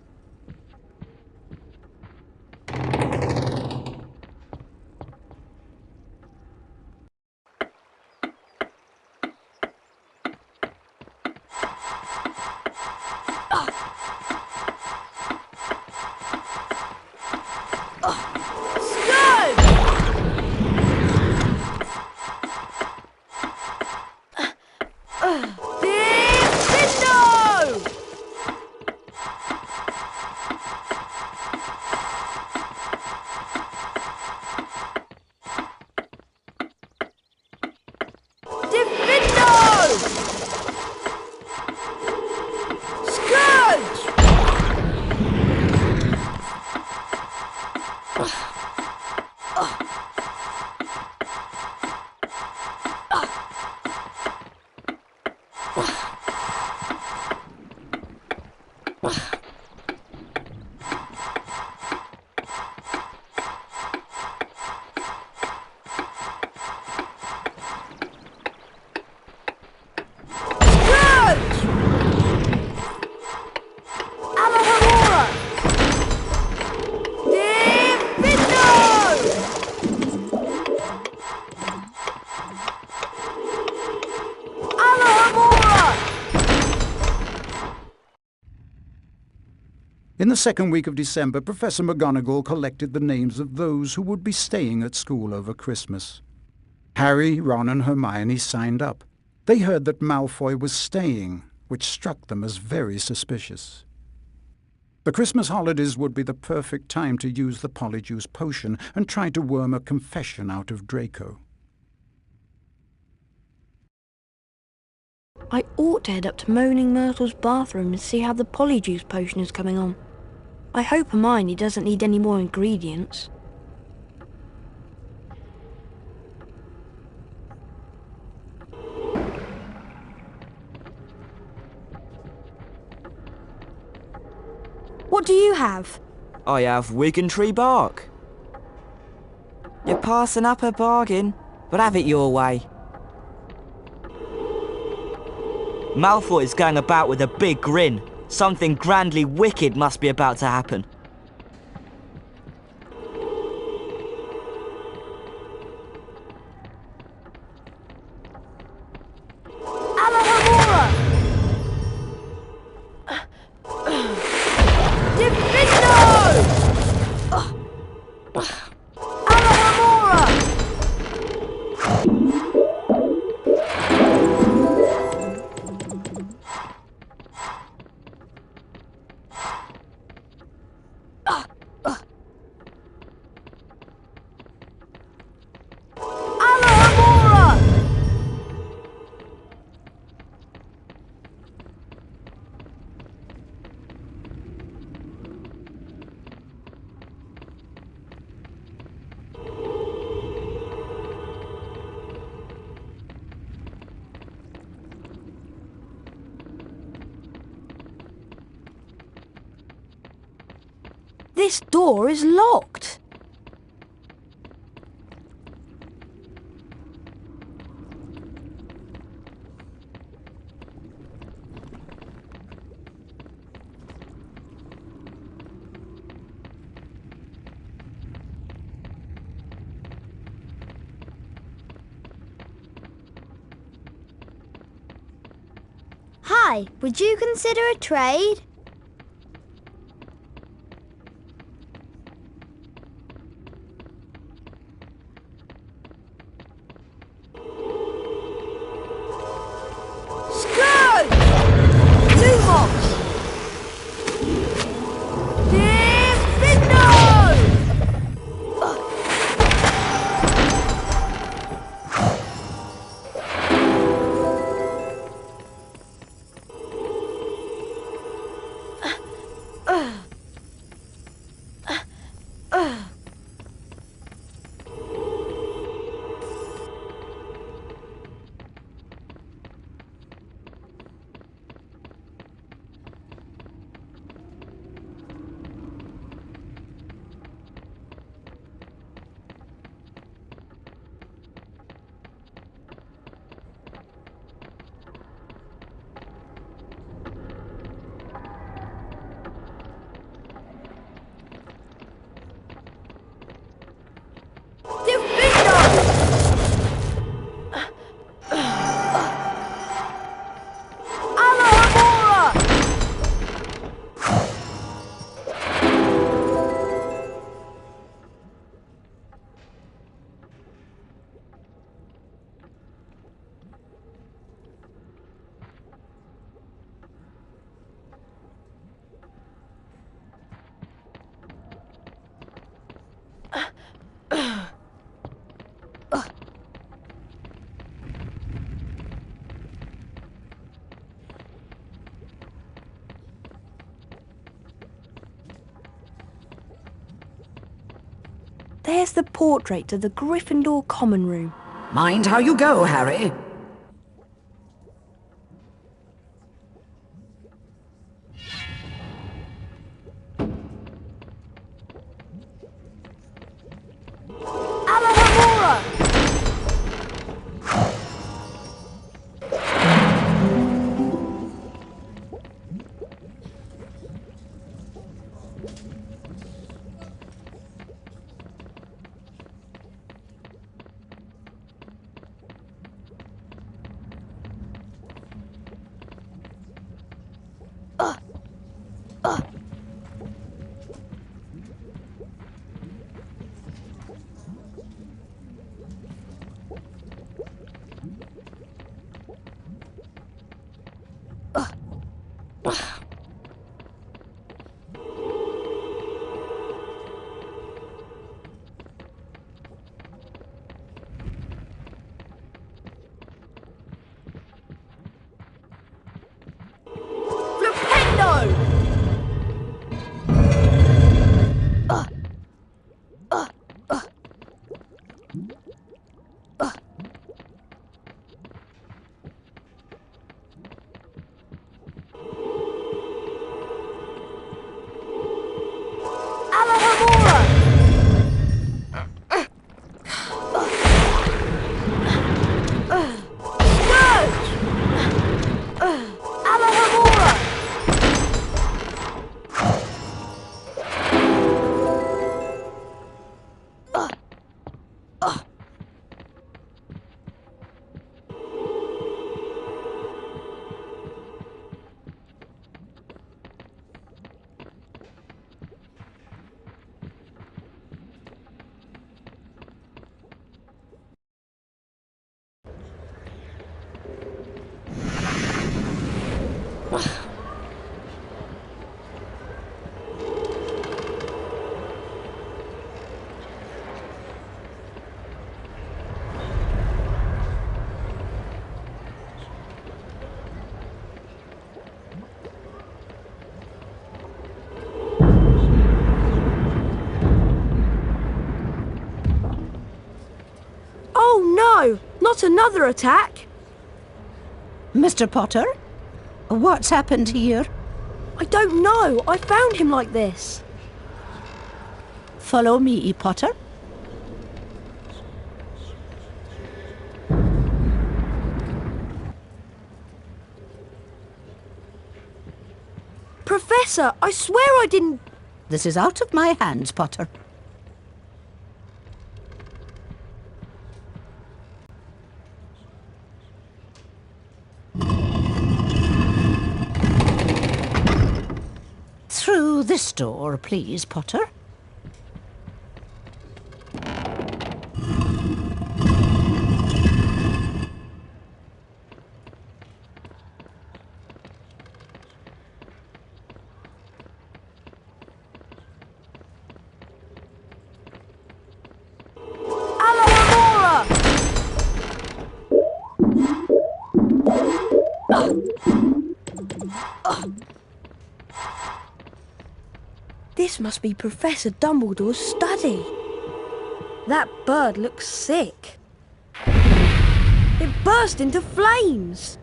In the second week of December, Professor McGonagall collected the names of those who would be staying at school over Christmas. Harry, Ron and Hermione signed up. They heard that Malfoy was staying, which struck them as very suspicious. The Christmas holidays would be the perfect time to use the Polyjuice potion and try to worm a confession out of Draco. I ought to head up to Moaning Myrtle's bathroom and see how the polyjuice potion is coming on. I hope Hermione doesn't need any more ingredients. What do you have? I have Wiggentree bark. You're passing up a bargain, but have it your way. Malfoy's going about with a big grin. Something grandly wicked must be about to happen. This door is locked. Hi, would you consider a trade? There's the portrait of the Gryffindor common room. Mind how you go, Harry. Not another attack! Mr. Potter, what's happened here? I don't know. I found him like this. Follow me, Potter. Professor, I swear I didn't... This is out of my hands, Potter. Through this door, please, Potter. This must be Professor Dumbledore's study. That bird looks sick. It burst into flames.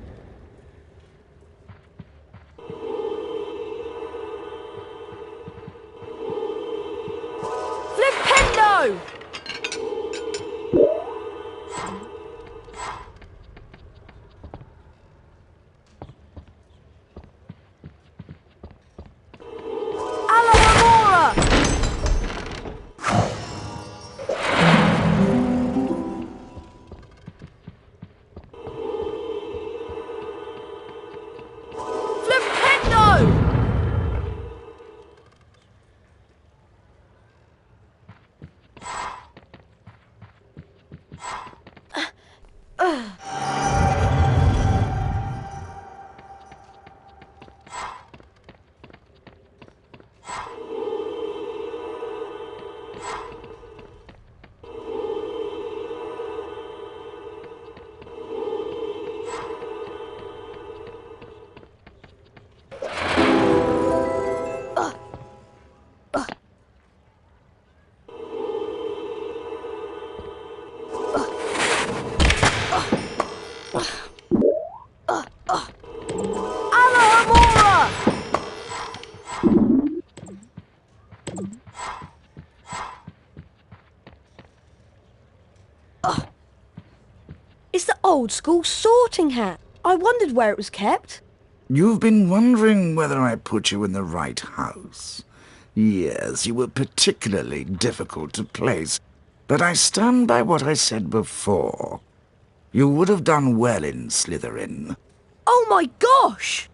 Flipendo! It's the old school sorting hat. I wondered where it was kept. You've been wondering whether I put you in the right house. Yes, you were particularly difficult to place, but I stand by what I said before. You would have done well in Slytherin. Oh my gosh!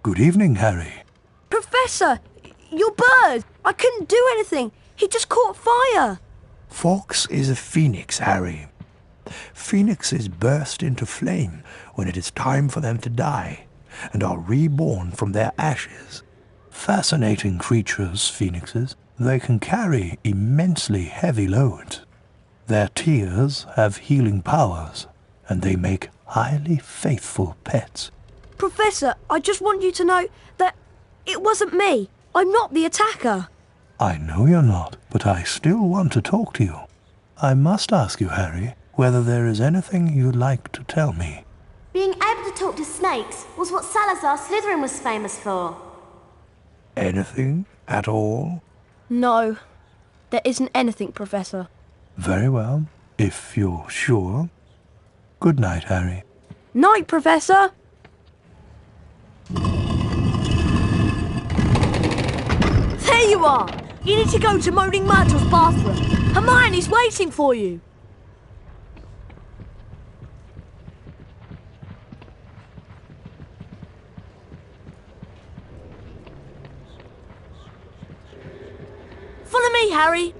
Good evening, Harry. Professor, your bird! I couldn't do anything. He just caught fire. Fox is a phoenix, Harry. Phoenixes burst into flame when it is time for them to die, and are reborn from their ashes. Fascinating creatures, phoenixes. They can carry immensely heavy loads. Their tears have healing powers, and they make highly faithful pets. Professor, I just want you to know that it wasn't me. I'm not the attacker. I know you're not, but I still want to talk to you. I must ask you, Harry, whether there is anything you'd like to tell me. Being able to talk to snakes was what Salazar Slytherin was famous for. Anything at all? No, there isn't anything, Professor. Very well, if you're sure. Good night, Harry. Night, Professor! There you are! You need to go to Moaning Myrtle's bathroom. Hermione's waiting for you. Follow me, Harry.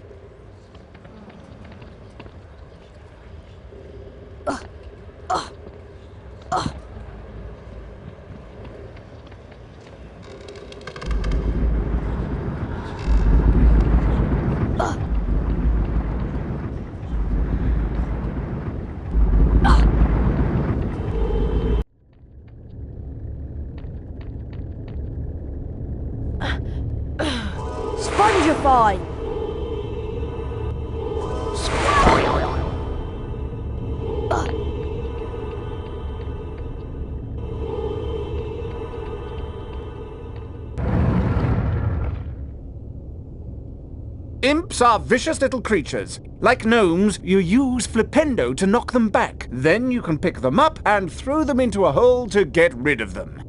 Spongify! Imps are vicious little creatures. Like gnomes, you use Flipendo to knock them back. Then you can pick them up and throw them into a hole to get rid of them.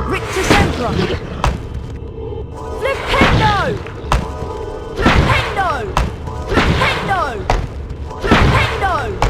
Rictus Sempra! Flipendo! Flipendo! Flipendo! Flipendo!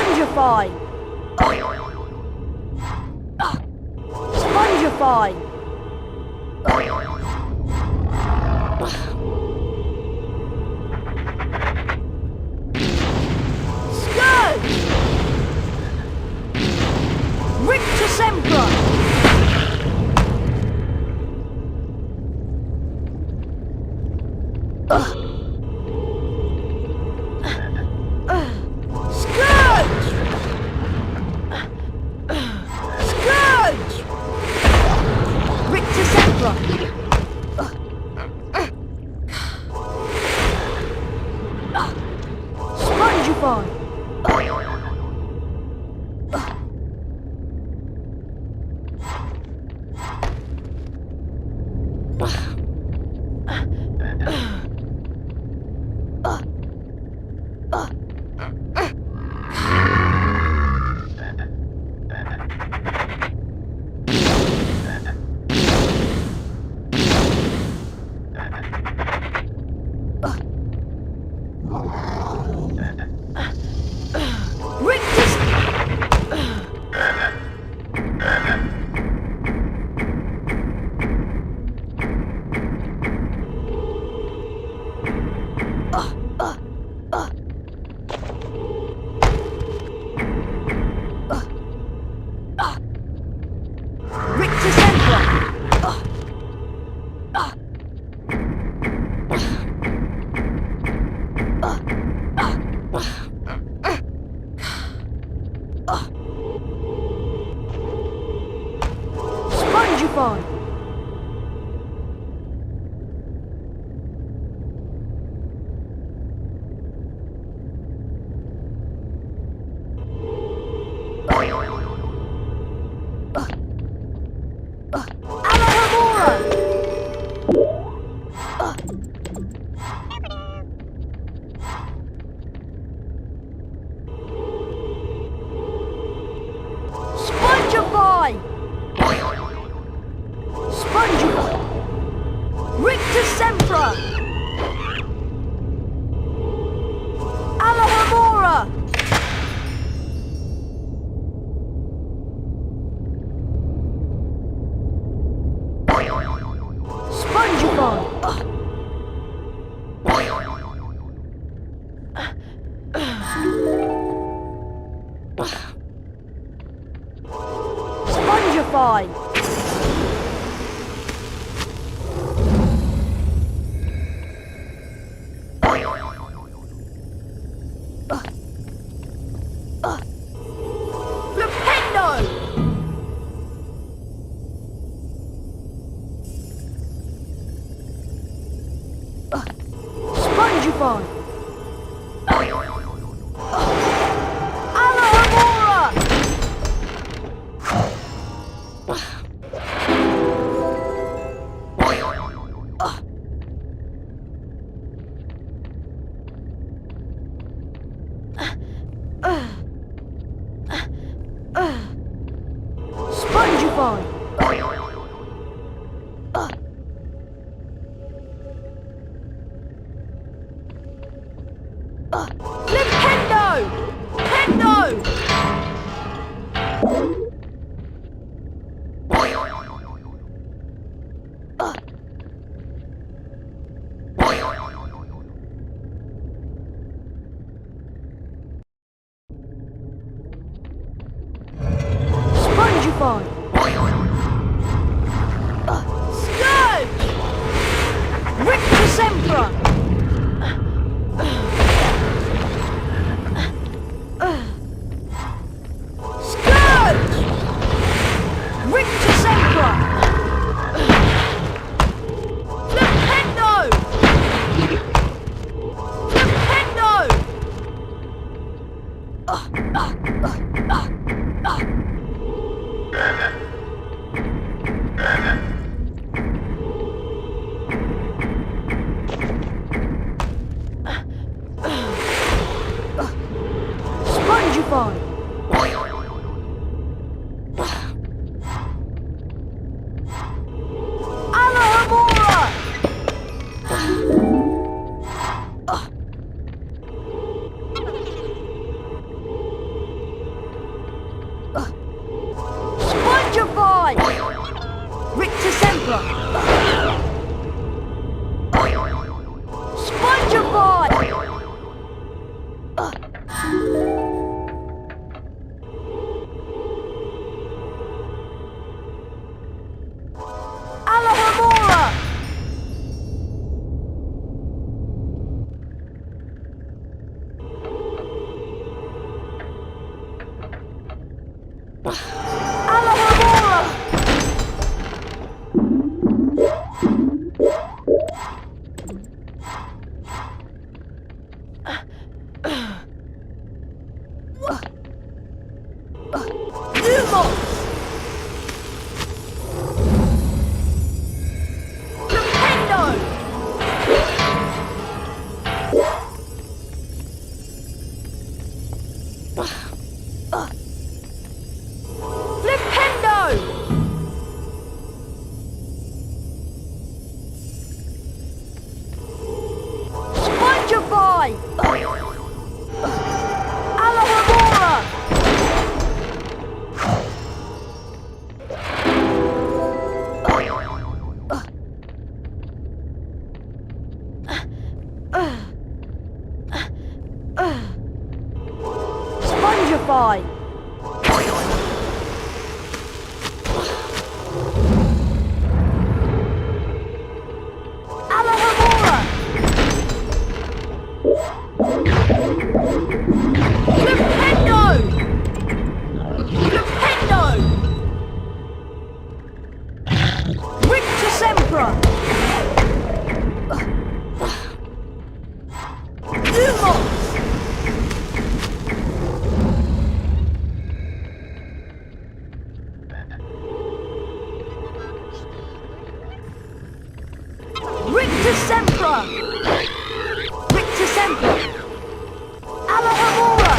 Spongify! Spongify! Scourge! Rictus Emperor! Spongify! Spongify! Spongify! Spongify! Rictus Sempra! Alahamora! Spongify! Spongify! Flipendo! Spongify! Alahamora! Spongify! Flipendo! Pendo! Spongify! Scourge! Rictus Emperor! Scourge! Rictus Emperor! Flipendo! Flipendo! Spongify! Alahamora! Spongify! Rictus Emperor! Spongify! Alahamora! Alahamora! Spongify! Alahamora! Flipendo! Flipendo! Rictusempra! Lumos! Rictusempra! Rictusempra! Alahamora!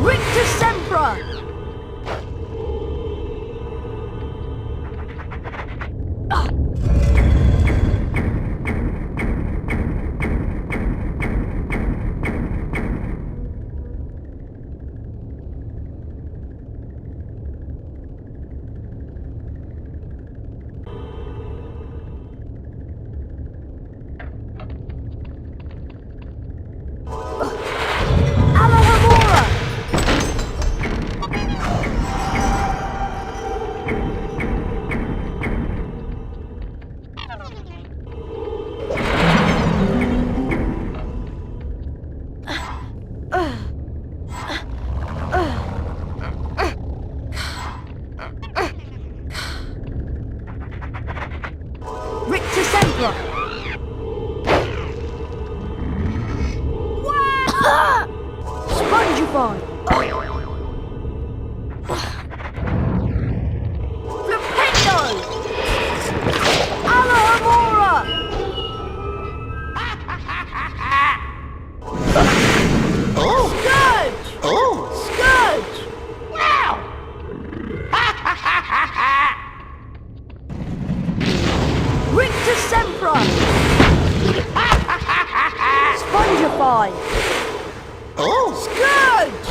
Rictusempra! Alahamora! Rictusempra! Spongify! Flipendo! Alahamora! Scourge! Scourge! Wow! Rictusempra! Spongify! Scourge!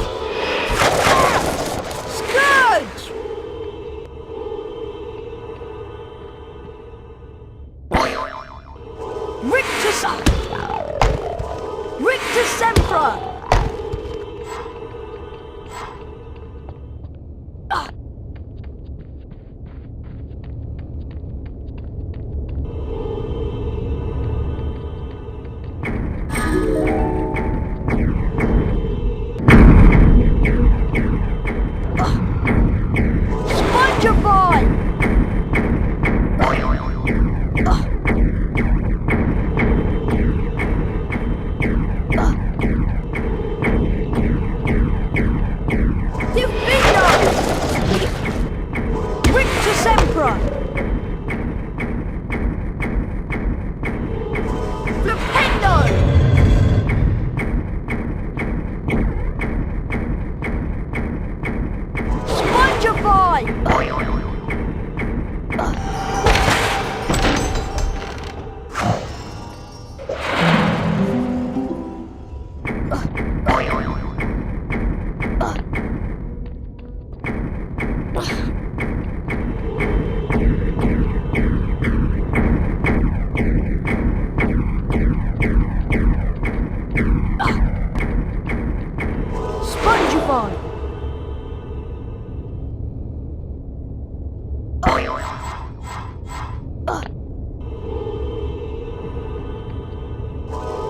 Scourge! Rictusempra! Spongify! Diffindo! Rictusempra! Flipendo! Spongify! Spongify!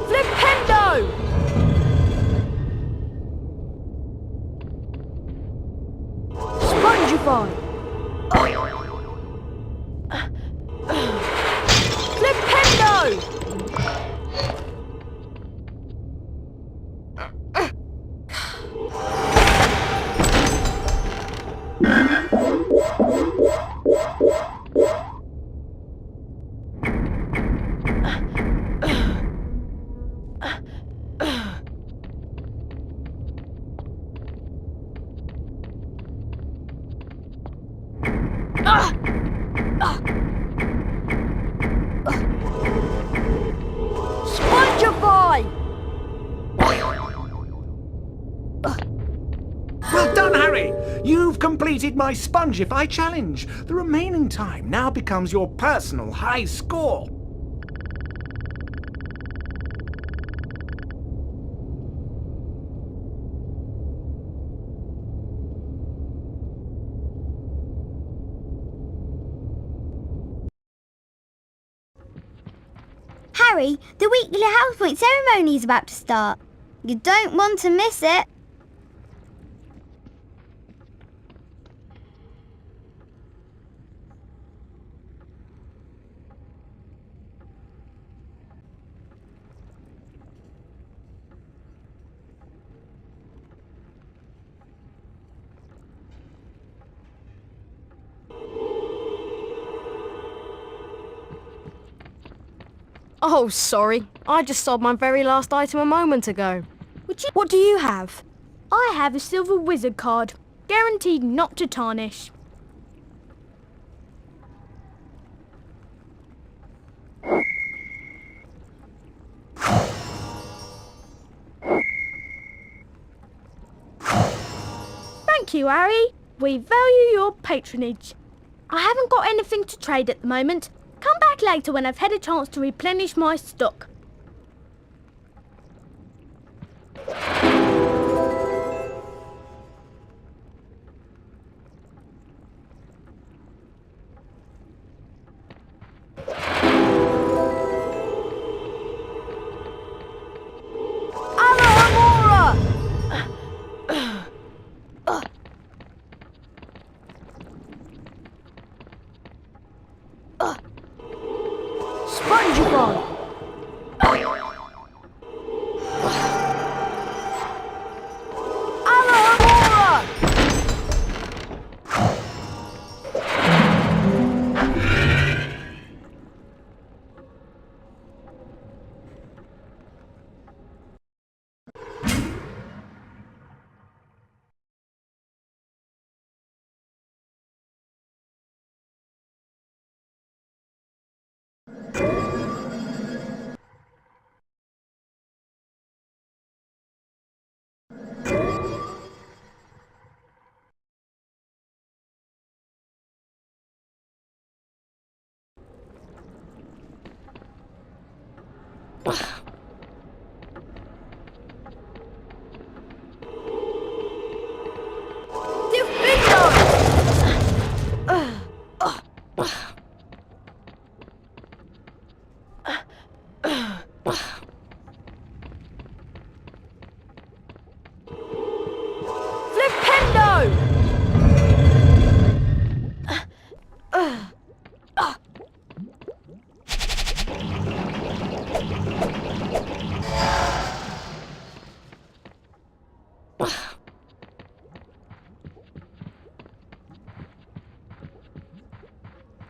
Flipendo! Spongify! Flipendo! Well done, Harry! You've completed my Spongify challenge. The remaining time now becomes your personal high score. Harry, the weekly house point ceremony is about to start. You don't want to miss it. Oh, sorry. I just sold my very last item a moment ago. What do you have? I have a silver wizard card, guaranteed not to tarnish. Thank you, Harry. We value your patronage. I haven't got anything to trade at the moment. Come back later when I've had a chance to replenish my stock.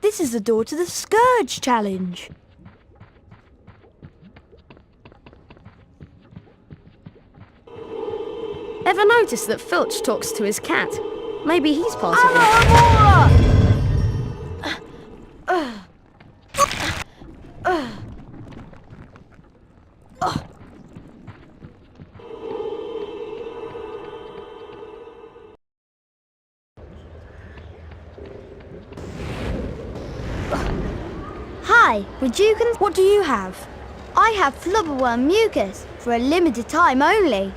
This is the door to the Scourge Challenge. Ever noticed that Filch talks to his cat? Maybe he's part of it. Hi, would you What do you have? I have flubberworm mucus for a limited time only.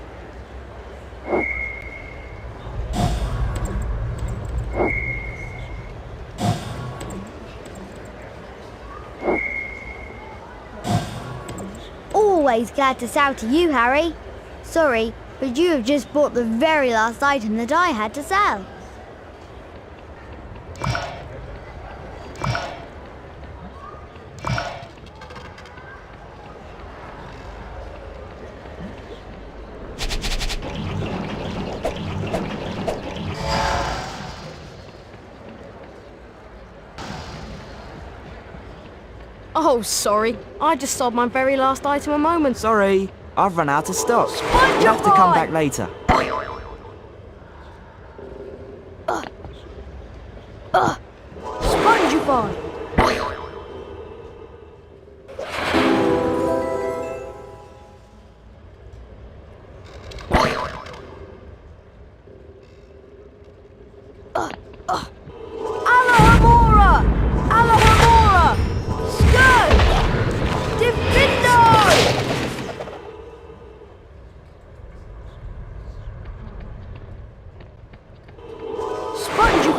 Always glad to sell to you, Harry. Sorry, but you have just bought the very last item that I had to sell. Oh, sorry. I just sold my very last item a moment. Sorry, I've run out of stock. You'll have to come back later. Spongify!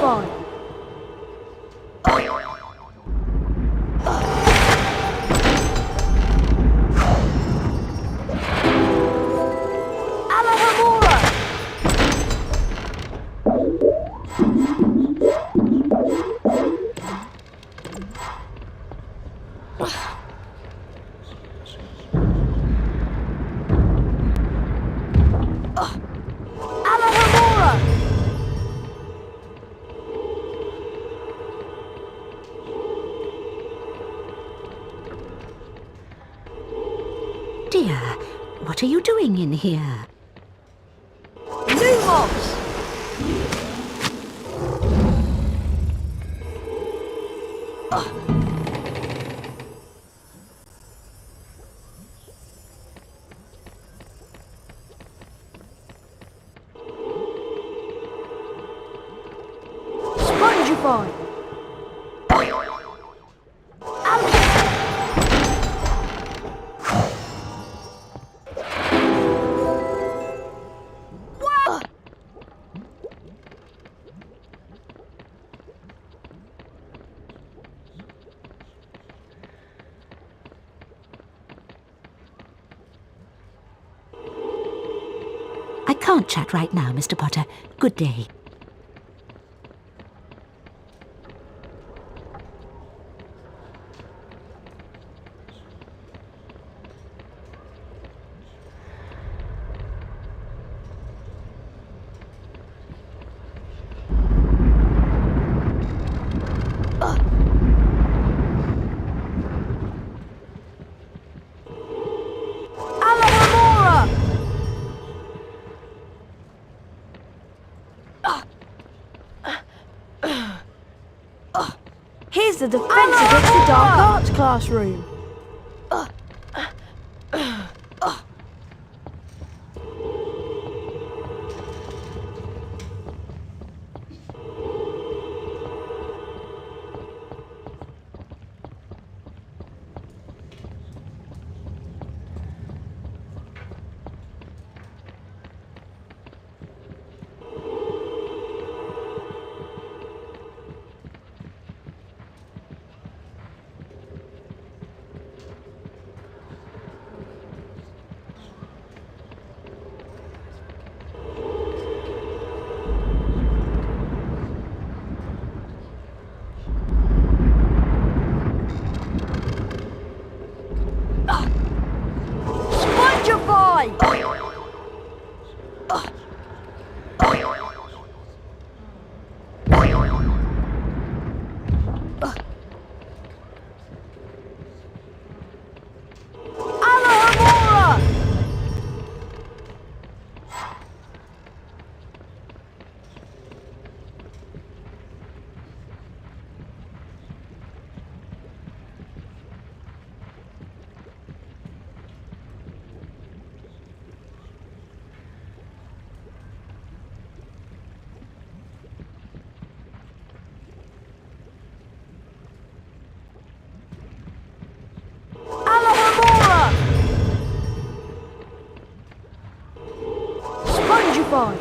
Spongify. Alohomora. Alohomora. Dear, what are you doing in here? Lumos. Spongify. I can't chat right now, Mr. Potter. Good day. Alohomora. Here's the defense against the dark arts classroom. Spongify. Alohomora. Alohomora. Spongify.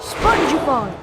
Spongify.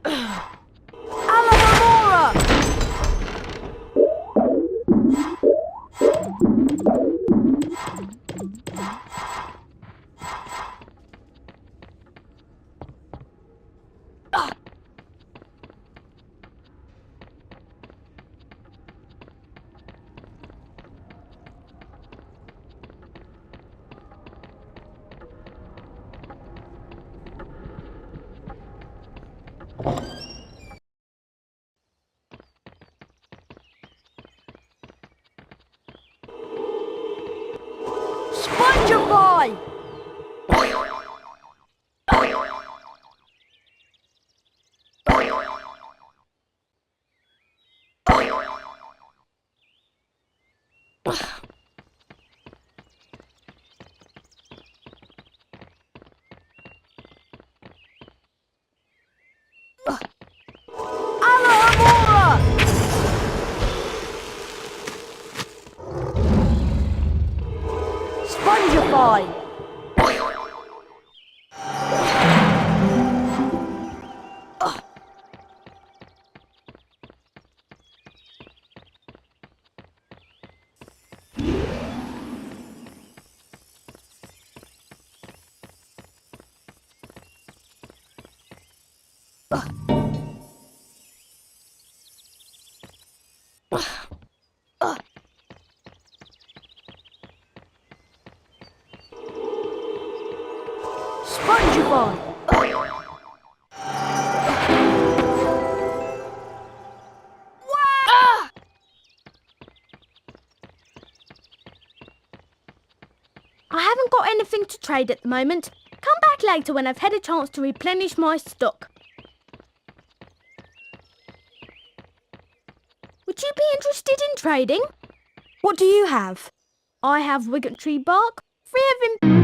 Alamamora! Spongify! Alamamora! Spongify! Spongify! I haven't got anything to trade at the moment. Come back later when I've had a chance to replenish my stock. Would you be interested in trading? What do you have? I have Wigotry bark, 3 of